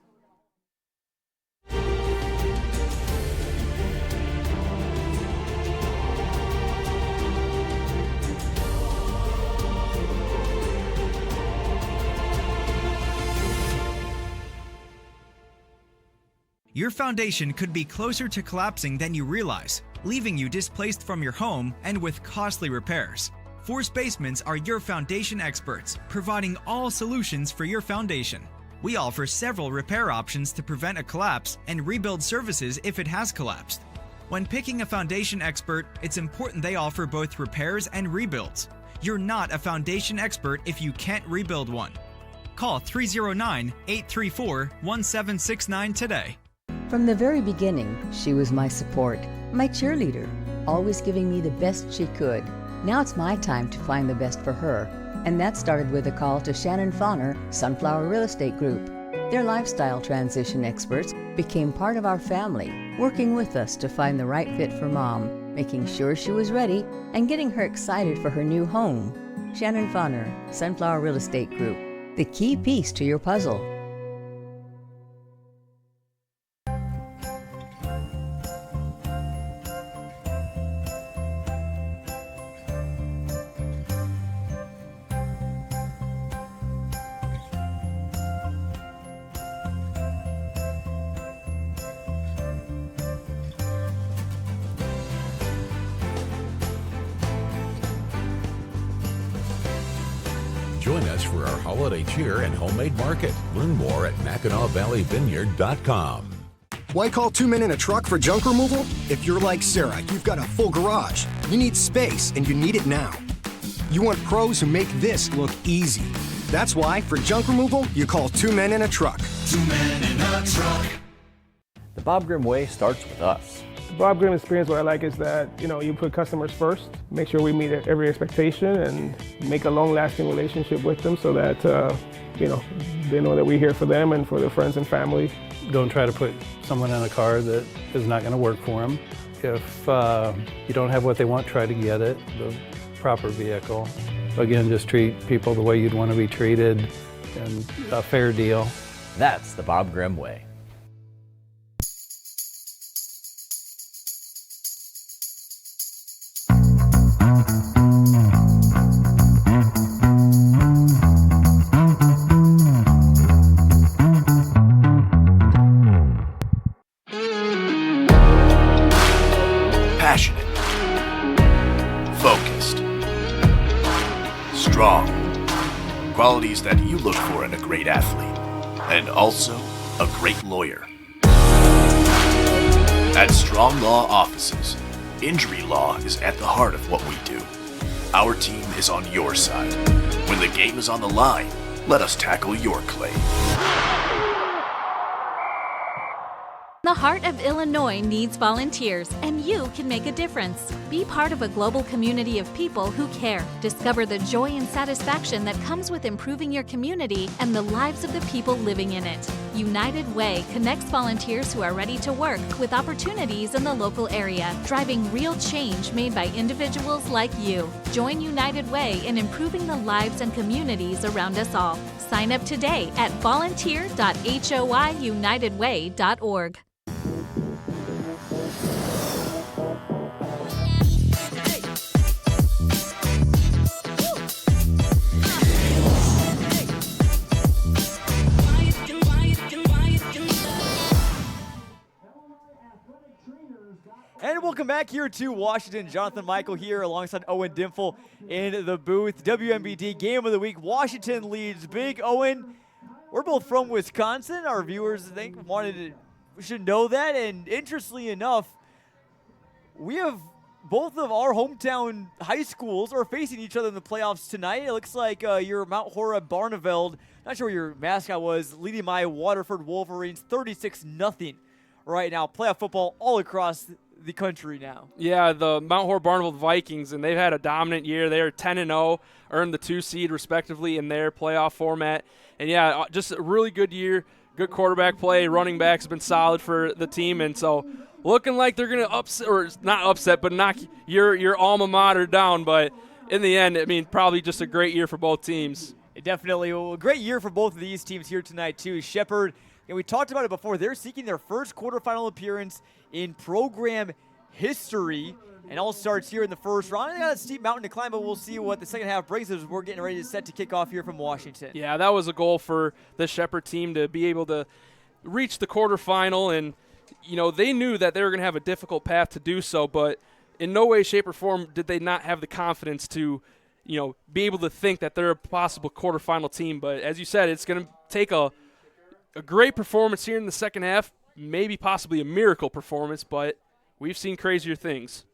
Your foundation could be closer to collapsing than you realize, leaving you displaced from your home and with costly repairs. Force Basements are your foundation experts, providing all solutions for your foundation. We offer several repair options to prevent a collapse and rebuild services if it has collapsed. When picking a foundation expert, it's important they offer both repairs and rebuilds. You're not a foundation expert if you can't rebuild one. Call 309-834-1769 today. From the very beginning, she was my support, my cheerleader, always giving me the best she could. Now it's my time to find the best for her, and that started with a call to Shannon Fauner, Sunflower Real Estate Group. Their lifestyle transition experts became part of our family, working with us to find the right fit for Mom, making sure she was ready, and getting her excited for her new home. Shannon Fauner, Sunflower Real Estate Group, the key piece to your puzzle. Join us for our holiday cheer and homemade market. Learn more at MackinawValleyVineyard.com. Why call 2 men in a truck for junk removal? If you're like Sarah, you've got a full garage. You need space, and you need it now. You want pros who make this look easy. That's why, for junk removal, you call 2 men in a truck. 2 men in a truck. The Bob Grimm way starts with us. The Bob Grimm experience, what I like is that, you put customers first, make sure we meet every expectation and make a long-lasting relationship with them so that, they know that we're here for them and for their friends and family. Don't try to put someone in a car that is not going to work for them. If you don't have what they want, try to get it, the proper vehicle. Again, just treat people the way you'd want to be treated and a fair deal. That's the Bob Grimm way. Passionate, focused, strong, qualities that you look for in a great athlete, and also a great lawyer. At Strong Law Offices, injury law is at the heart of what we do. Our team is on your side. When the game is on the line, let us tackle your claim. The heart of Illinois needs volunteers, and you can make a difference. Be part of a global community of people who care. Discover the joy and satisfaction that comes with improving your community and the lives of the people living in it. United Way connects volunteers who are ready to work with opportunities in the local area, driving real change made by individuals like you. Join United Way in improving the lives and communities around us all. Sign up today at volunteer.hoyunitedway.org. And welcome back here to Washington. Jonathan Michael here alongside Owen Dimple in the booth. WMBD Game of the Week. Washington leads big. Owen, we're both from Wisconsin. Our viewers, I think, should know that. And interestingly enough, we have both of our hometown high schools are facing each other in the playoffs tonight. It looks like your Mount Horeb Barneveld, not sure what your mascot was, leading my Waterford Wolverines 36-0 right now. Playoff football all across the country now. Yeah, the Mount Horeb Barneveld Vikings, and they've had a dominant year. They are 10-0, earned the 2 seed respectively in their playoff format. And yeah, just a really good year. Good quarterback play. Running backs have been solid for the team, and so looking like they're going to upset, or not upset, but knock your alma mater down. But in the end, I mean, probably just a great year for both teams. Definitely a great year for both of these teams here tonight too. Shepard, and we talked about it before, they're seeking their first quarterfinal appearance in program history, and all starts here in the first round. They got a steep mountain to climb, but we'll see what the second half brings as we're getting ready to set to kick off here from Washington. Yeah, that was a goal for the Shepard team to be able to reach the quarterfinal, and they knew that they were going to have a difficult path to do so, but in no way, shape, or form did they not have the confidence to be able to think that they're a possible quarterfinal team. But as you said, it's going to take a great performance here in the second half, maybe possibly a miracle performance, but we've seen crazier things.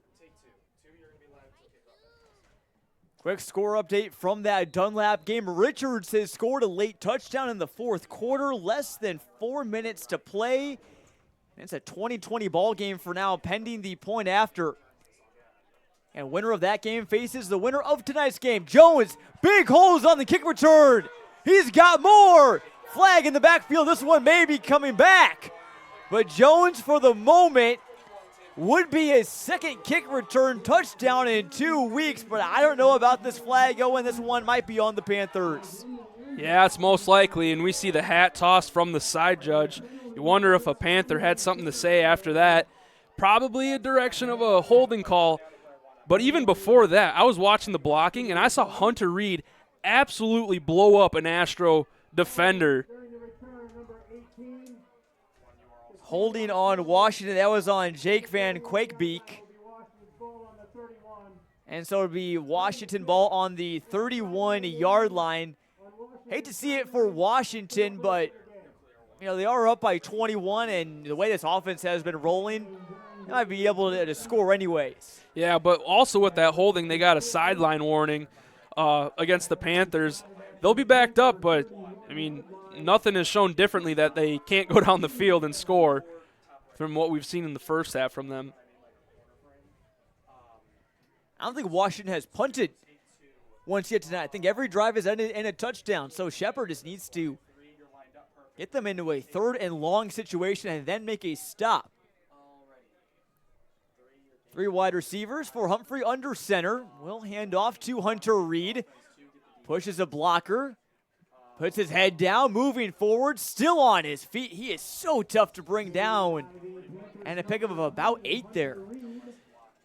Quick score update from that Dunlap game. Richards has scored a late touchdown in the fourth quarter. Less than 4 minutes to play. It's a 20-20 ball game for now, pending the point after. And winner of that game faces the winner of tonight's game. Jones, big holes on the kick return. He's got more. Flag in the backfield. This one may be coming back. But Jones, for the moment, would be his second kick return touchdown in 2 weeks. But I don't know about this flag, Owen. This one might be on the Panthers. Yeah, it's most likely. And we see the hat tossed from the side judge. You wonder if a Panther had something to say after that. Probably a direction of a holding call. But even before that, I was watching the blocking, and I saw Hunter Reed absolutely blow up an Astro defender. Holding on Washington, that was on Jake Van Quakebeek. And so it would be Washington ball on the 31-yard line. Hate to see it for Washington, but they are up by 21, and the way this offense has been rolling, they might be able to score anyways. Yeah, but also with that holding, they got a sideline warning against the Panthers. They'll be backed up, but, nothing has shown differently that they can't go down the field and score from what we've seen in the first half from them. I don't think Washington has punted once yet tonight. I think every drive has ended in a touchdown, so Shepard just needs to get them into a 3rd and long situation and then make a stop. 3 wide receivers for Humphrey under center. Will hand off to Hunter Reed. Pushes a blocker. Puts his head down, moving forward, still on his feet. He is so tough to bring down. And a pickup of about 8 there.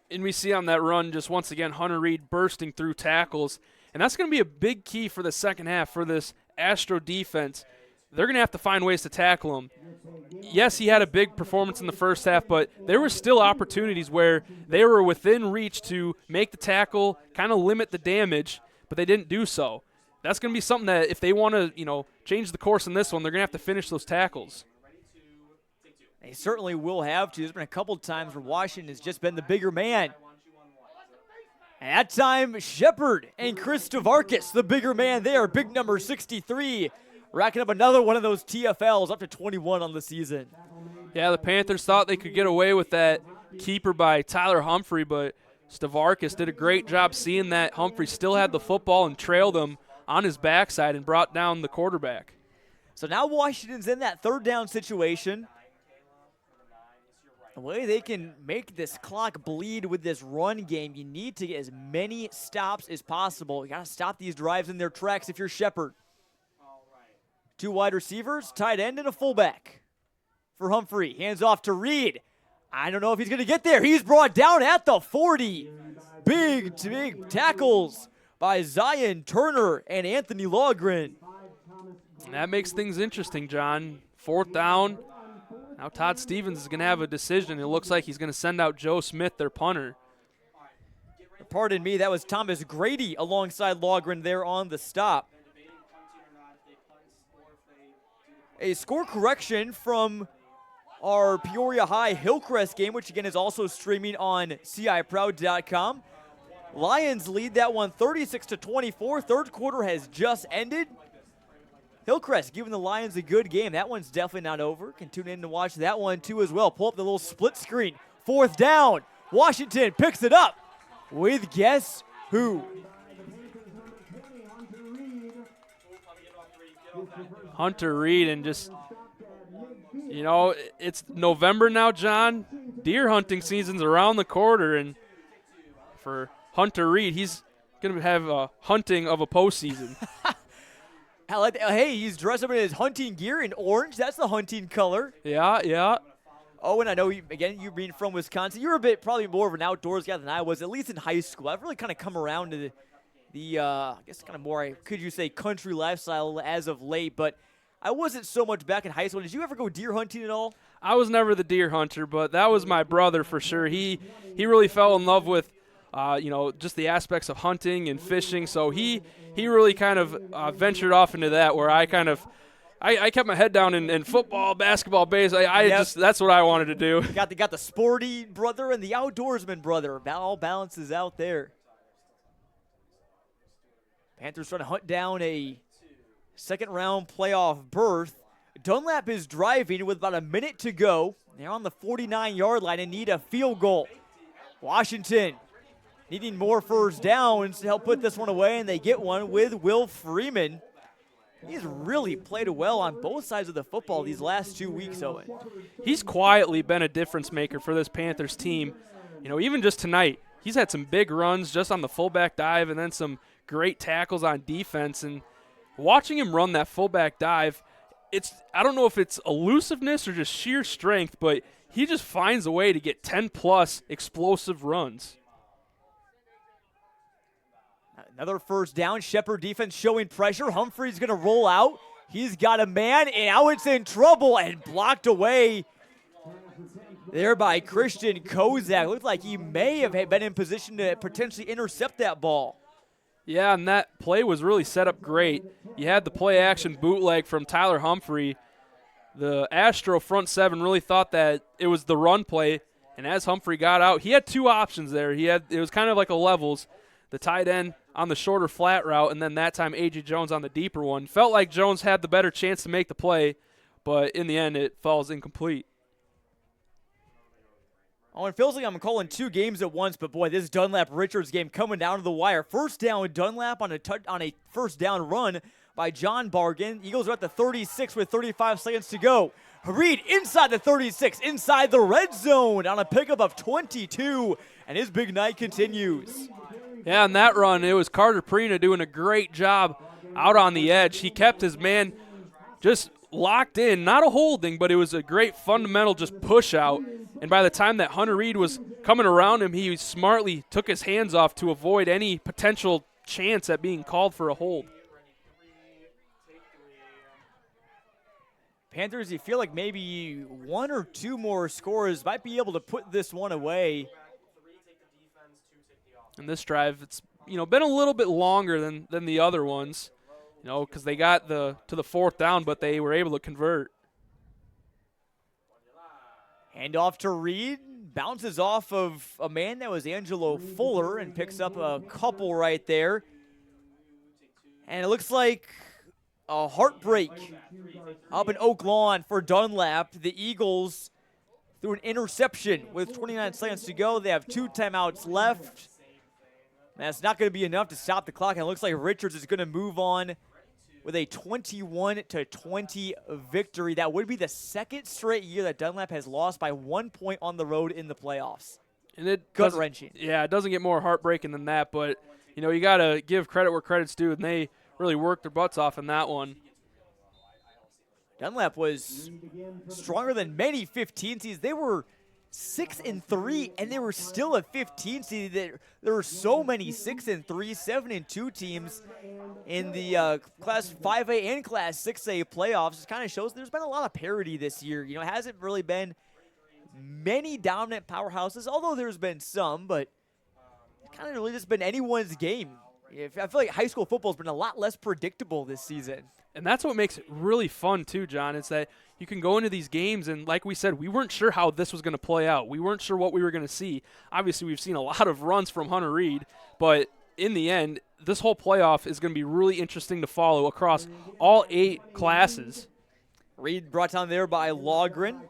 And we see on that run, just once again, Hunter Reed bursting through tackles. And that's going to be a big key for the second half for this Astro defense. They're going to have to find ways to tackle him. Yes, he had a big performance in the first half, but there were still opportunities where they were within reach to make the tackle, kind of limit the damage, but they didn't do so. That's going to be something that if they want to, change the course in this one, they're going to have to finish those tackles. They certainly will have to. There's been a couple times where Washington has just been the bigger man. And that time, Shepard and Chris Tavarkis, the bigger man there, big number 63, racking up another one of those TFLs, up to 21 on the season. Yeah, the Panthers thought they could get away with that keeper by Tyler Humphrey, but Stavarkis did a great job seeing that Humphrey still had the football and trailed him on his backside and brought down the quarterback. So now Washington's in that 3rd down situation. The way they can make this clock bleed with this run game, you need to get as many stops as possible. You got to stop these drives in their tracks if you're Shepard. 2 wide receivers, tight end, and a fullback for Humphrey. Hands off to Reed. I don't know if he's going to get there. He's brought down at the 40. Big tackles by Zion Turner and Anthony Lawgren. That makes things interesting, John. 4th down. Now Todd Stevens is going to have a decision. It looks like he's going to send out Joe Smith, their punter. Pardon me, that was Thomas Grady alongside Lawgren there on the stop. A score correction from our Peoria High Hillcrest game, which again is also streaming on CIProud.com. Lions lead that one 36-24. 3rd quarter has just ended. Hillcrest giving the Lions a good game. That one's definitely not over. Can tune in to watch that one too as well. Pull up the little split screen. 4th down. Washington picks it up with guess who? Hunter Reed, and just, it's November now, John. Deer hunting season's around the corner, and for Hunter Reed, he's going to have a hunting of a postseason. I like that. Hey, he's dressed up in his hunting gear in orange. That's the hunting color. Yeah. Oh, and I know, you being from Wisconsin, you're probably more of an outdoors guy than I was, at least in high school. I've really kind of come around to the I guess kind of more, could you say, country lifestyle as of late, but I wasn't so much back in high school. Did you ever go deer hunting at all? I was never the deer hunter, but that was my brother for sure. He really fell in love with, just the aspects of hunting and fishing, so he really kind of ventured off into that, where I kind of I kept my head down in football, basketball, baseball. That's what I wanted to do. Got the sporty brother and the outdoorsman brother. All balances out there. Panthers trying to hunt down a second-round playoff berth. Dunlap is driving with about a minute to go. They're on the 49-yard line and need a field goal. Washington needing more first downs to help put this one away, and they get one with Will Freeman. He's really played well on both sides of the football these last 2 weeks, Owen. He's quietly been a difference maker for this Panthers team. You know, even just tonight, he's had some big runs just on the fullback dive and then some great tackles on defense. And watching him run that fullback dive, I don't know if it's elusiveness or just sheer strength, but he just finds a way to get 10-plus explosive runs. Another first down. Shepard defense showing pressure. Humphrey's going to roll out. He's got a man, and now it's in trouble and blocked away there by Christian Kozak. Looked like he may have been in position to potentially intercept that ball. Yeah, and that play was really set up great. You had the play-action bootleg from Tyler Humphrey. The Astro front seven really thought that it was the run play, and as Humphrey got out, he had two options there. It was kind of like a levels, the tight end on the shorter flat route, and then that time A.J. Jones on the deeper one. Felt like Jones had the better chance to make the play, but in the end it falls incomplete. Oh, it feels like I'm calling two games at once, but boy, this Dunlap-Richards game coming down to the wire. First down, Dunlap on a first down run by John Bargan. Eagles are at the 36 with 35 seconds to go. Reed inside the 36, inside the red zone on a pickup of 22, and his big night continues. Yeah, on that run, it was Carter Prina doing a great job out on the edge. He kept his man just locked in, not a holding, but it was a great fundamental just push out. And by the time that Hunter Reed was coming around him, he smartly took his hands off to avoid any potential chance at being called for a hold. Panthers, you feel like maybe one or two more scores might be able to put this one away. In this drive, it's been a little bit longer than the other ones, because they got to the fourth down, but they were able to convert. Hand off to Reed, bounces off of a man that was Angelo Fuller and picks up a couple right there. And it looks like a heartbreak up in Oak Lawn for Dunlap. The Eagles threw an interception with 29 seconds to go. They have 2 timeouts left. That's not going to be enough to stop the clock, and it looks like Richards is going to move on with a 21-20 victory. That would be the second straight year that Dunlap has lost by 1 point on the road in the playoffs. And it gut-wrenching. Yeah, it doesn't get more heartbreaking than that, but you got to give credit where credit's due, and they really worked their butts off in that one. Dunlap was stronger than many 15 seeds. They were 6-3, and they were still a 15 seed. There were so many 6-3, 7-2 teams in the Class 5A and Class 6A playoffs. It kind of shows there's been a lot of parity this year. It hasn't really been many dominant powerhouses, although there's been some, but it's kind of really just been anyone's game. I feel like high school football has been a lot less predictable this season. And that's what makes it really fun, too, John. It's that you can go into these games, and like we said, we weren't sure how this was going to play out. We weren't sure what we were going to see. Obviously, we've seen a lot of runs from Hunter Reed, but in the end, this whole playoff is going to be really interesting to follow across all 8 classes. Reed brought down there by Logren.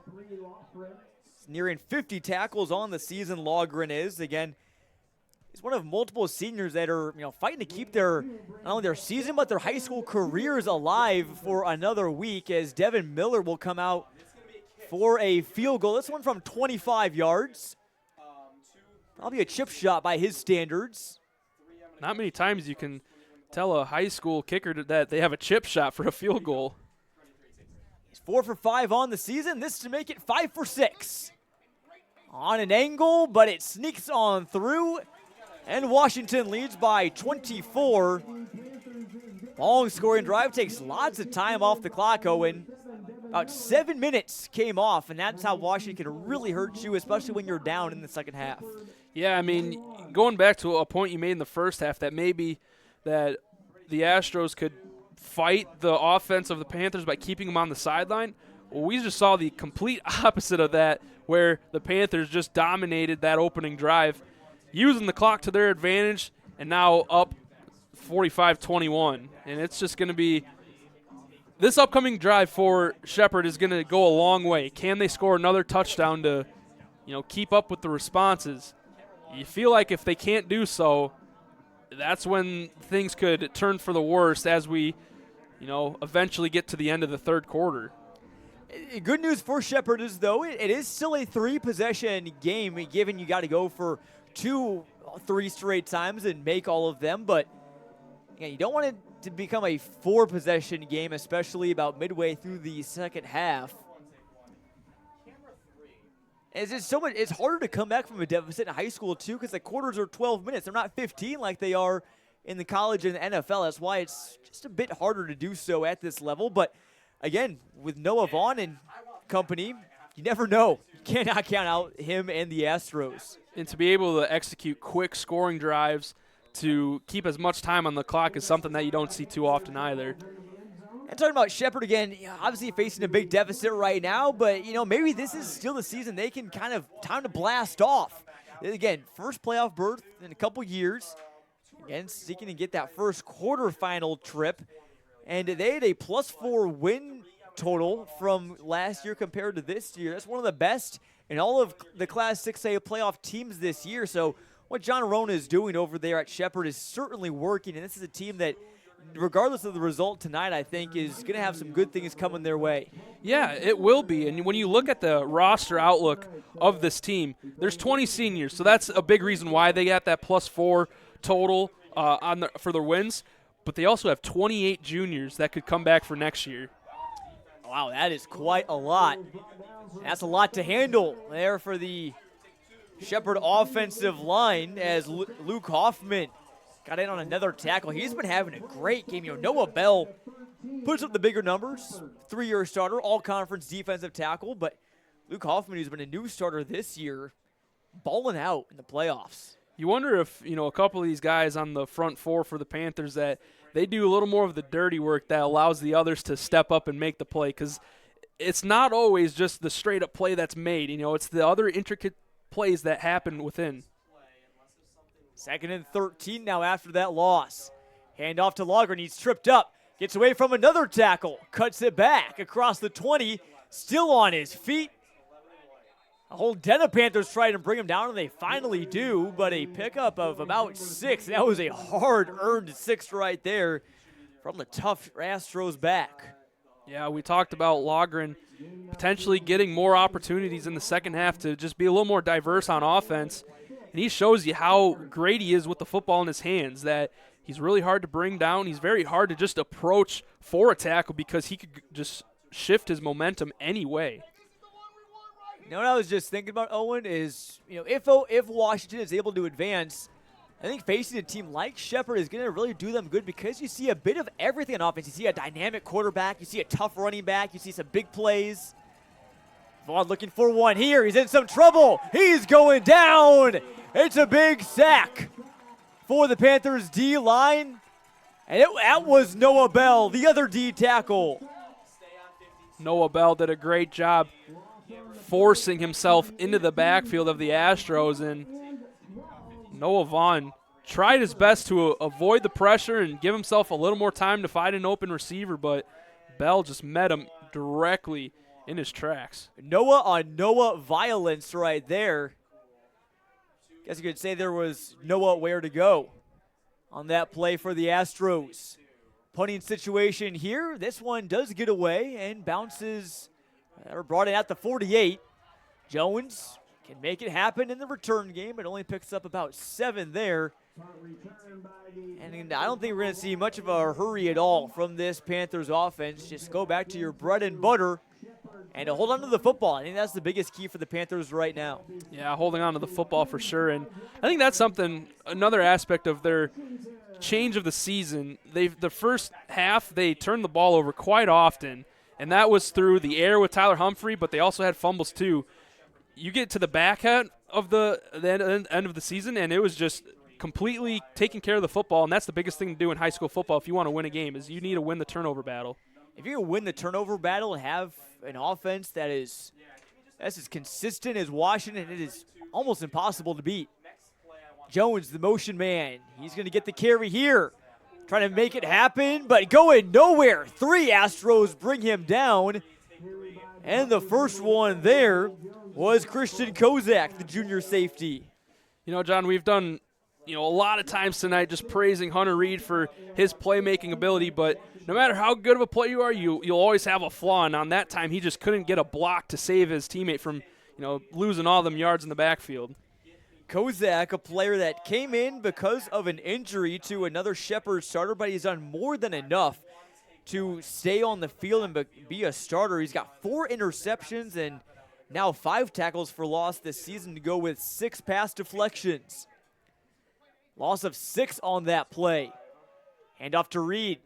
It's nearing 50 tackles on the season, Logren is. Again, he's one of multiple seniors that are, fighting to keep not only their season, but their high school careers alive for another week, as Devin Miller will come out for a field goal. This one from 25 yards. Probably a chip shot by his standards. Not many times you can tell a high school kicker that they have a chip shot for a field goal. He's 4 for 5 on the season. This to make it 5 for 6. On an angle, but it sneaks on through. And Washington leads by 24. Long scoring drive takes lots of time off the clock, Owen. About 7 minutes came off, and that's how Washington can really hurt you, especially when you're down in the second half. Yeah, going back to a point you made in the first half, that maybe that the Astros could fight the offense of the Panthers by keeping them on the sideline. Well, we just saw the complete opposite of that, where the Panthers just dominated that opening drive, using the clock to their advantage, and now up 45-21, and it's just going to be – this upcoming drive for Shepard is going to go a long way. Can they score another touchdown to, keep up with the responses? You feel like if they can't do so, that's when things could turn for the worst as we, eventually get to the end of the third quarter. Good news for Shepard is, though, it is still a 3-possession game, given you got to go for 2-3 straight times and make all of them. But you don't want it to become a 4-possession game, especially about midway through the second half. It's just so much. It's harder to come back from a deficit in high school, too, because the quarters are 12 minutes. They're not 15 like they are in the college and the NFL. That's why it's just a bit harder to do so at this level. But again, with Noah Vaughn and company, you never know. You cannot count out him and the Astros. And to be able to execute quick scoring drives to keep as much time on the clock is something that you don't see too often either. And talking about Shepard again, obviously facing a big deficit right now, but, maybe this is still the season they can kind of time to blast off. Again, first playoff berth in a couple years. Again, seeking to get that first quarterfinal trip. And they had a +4 win total from last year compared to this year. That's one of the best in all of the Class 6A playoff teams this year. So what John Rona is doing over there at Shepard is certainly working. And this is a team that, regardless of the result tonight, I think is going to have some good things coming their way. Yeah, it will be. And when you look at the roster outlook of this team, there's 20 seniors. So that's a big reason why they got that +4 total for their wins. But they also have 28 juniors that could come back for next year. Wow, that is quite a lot. That's a lot to handle there for the Shepard offensive line as Luke Hoffman got in on another tackle. He's been having a great game. Noah Bell puts up the bigger numbers. 3-year starter, all-conference defensive tackle. But Luke Hoffman, who's been a new starter this year, balling out in the playoffs. You wonder if, a couple of these guys on the front four for the Panthers, that they do a little more of the dirty work that allows the others to step up and make the play, because it's not always just the straight-up play that's made. It's the other intricate plays that happen within. 2nd and 13 now after that loss. Hand off to Logren. He's tripped up. Gets away from another tackle. Cuts it back across the 20. Still on his feet. A whole den of Panthers trying to bring him down, and they finally do, but a pickup of about 6. That was a hard-earned 6 right there from the tough Astros back. Yeah, we talked about Logren potentially getting more opportunities in the second half to just be a little more diverse on offense, and he shows you how great he is with the football in his hands, that he's really hard to bring down. He's very hard to just approach for a tackle because he could just shift his momentum anyway. What I was just thinking about, Owen, is if Washington is able to advance, I think facing a team like Shepard is going to really do them good, because you see a bit of everything on offense. You see a dynamic quarterback. You see a tough running back. You see some big plays. Vaughn looking for one here. He's in some trouble. He's going down. It's a big sack for the Panthers D-line. And that was Noah Bell, the other D tackle. Noah Bell did a great job forcing himself into the backfield of the Astros, and Noah Vaughn tried his best to avoid the pressure and give himself a little more time to find an open receiver, but Bell just met him directly in his tracks. Noah on Noah violence right there. Guess you could say there was Noah where to go on that play for the Astros. Punting situation here. This one does get away and bounces. Or brought it at the 48. Jones can make it happen in the return game. It only picks up about 7 there. And I don't think we're going to see much of a hurry at all from this Panthers offense. Just go back to your bread and butter and hold on to the football. I think that's the biggest key for the Panthers right now. Yeah, holding on to the football for sure. And I think that's another aspect of their change of the season. The first half, they turned the ball over quite often, and that was through the air with Tyler Humphrey, but they also had fumbles too. You get to the back end of the end of the season, and it was just completely taking care of the football, and that's the biggest thing to do in high school football if you want to win a game, is you need to win the turnover battle. If you can win the turnover battle and have an offense that's as consistent as Washington, it is almost impossible to beat. Jones, the motion man, he's going to get the carry here. trying to make it happen, but going nowhere. 3 Astros bring him down. And the first one there was Christian Kozak, the junior safety. You know, John, we've done, a lot of times tonight just praising Hunter Reed for his playmaking ability, but no matter how good of a player you are, you'll always have a flaw, and on that time he just couldn't get a block to save his teammate from, losing all them yards in the backfield. Kozak, a player that came in because of an injury to another Shepard starter, but he's done more than enough to stay on the field and be a starter. He's got 4 interceptions and now 5 tackles for loss this season to go with 6 pass deflections. Loss of 6 on that play. Handoff to Reed.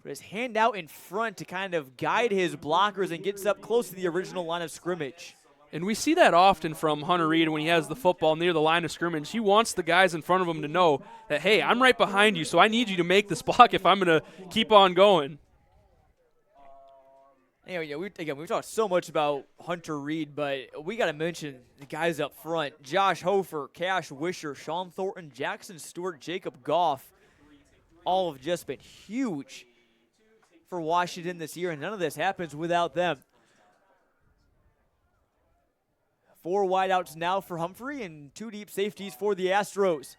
Put his hand out in front to kind of guide his blockers and gets up close to the original line of scrimmage. And we see that often from Hunter Reed when he has the football near the line of scrimmage. He wants the guys in front of him to know that, hey, I'm right behind you, so I need you to make this block if I'm going to keep on going. We've talked so much about Hunter Reed, but we got to mention the guys up front. Josh Hofer, Cash Wisher, Sean Thornton, Jackson Stewart, Jacob Goff, all have just been huge for Washington this year, and none of this happens without them. 4 wideouts now for Humphrey and 2 deep safeties for the Astros.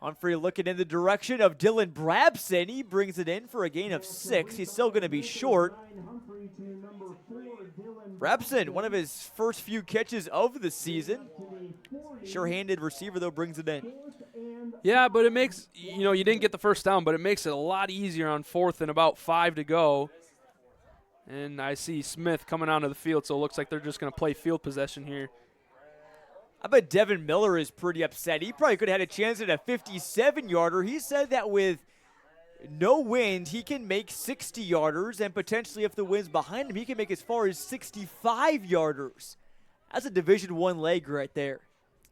Humphrey looking in the direction of Dylan Brabson. He brings it in for a gain of 6. He's still going to be short. Brabson, one of his first few catches of the season. Sure-handed receiver, though, brings it in. Yeah, but it makes, you didn't get the first down, but it makes it a lot easier on 4th and about 5 to go. And I see Smith coming onto the field, so it looks like they're just going to play field possession here. I bet Devin Miller is pretty upset. He probably could have had a chance at a 57-yarder. He said that with no wind, he can make 60-yarders, and potentially if the wind's behind him, he can make as far as 65-yarders. That's a Division I leg right there.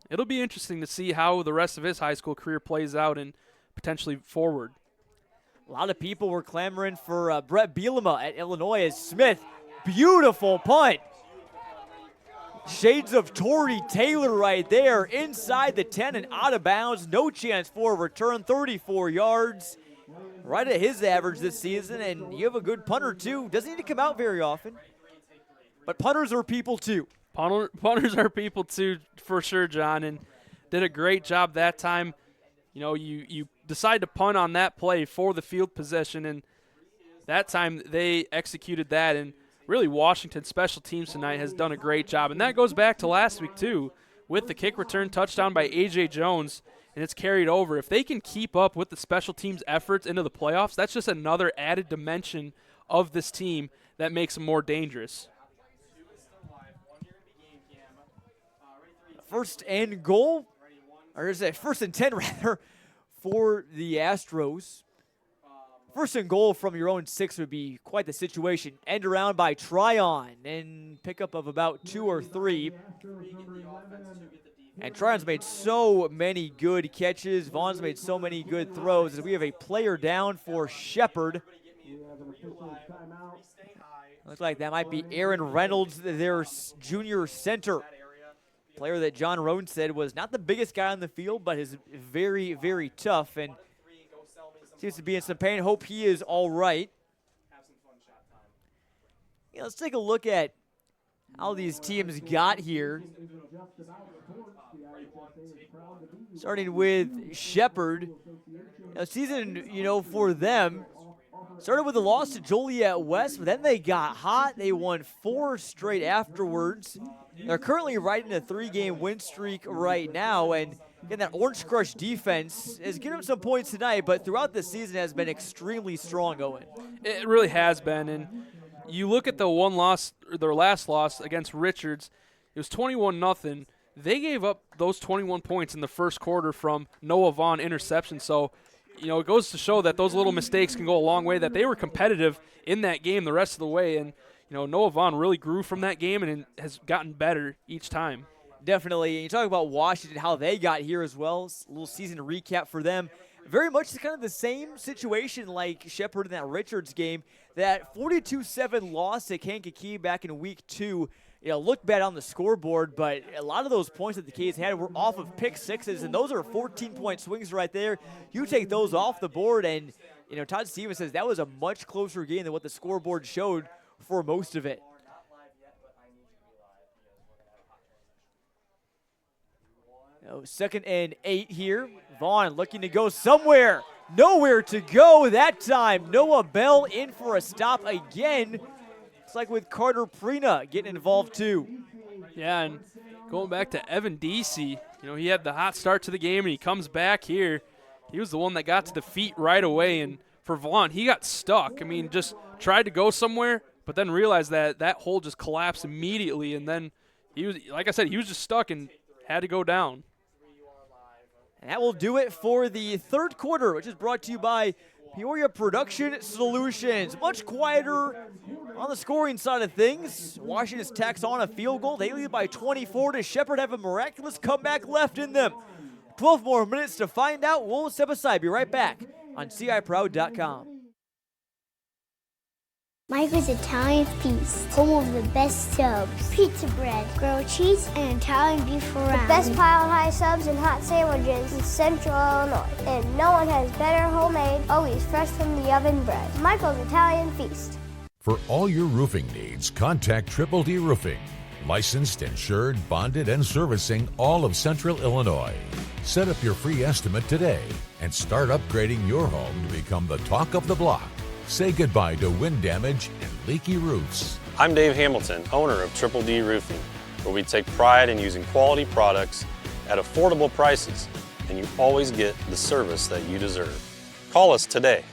It'll be interesting to see how the rest of his high school career plays out and potentially forward. A lot of people were clamoring for Brett Bielema at Illinois as Smith. Beautiful punt. Shades of Torrey Taylor right there, inside the 10 and out of bounds. No chance for a return, 34 yards. Right at his average this season, and you have a good punter too. Doesn't need to come out very often, but punters are people too. Punters are people too, for sure, John, and did a great job that time. You decide to punt on that play for the field possession, and that time they executed that, and really, Washington special teams tonight has done a great job. And that goes back to last week, too, with the kick return touchdown by A.J. Jones, and it's carried over. If they can keep up with the special teams efforts into the playoffs, that's just another added dimension of this team that makes them more dangerous. First and goal, or is it first and 10, rather, for the Astros. First and goal from your own 6 would be quite the situation. End around by Tryon and pickup of about 2 or 3. And Tryon's made so many good catches. Vaughn's made so many good throws as we have a player down for Shepard. Looks like that might be Aaron Reynolds, their junior center. Player that John Roan said was not the biggest guy on the field, but is very, very tough. And seems to be in some pain. Hope he is all right. Let's take a look at how these teams got here. Starting with Shepard. Season, for them, started with a loss to Joliet West, but then they got hot. They won 4 straight afterwards. They're currently riding a 3-game win streak right now, and again, that Orange Crush defense has given them some points tonight, but throughout the season has been extremely strong, Owen. It really has been, and you look at the one loss, or their last loss against Richards, it was 21-0. They gave up those 21 points in the first quarter from Noah Vaughn interception, so it goes to show that those little mistakes can go a long way, that they were competitive in that game the rest of the way, and Noah Vaughn really grew from that game and has gotten better each time. Definitely. And you talk about Washington, how they got here as well. A little season recap for them. Very much kind of the same situation like Shepard in that Richards game. That 42-7 loss to Kankakee back in week 2. Looked bad on the scoreboard, but a lot of those points that the K's had were off of pick sixes, and those are 14-point swings right there. You take those off the board, and Todd Stevens says that was a much closer game than what the scoreboard showed for most of it. Second and 8 here. Vaughn looking to go somewhere. Nowhere to go that time. Noah Bell in for a stop again. It's like with Carter Prina getting involved too. Yeah, and going back to Evan Deasy, he had the hot start to the game, and he comes back here. He was the one that got to the feet right away, and for Vaughn, he got stuck. Just tried to go somewhere, but then realized that hole just collapsed immediately, and then he was, like I said, he was just stuck and had to go down. And that will do it for the third quarter, which is brought to you by Peoria Production Solutions. Much quieter on the scoring side of things. Washington's tacks on a field goal. They lead by 24 to Shepard have a miraculous comeback left in them. 12 more minutes to find out. We'll step aside. Be right back on CIProud.com. Michael's Italian Feast, home of the best subs, pizza bread, grilled cheese, and Italian beef around. The best pile high subs and hot sandwiches in Central Illinois. And no one has better homemade, always fresh from the oven bread. Michael's Italian Feast. For all your roofing needs, contact Triple D Roofing. Licensed, insured, bonded, and servicing all of Central Illinois. Set up your free estimate today and start upgrading your home to become the talk of the block. Say goodbye to wind damage and leaky roofs. I'm Dave Hamilton, owner of Triple D Roofing, where we take pride in using quality products at affordable prices, and you always get the service that you deserve. Call us today.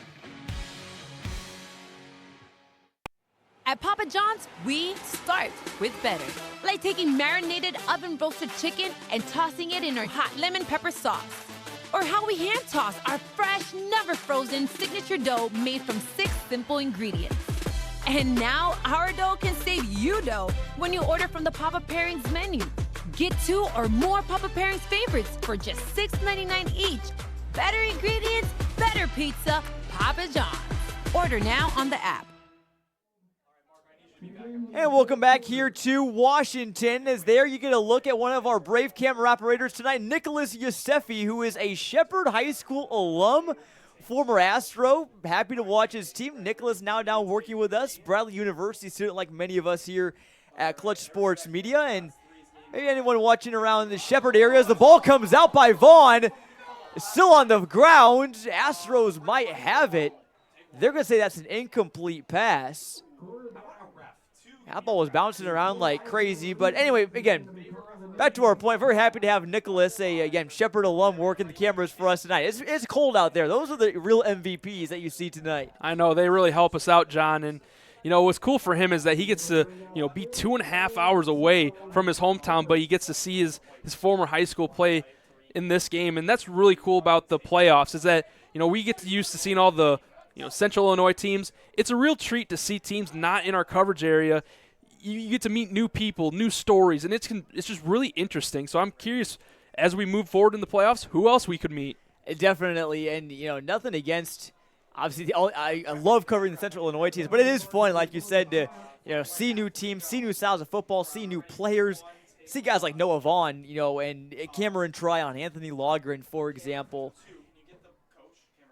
At Papa John's, we start with better. Like taking marinated oven-roasted chicken and tossing it in our hot lemon pepper sauce. Or how we hand toss our fresh, never frozen signature dough made from 6 simple ingredients. And now our dough can save you dough when you order from the Papa Pairings menu. Get 2 or more Papa Pairings favorites for just $6.99 each. Better ingredients, better pizza, Papa John's. Order now on the app. And welcome back here to Washington. As there you get a look at one of our Brave camera operators tonight, Nicholas Yosefi, who is a Shepard High School alum, former Astro. Happy to watch his team. Nicholas now working with us, Bradley University student like many of us here at Clutch Sports Media. And maybe anyone watching around the Shepard area as the ball comes out by Vaughn. Still on the ground. Astros might have it. They're going to say that's an incomplete pass. That ball was bouncing around like crazy. But anyway, again, back to our point. Very happy to have Nicholas, again, Shepard alum, working the cameras for us tonight. It's cold out there. Those are the real MVPs that you see tonight. I know. They really help us out, John. And, what's cool for him is that he gets to, be 2.5 hours away from his hometown, but he gets to see his former high school play in this game. And that's really cool about the playoffs is that, we get used to seeing all the Central Illinois teams. It's a real treat to see teams not in our coverage area. You get to meet new people, new stories, and it's just really interesting. So I'm curious, as we move forward in the playoffs, who else we could meet. Definitely, and nothing against. Obviously, I love covering the Central Illinois teams, but it is fun, like you said, to see new teams, see new styles of football, see new players, see guys like Noah Vaughn, and Cameron Tryon, Anthony Logren, for example.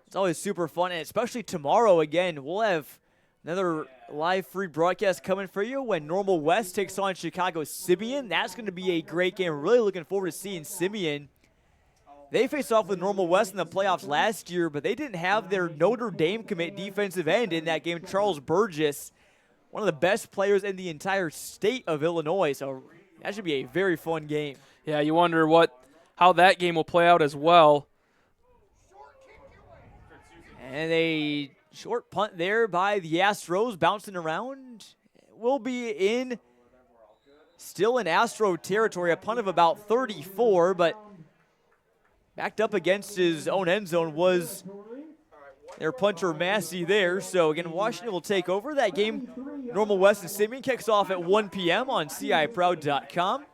It's always super fun, and especially tomorrow, again, we'll have another live free broadcast coming for you when Normal West takes on Chicago Simeon. That's going to be a great game. Really looking forward to seeing Simeon. They faced off with Normal West in the playoffs last year, but they didn't have their Notre Dame commit defensive end in that game, Charles Burgess, one of the best players in the entire state of Illinois. So that should be a very fun game. Yeah, you wonder how that game will play out as well. And a short punt there by the Astros, bouncing around. Will be still in Astro territory, a punt of about 34, but backed up against his own end zone was their punter Massey there. So again, Washington will take over that game. Normal West and Simeon kicks off at 1 p.m. on CIProud.com.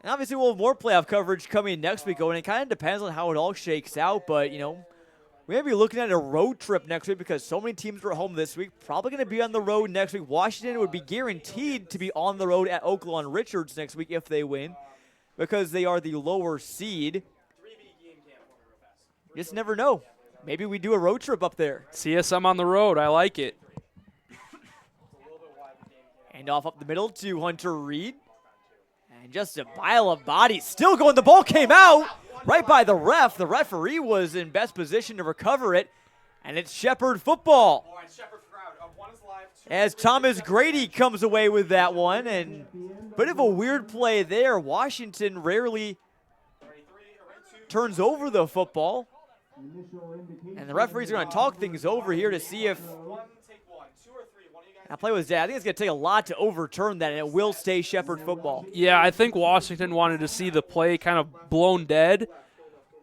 And obviously we'll have more playoff coverage coming next week, and it kind of depends on how it all shakes out, but we may be looking at a road trip next week because so many teams were home this week. Probably going to be on the road next week. Washington would be guaranteed to be on the road at Oaklawn Richards next week if they win because they are the lower seed. Just never know. maybe we do a road trip up there. CSM on the road. I like it. And off up the middle to Hunter Reed. And just a pile of bodies still going. The ball came out right by the ref. The referee was in best position to recover it. And it's Shepard football. As Thomas Grady comes away with that one. And bit of a weird play there. Washington rarely turns over the football. And the referees are going to talk things over here to see if that play was dead. I think it's going to take a lot to overturn that, and it will stay Shepard football. Yeah, I think Washington wanted to see the play kind of blown dead,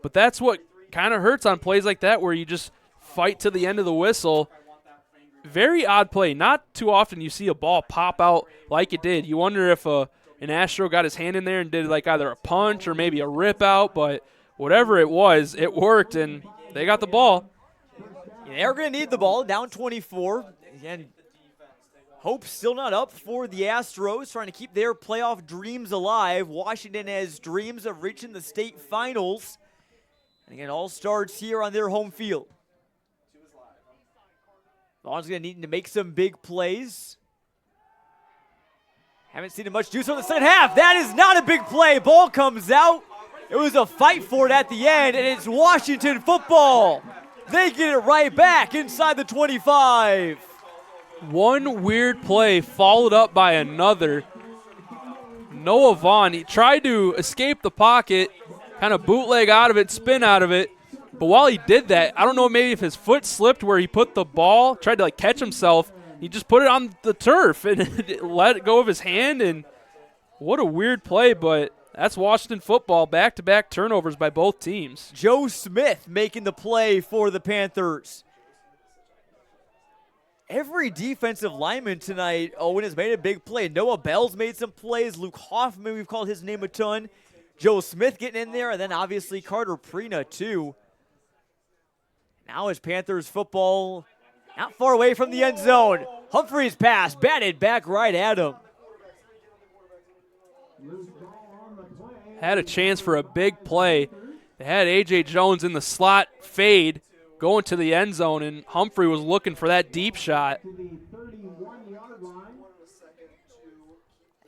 but that's what kind of hurts on plays like that where you just fight to the end of the whistle. Very odd play. Not too often you see a ball pop out like it did. You wonder if an Astro got his hand in there and did like either a punch or maybe a rip out, but whatever it was, it worked, and they got the ball. Yeah, they're going to need the ball, down 24. And hope still not up for the Astros, trying to keep their playoff dreams alive. Washington has dreams of reaching the state finals. And again, all starts here on their home field. Vaughn's going to need to make some big plays. Haven't seen much juice on the second half. That is not a big play. Ball comes out. It was a fight for it at the end, and it's Washington football. They get it right back inside the 25. One weird play followed up by another. Noah Vaughn, he tried to escape the pocket, kind of bootleg out of it, spin out of it. But while he did that, I don't know maybe if his foot slipped where he put the ball, tried to like catch himself. He just put it on the turf and let it go of his hand. And what a weird play, but that's Washington football. Back-to-back turnovers by both teams. Joe Smith making the play for the Panthers. Every defensive lineman tonight, Owen, has made a big play. Noah Bell's made some plays. Luke Hoffman, we've called his name a ton. Joe Smith getting in there, and then obviously Carter Prina, too. Now it's Panthers football not far away from the end zone. Humphrey's pass batted back right at him. Had a chance for a big play. They had A.J. Jones in the slot fade going to the end zone, and Humphrey was looking for that deep shot. You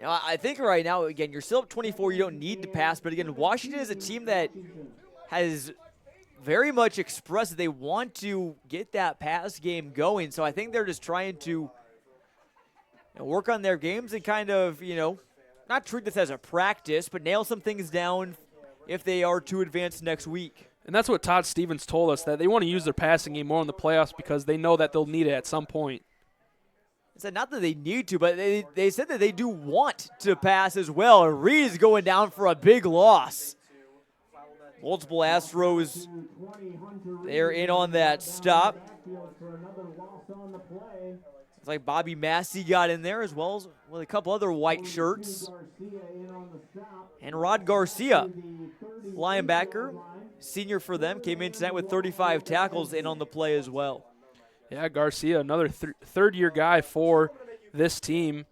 know, I think right now, again, you're still up 24. You don't need to pass. But, again, Washington is a team that has very much expressed that they want to get that pass game going. So I think they're just trying to work on their games and kind of, not treat this as a practice, but nail some things down if they are to advance next week. And that's what Todd Stevens told us, that they want to use their passing game more in the playoffs because they know that they'll need it at some point. I said not that they need to, but they said that they do want to pass as well. Reed is going down for a big loss. Multiple Astros, they're in on that stop. It's like Bobby Massey got in there as well as with a couple other white shirts. And Rod Garcia, linebacker, senior for them, came in tonight with 35 tackles in on the play as well. Yeah, Garcia, another third-year guy for this team.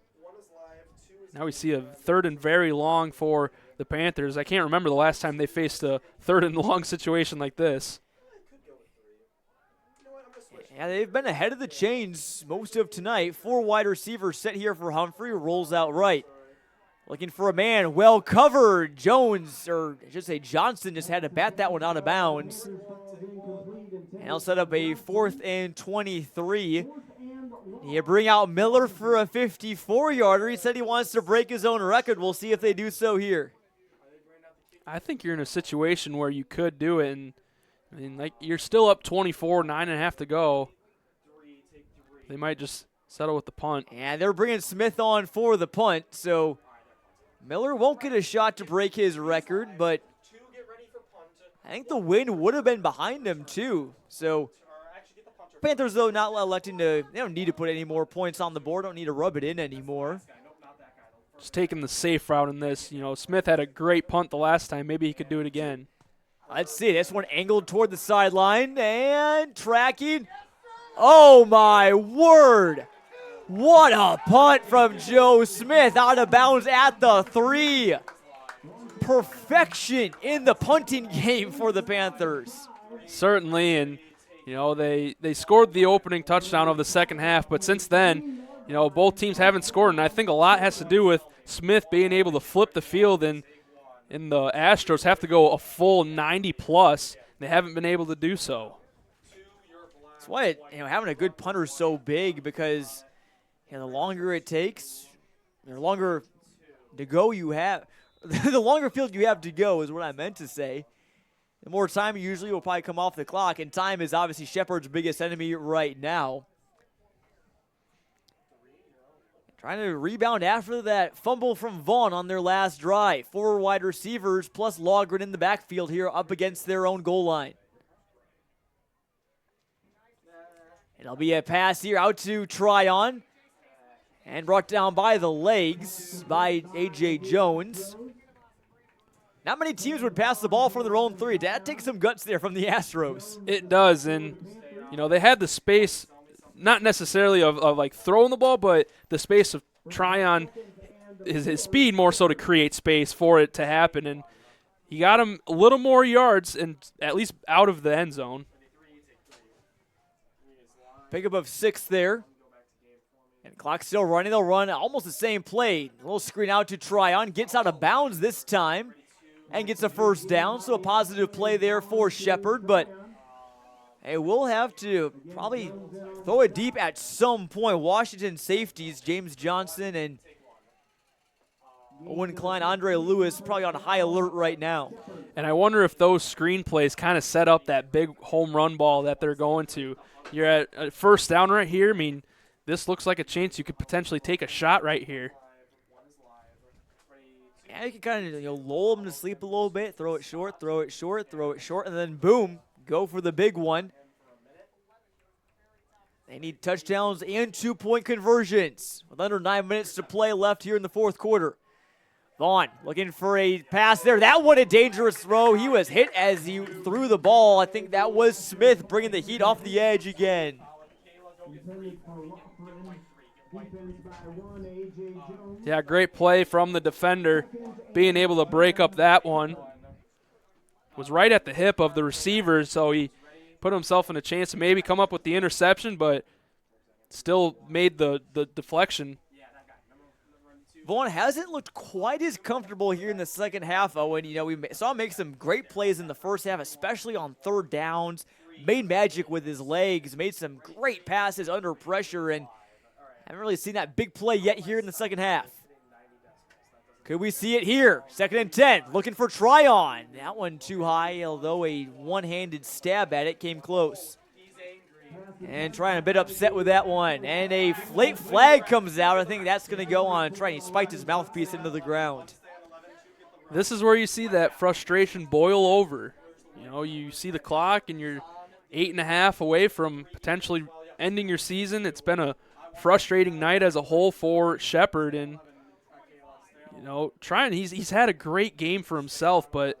Now we see a third and very long for the Panthers. I can't remember the last time they faced a third and long situation like this. Yeah, they've been ahead of the chains most of tonight. 4 wide receivers set here for Humphrey. Rolls out right. Looking for a man. Well covered. Jones, or I should say Johnson, just had to bat that one out of bounds. And he'll set up a 4th and 23. You bring out Miller for a 54-yarder. He said he wants to break his own record. We'll see if they do so here. I think you're in a situation where you could do it, and I mean, like, you're still up 24, 9.5 to go. They might just settle with the punt. And they're bringing Smith on for the punt, so Miller won't get a shot to break his record, but I think the win would have been behind him too. So Panthers, though, not electing to, they don't need to put any more points on the board, don't need to rub it in anymore. Just taking the safe route in this. Smith had a great punt the last time. Maybe he could do it again. Let's see. This one angled toward the sideline and tracking. Oh, my word. What a punt from Joe Smith out of bounds at the 3. Perfection in the punting game for the Panthers. Certainly, and You know, they scored the opening touchdown of the second half, but since then, you know, both teams haven't scored, and I think a lot has to do with Smith being able to flip the field, and the Astros have to go a full 90+. They haven't been able to do so. That's why having a good punter is so big, because the longer it takes, the longer to go you have, the longer field you have to go is what I meant to say. The more time usually will probably come off the clock, and time is obviously Shepard's biggest enemy right now. Trying to rebound after that fumble from Vaughn on their last drive. 4 wide receivers plus Logren in the backfield here up against their own goal line. It'll be a pass here out to Tryon. And brought down by the legs by A.J. Jones. Not many teams would pass the ball for their own 3. That takes some guts there from the Astros. It does, and, they had the space, not necessarily of like throwing the ball, but the space of Tryon, his speed more so to create space for it to happen, and he got him a little more yards and at least out of the end zone. Pick up of 6 there. And the clock's still running. They'll run almost the same play. A little screen out to Tryon. Gets out of bounds this time and gets a first down. So a positive play there for Shepard. But, hey, we'll have to probably throw it deep at some point. Washington safeties, James Johnson and Owen Klein, Andre Lewis, probably on high alert right now. And I wonder if those screen plays kind of set up that big home run ball that they're going to. You're at first down right here. I mean, this looks like a chance you could potentially take a shot right here. Yeah, you can kind of lull them to sleep a little bit, throw it short, throw it short, throw it short, and then boom, go for the big one. They need touchdowns and 2-point conversions with under 9 minutes to play left here in the fourth quarter. Vaughn looking for a pass there. That one a dangerous throw. He was hit as he threw the ball. I think that was Smith bringing the heat off the edge again. Yeah, great play from the defender, being able to break up that one. Was right at the hip of the receiver, so he put himself in a chance to maybe come up with the interception, but still made the deflection. Vaughn hasn't looked quite as comfortable here in the second half, Owen. We saw him make some great plays in the first half, especially on third downs. Made magic with his legs, made some great passes under pressure, and haven't really seen that big play yet here in the second half. Could we see it here? 2nd and 10, looking for Tryon. That one too high, although a one-handed stab at it came close. And Tryon a bit upset with that one. And a late flag comes out. I think that's going to go on Tryon. He spiked his mouthpiece into the ground. This is where you see that frustration boil over. You see the clock and you're 8.5 away from potentially ending your season. It's been a frustrating night as a whole for Shepard, and Tryon, he's had a great game for himself, but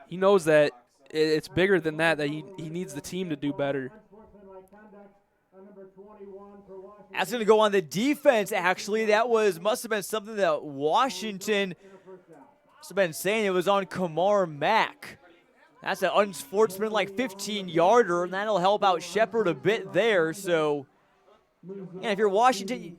he knows that it's bigger than that he needs the team to do better. That's going to go on the defense, actually. That must have been something that Washington must have been saying. It was on Kamar Mack. That's an unsportsmanlike 15-yarder, and that'll help out Shepard a bit there. So, if you're Washington,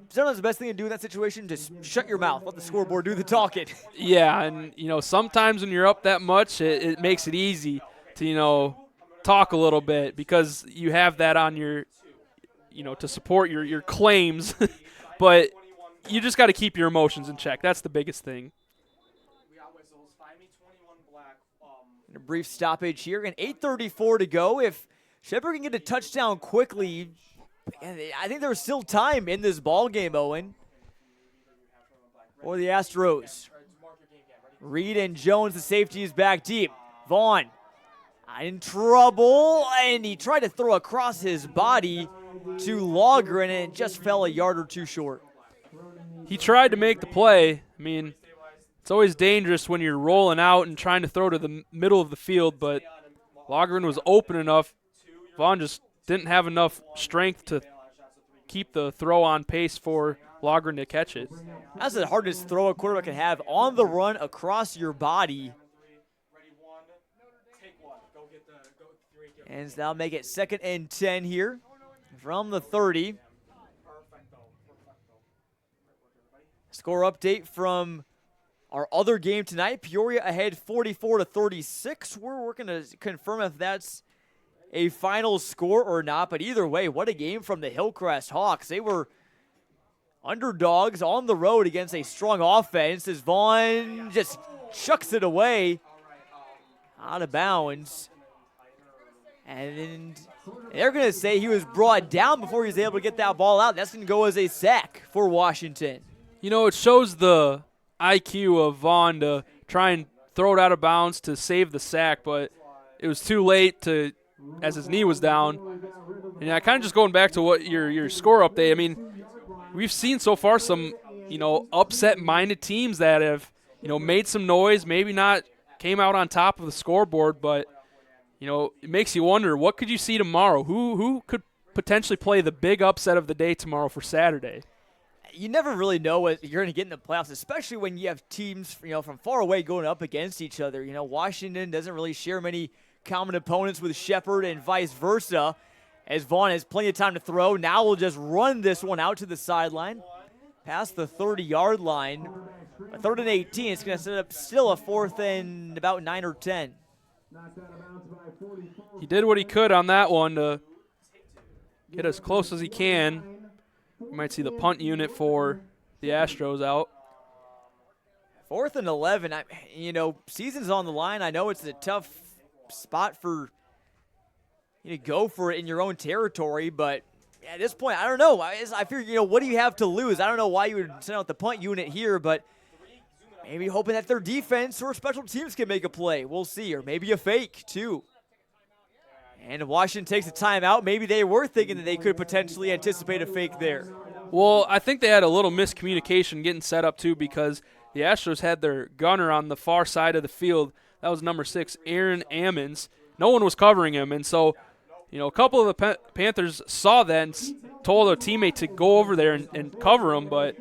sometimes the best thing to do in that situation is just shut your mouth, let the scoreboard do the talking. Yeah, and, sometimes when you're up that much, it makes it easy to, talk a little bit because you have that on your, to support your claims. But you just got to keep your emotions in check. That's the biggest thing. A brief stoppage here, and 8:34 to go. If Shepard can get a touchdown quickly, I think there's still time in this ball game, Owen, for the Astros. Reed and Jones, the safety, is back deep. Vaughn in trouble, and he tried to throw across his body to Logren, and it just fell a yard or two short. He tried to make the play. I mean, it's always dangerous when you're rolling out and trying to throw to the middle of the field, but Logren was open enough. Vaughn just didn't have enough strength to keep the throw on pace for Logren to catch it. That's the hardest throw a quarterback can have, on the run across your body. And that'll make it 2nd and 10 here from the 30. Score update from our other game tonight. Peoria ahead 44-36. We're working to confirm if that's a final score or not, but either way, what a game from the Hillcrest Hawks. They were underdogs on the road against a strong offense as Vaughn just chucks it away out of bounds. And they're going to say he was brought down before he was able to get that ball out. That's going to go as a sack for Washington. You know, it shows the IQ of Vaughn to try and throw it out of bounds to save the sack, but it was too late as his knee was down. And kind of just going back to what your score update, I mean, we've seen so far some, upset-minded teams that have, made some noise, maybe not came out on top of the scoreboard, but, it makes you wonder, what could you see tomorrow? Who could potentially play the big upset of the day tomorrow for Saturday? You never really know what you're going to get in the playoffs, especially when you have teams, from far away going up against each other. Washington doesn't really share many common opponents with Shepard and vice versa, as Vaughn has plenty of time to throw. Now we'll just run this one out to the sideline, past the 30-yard line. A 3rd and 18, it's going to set up still a 4th and about 9 or 10. He did what he could on that one to get as close as he can. You might see the punt unit for the Astros out. 4th and 11. Season's on the line. I know it's a tough spot for you to go for it in your own territory, but at this point, I don't know. I figure, what do you have to lose? I don't know why you would send out the punt unit here, but maybe hoping that their defense or special teams can make a play. We'll see, or maybe a fake, too. And Washington takes a timeout. Maybe they were thinking that they could potentially anticipate a fake there. Well, I think they had a little miscommunication getting set up, too, because the Astros had their gunner on the far side of the field. That was number 6, Aaron Ammons. No one was covering him, and so, a couple of the Panthers saw that and told a teammate to go over there and cover him, but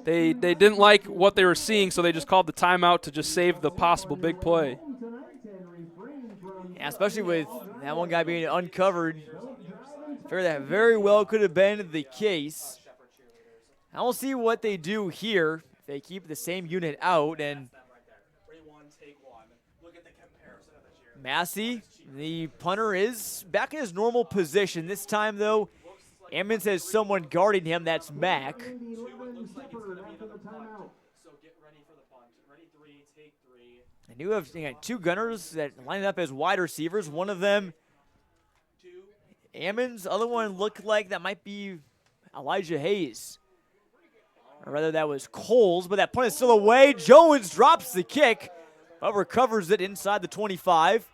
they didn't like what they were seeing, so they just called the timeout to just save the possible big play. Yeah, especially with that one guy being uncovered. I figure that very well could have been the case. I will see what they do here. If they keep the same unit out, and Massey, the punter, is back in his normal position. This time, though, Ammons has someone guarding him. That's Mack. And you have 2 gunners that line up as wide receivers. One of them, Ammons. Other one looked like that might be Elijah Hayes. Or rather, that was Coles, but that punt is still away. Jones drops the kick, but recovers it inside the 25.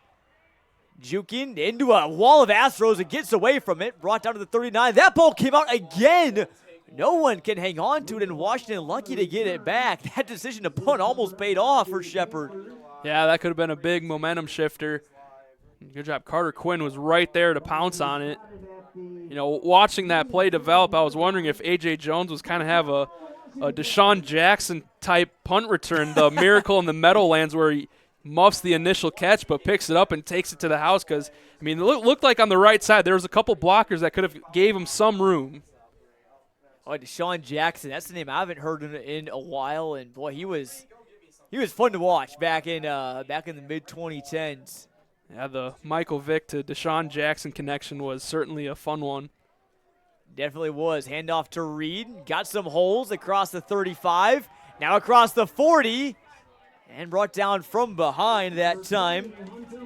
Juking into a wall of Astros and gets away from it. Brought down to the 39. That ball came out again. No one can hang on to it, and Washington lucky to get it back. That decision to punt almost paid off for Shepard. Yeah, that could have been a big momentum shifter. Good job. Carter Quinn was right there to pounce on it. Watching that play develop, I was wondering if A.J. Jones was kind of have a Deshaun Jackson-type punt return, the miracle in the Meadowlands where he muffs the initial catch but picks it up and takes it to the house because, it looked like on the right side there was a couple blockers that could have gave him some room. Oh, Deshaun Jackson, that's the name I haven't heard in a while, and boy, he was fun to watch back in the mid-2010s. Yeah, the Michael Vick to Deshaun Jackson connection was certainly a fun one. Definitely was. Handoff to Reed. Got some holes across the 35. Now across the 40. And brought down from behind that time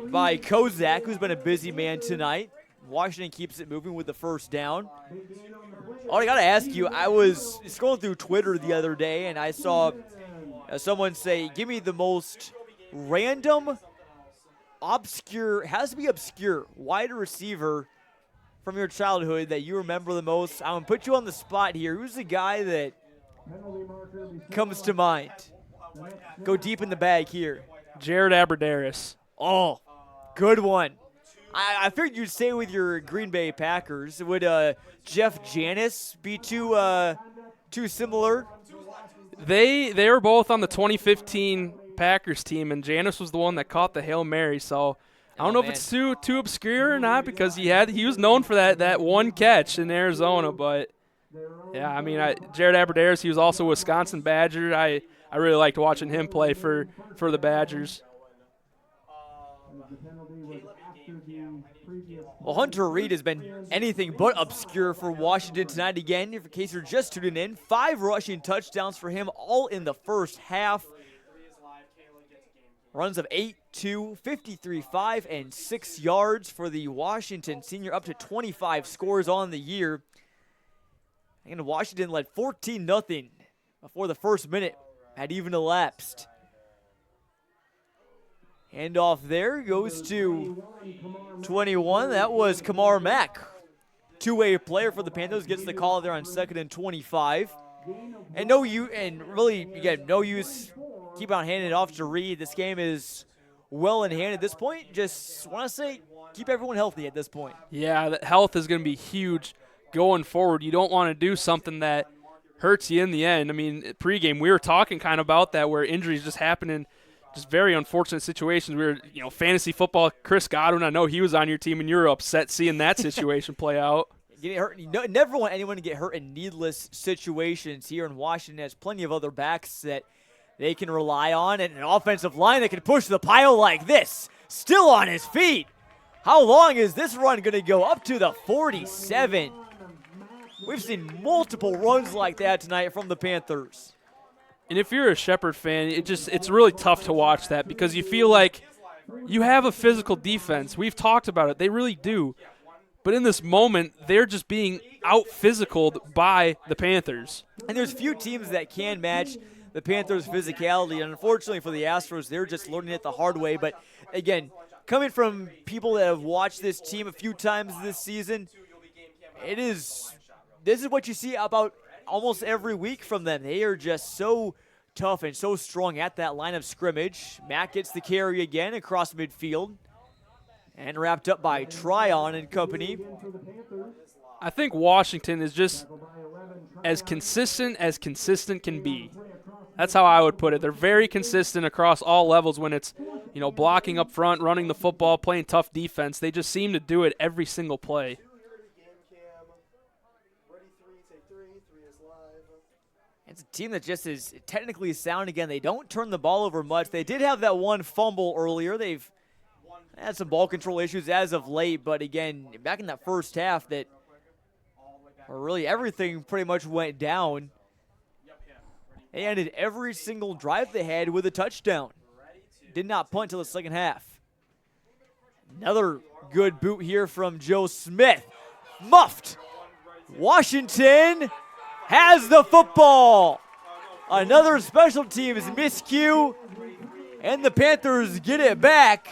by Kozak, who's been a busy man tonight. Washington keeps it moving with the first down. Oh, I got to ask you, I was scrolling through Twitter the other day, and I saw someone say, give me the most random, obscure, has to be obscure, wide receiver from your childhood that you remember the most. I'm going to put you on the spot here. Who's the guy that comes to mind? Go deep in the bag here. Jared Abbrederis. Oh, good one. I figured you'd stay with your Green Bay Packers. Would Jeff Janis be too similar? They were both on the 2015 Packers team, and Janis was the one that caught the Hail Mary. So I don't know if it's too obscure or not, because he was known for that one catch in Arizona, but yeah, I mean, Jared Aberdaris, he was also a Wisconsin Badger. I really liked watching him play for the Badgers. Well, Hunter Reed has been anything but obscure for Washington tonight again. In case you're just tuning in, 5 rushing touchdowns for him, all in the first half. Runs of 8-2, 53-5, and 6 yards for the Washington senior, up to 25 scores on the year. And Washington led 14-0 before the first minute had even elapsed. Handoff there goes to 21. That was Kamar Mack. Two-way player for the Panthers, gets the call there on 2nd and 25. And no use keep on handing it off to Reed. This game is well in hand at this point. Just want to say, keep everyone healthy at this point. Yeah, that health is going to be huge going forward. You don't want to do something that hurts you in the end. I mean, pregame, we were talking kind of about that, where injuries just happen in just very unfortunate situations. We were, fantasy football, Chris Godwin, I know he was on your team, and you were upset seeing that situation play out. Getting hurt, never want anyone to get hurt in needless situations. Here in Washington has plenty of other backs that they can rely on, and an offensive line that can push the pile like this. Still on his feet. How long is this run going to go? Up to the 47. We've seen multiple runs like that tonight from the Panthers. And if you're a Shepard fan, it's really tough to watch that, because you feel like you have a physical defense. We've talked about it. They really do. But in this moment, they're just being out-physicaled by the Panthers. And there's few teams that can match the Panthers' physicality. And unfortunately for the Astros, they're just learning it the hard way. But again, coming from people that have watched this team a few times this season, this is what you see about almost every week from them. They are just so tough and so strong at that line of scrimmage. Matt gets the carry again across midfield and wrapped up by Tryon and company. I think Washington is just as consistent can be. That's how I would put it. They're very consistent across all levels when it's, blocking up front, running the football, playing tough defense. They just seem to do it every single play. It's a team that just is technically sound again. They don't turn the ball over much. They did have that one fumble earlier. They've had some ball control issues as of late, but again, back in that first half, really everything pretty much went down. They ended every single drive they had with a touchdown. Did not punt till the second half. Another good boot here from Joe Smith. Muffed. Washington has the football. Another special teams miscue, and the Panthers get it back,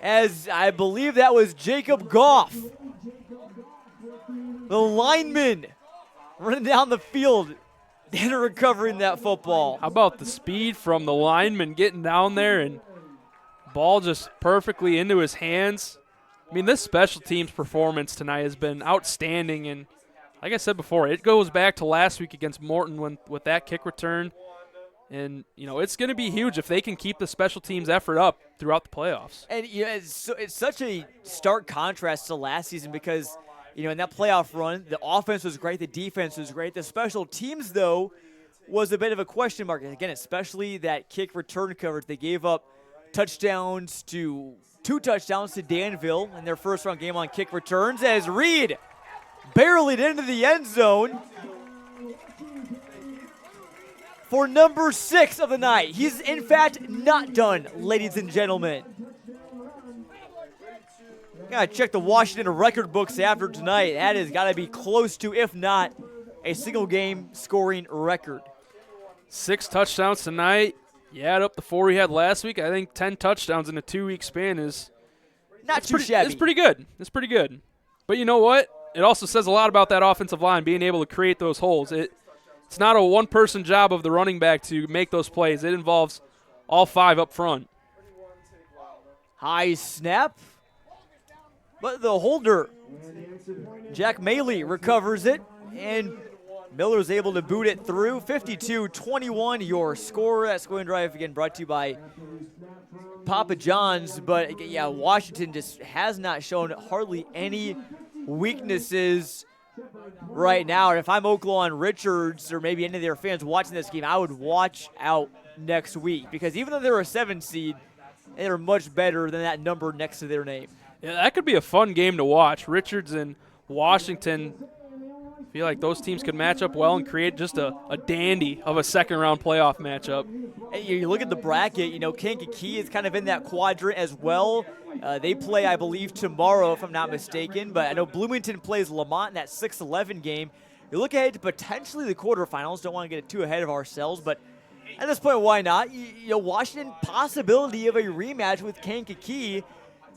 as I believe that was Jacob Goff, the lineman, running down the field and recovering that football. How about the speed from the lineman getting down there, and ball just perfectly into his hands. I mean, this special teams performance tonight has been outstanding, and like I said before, it goes back to last week against Morton with that kick return. And, it's going to be huge if they can keep the special teams effort up throughout the playoffs. And it's such a stark contrast to last season because, in that playoff run, the offense was great, the defense was great. The special teams, though, was a bit of a question mark. Again, especially that kick return coverage. They gave up two touchdowns to Danville in their first-round game on kick returns, as Reed barreled into the end zone for number 6 of the night. He's, in fact, not done, ladies and gentlemen. Gotta check the Washington record books after tonight. That has got to be close to, if not, a single-game scoring record. 6 touchdowns tonight. You add up the 4 he had last week. I think 10 touchdowns in a 2-week span is not too shabby. It's pretty good. It's pretty good. But you know what? It also says a lot about that offensive line being able to create those holes. It's not a one-person job of the running back to make those plays. It involves all 5 up front. High snap. But the holder, Jack Maley, recovers it, and Miller's able to boot it through. 52-21, your score. That scoring drive, again, brought to you by Papa John's, but yeah, Washington just has not shown hardly any weaknesses right now. And if I'm Oklahoma Richards or maybe any of their fans watching this game, I would watch out next week, because even though they're a 7 seed, they're much better than that number next to their name. Yeah, that could be a fun game to watch. Richards and Washington, I feel like those teams could match up well and create just a dandy of a second-round playoff matchup. And you look at the bracket, Kankakee is kind of in that quadrant as well. They play, I believe, tomorrow, if I'm not mistaken. But I know Bloomington plays Lamont in that 6-11 game. You look ahead to potentially the quarterfinals. Don't want to get too ahead of ourselves, but at this point, why not? Washington, possibility of a rematch with Kankakee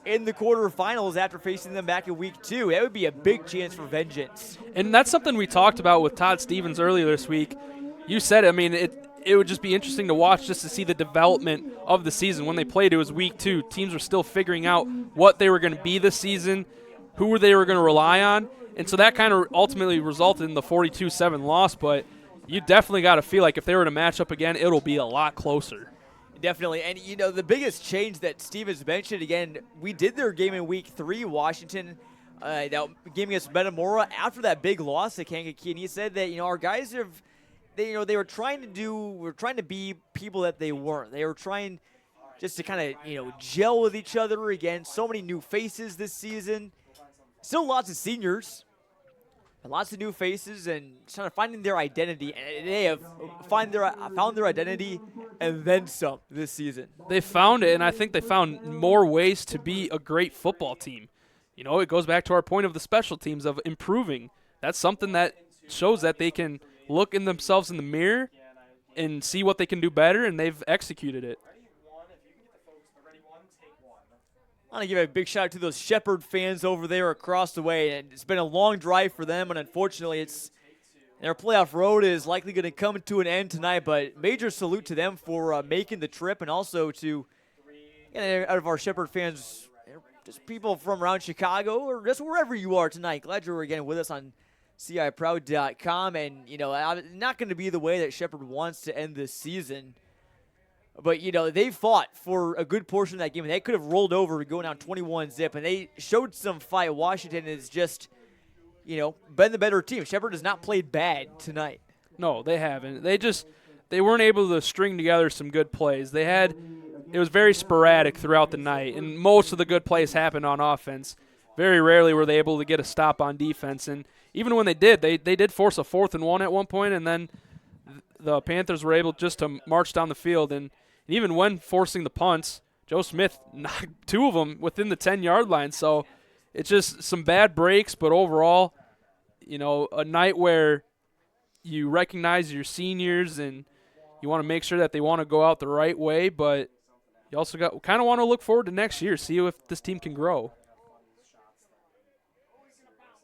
in the quarterfinals after facing them back in week 2. That would be a big chance for vengeance. And that's something we talked about with Todd Stevens earlier this week. You said, it would just be interesting to watch just to see the development of the season. When they played, it was week 2. Teams were still figuring out what they were going to be this season, who they were going to rely on. And so that kind of ultimately resulted in the 42-7 loss. But you definitely got to feel like if they were to match up again, it'll be a lot closer. Definitely. And, the biggest change that Stevens mentioned, again, we did their game in week 3, Washington, that game against Metamora, after that big loss to Kankakee. And he said that, our guys have – they were trying to be people that they weren't. They were trying just to kind of, gel with each other again. So many new faces this season. Still lots of seniors, but lots of new faces, and trying to finding their identity. And they have found their identity and then some this season. They found it, and I think they found more ways to be a great football team. It goes back to our point of the special teams of improving. That's something that shows that they can look in themselves in the mirror and see what they can do better, and they've executed it. I want to give a big shout out to those Shepard fans over there across the way. And it's been a long drive for them, and unfortunately their playoff road is likely going to come to an end tonight, but major salute to them for making the trip, and also to out of our Shepard fans, just people from around Chicago or just wherever you are tonight. Glad you're again with us on CIProud.com, and not going to be the way that Shepard wants to end this season, but they fought for a good portion of that game, and they could have rolled over going down 21-0, and they showed some fight. Washington is just been the better team. Shepard has not played bad tonight. No, they haven't. They weren't able to string together some good plays. It was very sporadic throughout the night, and most of the good plays happened on offense. Very rarely were they able to get a stop on defense, and even when they did force a 4th and 1 at one point, and then the Panthers were able just to march down the field. And even when forcing the punts, Joe Smith knocked 2 of them within the 10-yard line. So it's just some bad breaks, but overall, a night where you recognize your seniors and you want to make sure that they want to go out the right way, but you also kind of want to look forward to next year, see if this team can grow.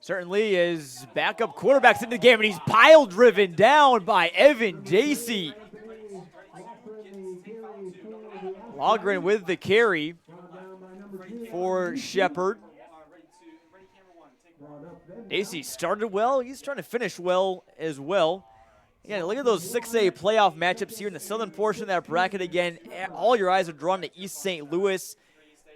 Certainly is backup quarterbacks in the game, and he's pile-driven down by Evan Dacey. Logren with the carry for Shepard. Dacey started well. He's trying to finish well as well. Again, look at those 6A playoff matchups here in the southern portion of that bracket. Again, all your eyes are drawn to East St. Louis.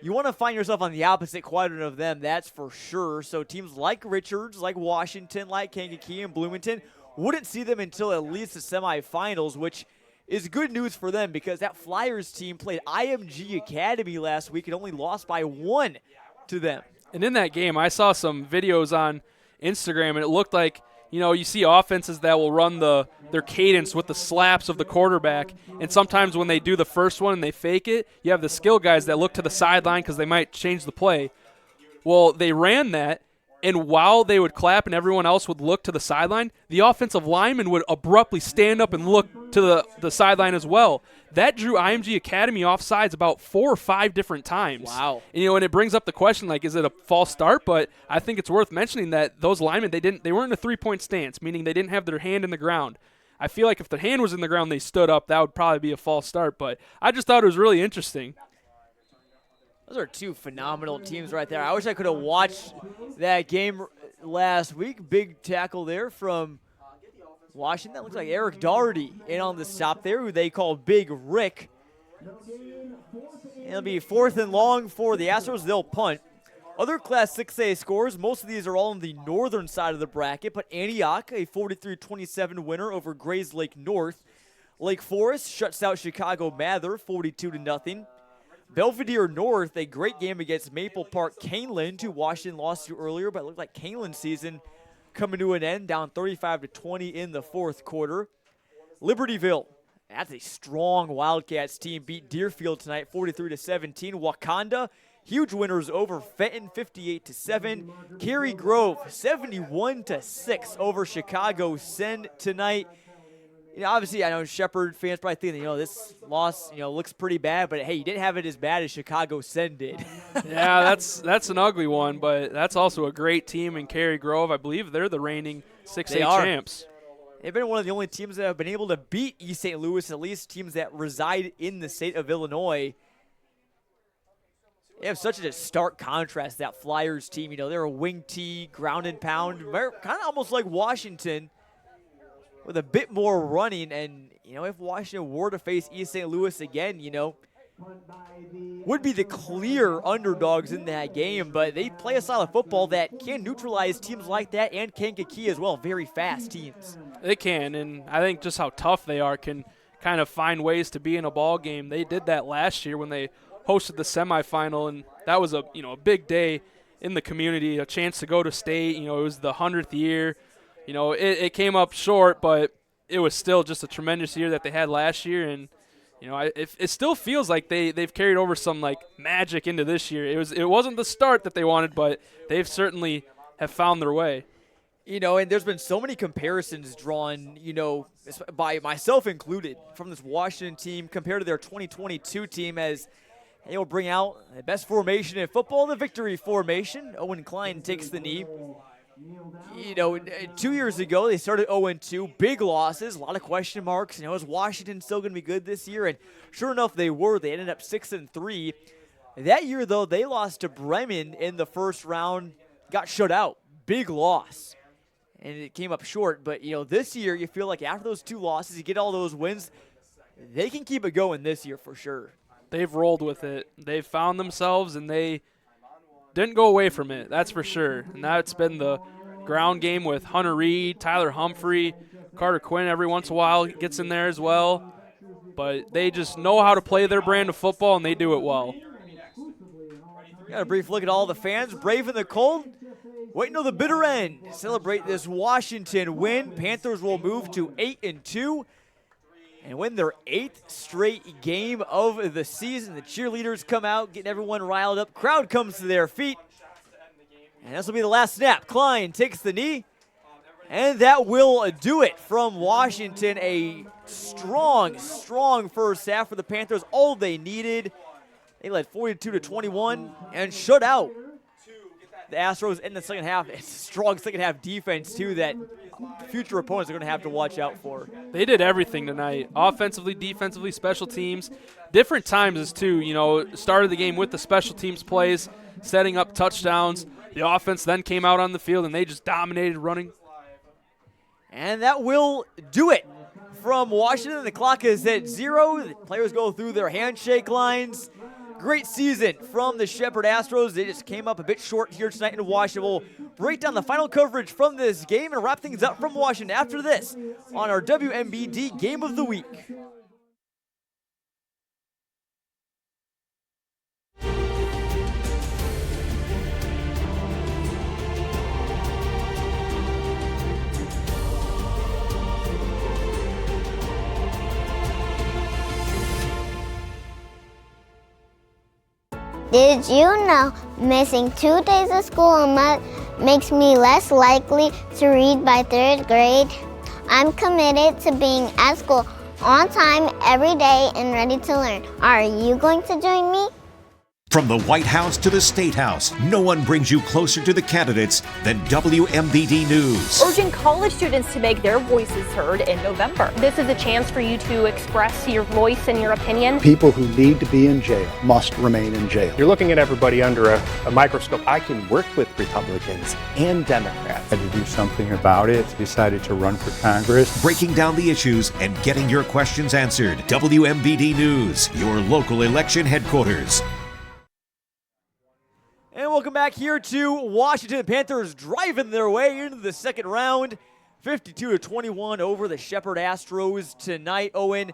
You want to find yourself on the opposite quadrant of them, that's for sure. So teams like Richards, like Washington, like Kankakee and Bloomington wouldn't see them until at least the semifinals, which is good news for them because that Flyers team played IMG Academy last week and only lost by 1 to them. And in that game, I saw some videos on Instagram, and it looked like, you see offenses that will run their cadence with the slaps of the quarterback, and sometimes when they do the first one and they fake it, you have the skill guys that look to the sideline because they might change the play. Well, they ran that, and while they would clap and everyone else would look to the sideline, the offensive lineman would abruptly stand up and look to the sideline as well. That drew IMG Academy off sides about 4 or 5 different times. Wow. And it brings up the question, is it a false start? But I think it's worth mentioning that those linemen, they weren't in a 3-point stance, meaning they didn't have their hand in the ground. I feel like if their hand was in the ground, they stood up, that would probably be a false start. But I just thought it was really interesting. Those are 2 phenomenal teams right there. I wish I could have watched that game last week. Big tackle there from Washington. That looks like Eric Doherty in on the stop there, who they call Big Rick. It'll be 4th and long for the Astros. They'll punt. Other Class 6A scores, most of these are all on the northern side of the bracket, but Antioch, a 43-27 winner over Grays Lake North. Lake Forest shuts out Chicago Mather 42-0. Belvedere North, a great game against Maple Park Caneland, who Washington lost to earlier, but it looked like Caneland's season coming to an end, down 35-20 in the 4th quarter. Libertyville, that's a strong Wildcats team, beat Deerfield tonight 43-17. Wakanda, huge winners over Fenton 58-7. Cary Grove 71-6 over Chicago Send tonight. Obviously, I know Shepard fans probably think that, this loss, looks pretty bad, but hey, you didn't have it as bad as Chicago Send did. Yeah, that's an ugly one, but that's also a great team in Cary Grove. I believe they're the reigning 6A champs. They've been one of the only teams that have been able to beat East St. Louis, at least teams that reside in the state of Illinois. They have such a stark contrast, that Flyers team. They're a wing tee, ground and pound, kind of almost like Washington, with a bit more running. And, if Washington were to face East St. Louis again, would be the clear underdogs in that game. But they play a solid football that can neutralize teams like that and Kankakee as well. Very fast teams. They can, and I think just how tough they are can kind of find ways to be in a ball game. They did that last year when they hosted the semifinal, and that was a big day in the community, a chance to go to state. It was the 100th year. It came up short, but it was still just a tremendous year that they had last year. And, it still feels like they've carried over some, magic into this year. It wasn't the start that they wanted, but they've certainly have found their way. And there's been so many comparisons drawn, by myself included, from this Washington team compared to their 2022 team, as they will bring out the best formation in football, the victory formation. Owen Klein takes the knee. 2 years ago, they started 0-2, big losses, a lot of question marks. Is Washington still going to be good this year? And sure enough, they were. They ended up 6-3. That year, though, they lost to Bremen in the first round, got shut out. Big loss. And it came up short. But, this year, you feel like after those 2 losses, you get all those wins, they can keep it going this year for sure. They've rolled with it. They've found themselves, and they didn't go away from it, that's for sure. And that's been the ground game with Hunter Reed, Tyler Humphrey, Carter Quinn every once in a while gets in there as well. But they just know how to play their brand of football, and they do it well. Got a brief look at all the fans, brave in the cold, waiting till the bitter end. Celebrate this Washington win. Panthers will move to 8-2 and win their 8th straight game of the season. The cheerleaders come out, getting everyone riled up. Crowd comes to their feet. And this will be the last snap. Klein takes the knee. And that will do it from Washington. A strong, strong first half for the Panthers. All they needed. They led 42-21 and shut out the Astros in the second half. It's a strong second half defense, too, that future opponents are going to have to watch out for. They did everything tonight. Offensively, defensively, special teams. Different times, too. Started the game with the special teams plays, setting up touchdowns. The offense then came out on the field, and they just dominated running. And that will do it from Washington. The clock is at 0. The players go through their handshake lines. Great season from the Shepard Astros. They just came up a bit short here tonight in Washington. We'll break down the final coverage from this game and wrap things up from Washington after this on our WMBD Game of the Week. Did you know missing 2 days of school a month makes me less likely to read by 3rd grade? I'm committed to being at school on time every day and ready to learn. Are you going to join me? From the White House to the State House, no one brings you closer to the candidates than WMBD News. Urging college students to make their voices heard in November. This is a chance for you to express your voice and your opinion. People who need to be in jail must remain in jail. You're looking at everybody under a microscope. I can work with Republicans and Democrats. Had to do something about it. Decided to run for Congress. Breaking down the issues and getting your questions answered. WMBD News, your local election headquarters. And welcome back here to Washington. The Panthers driving their way into the second round. 52-21 over the Shepard Astros tonight. Owen,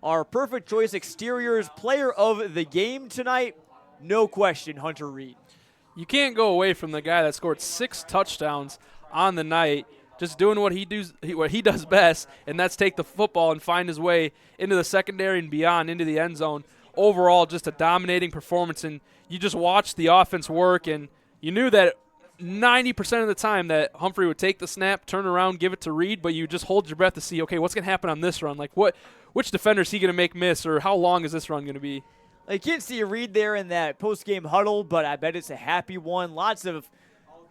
our perfect choice exteriors player of the game tonight, no question, Hunter Reed. You can't go away from the guy that scored 6 touchdowns on the night, just doing what he does best, and that's take the football and find his way into the secondary and beyond, into the end zone. Overall, just a dominating performance, and you just watched the offense work, and you knew that 90% of the time that Humphrey would take the snap, turn around, give it to Reed, but you just hold your breath to see, okay, what's going to happen on this run? Like, which defender is he going to make miss, or how long is this run going to be? I can't see a Reed there in that post-game huddle, but I bet it's a happy one. Lots of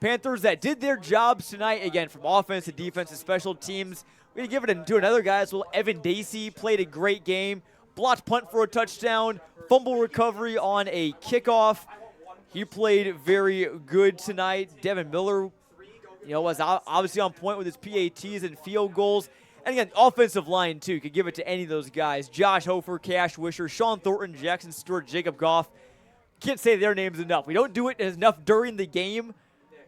Panthers that did their jobs tonight, again, from offense to defense to special teams. We're going to give it to another guy as well. Evan Dacey played a great game. Blocked punt for a touchdown, fumble recovery on a kickoff. He played very good tonight. Devin Miller, was obviously on point with his PATs and field goals. And again, offensive line, too. Could give it to any of those guys. Josh Hofer, Cash Wisher, Sean Thornton, Jackson Stewart, Jacob Goff. Can't say their names enough. We don't do it enough during the game,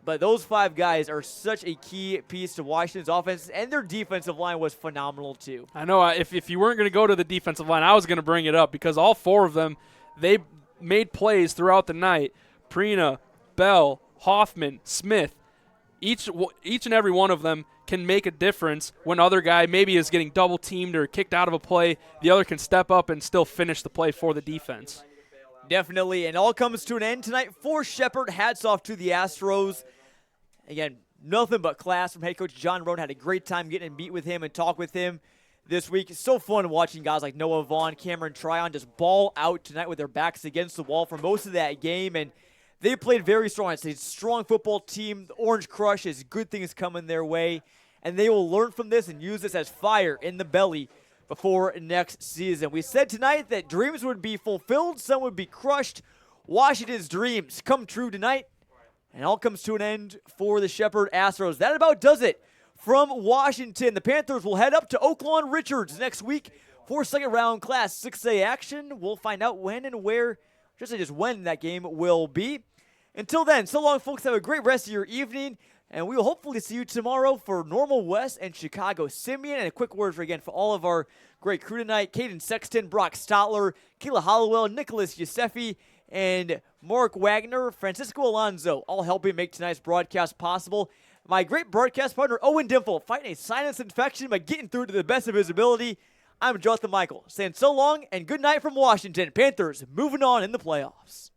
but those 5 guys are such a key piece to Washington's offense, and their defensive line was phenomenal, too. I know. If you weren't going to go to the defensive line, I was going to bring it up because all 4 of them, they made plays throughout the night. Prina, Bell, Hoffman, Smith, each and every one of them can make a difference when other guy maybe is getting double-teamed or kicked out of a play. The other can step up and still finish the play for the defense. Definitely, and all comes to an end tonight for Shepard. Hats off to the Astros. Again, nothing but class from head coach John Roan. Had a great time getting to meet with him and talk with him this week. It's so fun watching guys like Noah Vaughn, Cameron Tryon just ball out tonight with their backs against the wall for most of that game, and they played very strong. It's a strong football team. The Orange Crush has good things coming their way, and they will learn from this and use this as fire in the belly before next season. We said tonight that dreams would be fulfilled, some would be crushed. Washington's dreams come true tonight, and all comes to an end for the Shepard Astros. That about does it from Washington. The Panthers will head up to Oaklawn Richards next week for second-round Class 6A action. We'll find out when and where, just when that game will be. Until then, so long, folks. Have a great rest of your evening, and we will hopefully see you tomorrow for Normal West and Chicago Simeon. And a quick word for all of our great crew tonight: Caden Sexton, Brock Stotler, Kayla Hollowell, Nicholas Giuseppe, and Mark Wagner, Francisco Alonso, all helping make tonight's broadcast possible. My great broadcast partner, Owen Dimple, fighting a sinus infection but getting through to the best of his ability. I'm Jonathan Michael, saying so long and good night from Washington. Panthers moving on in the playoffs.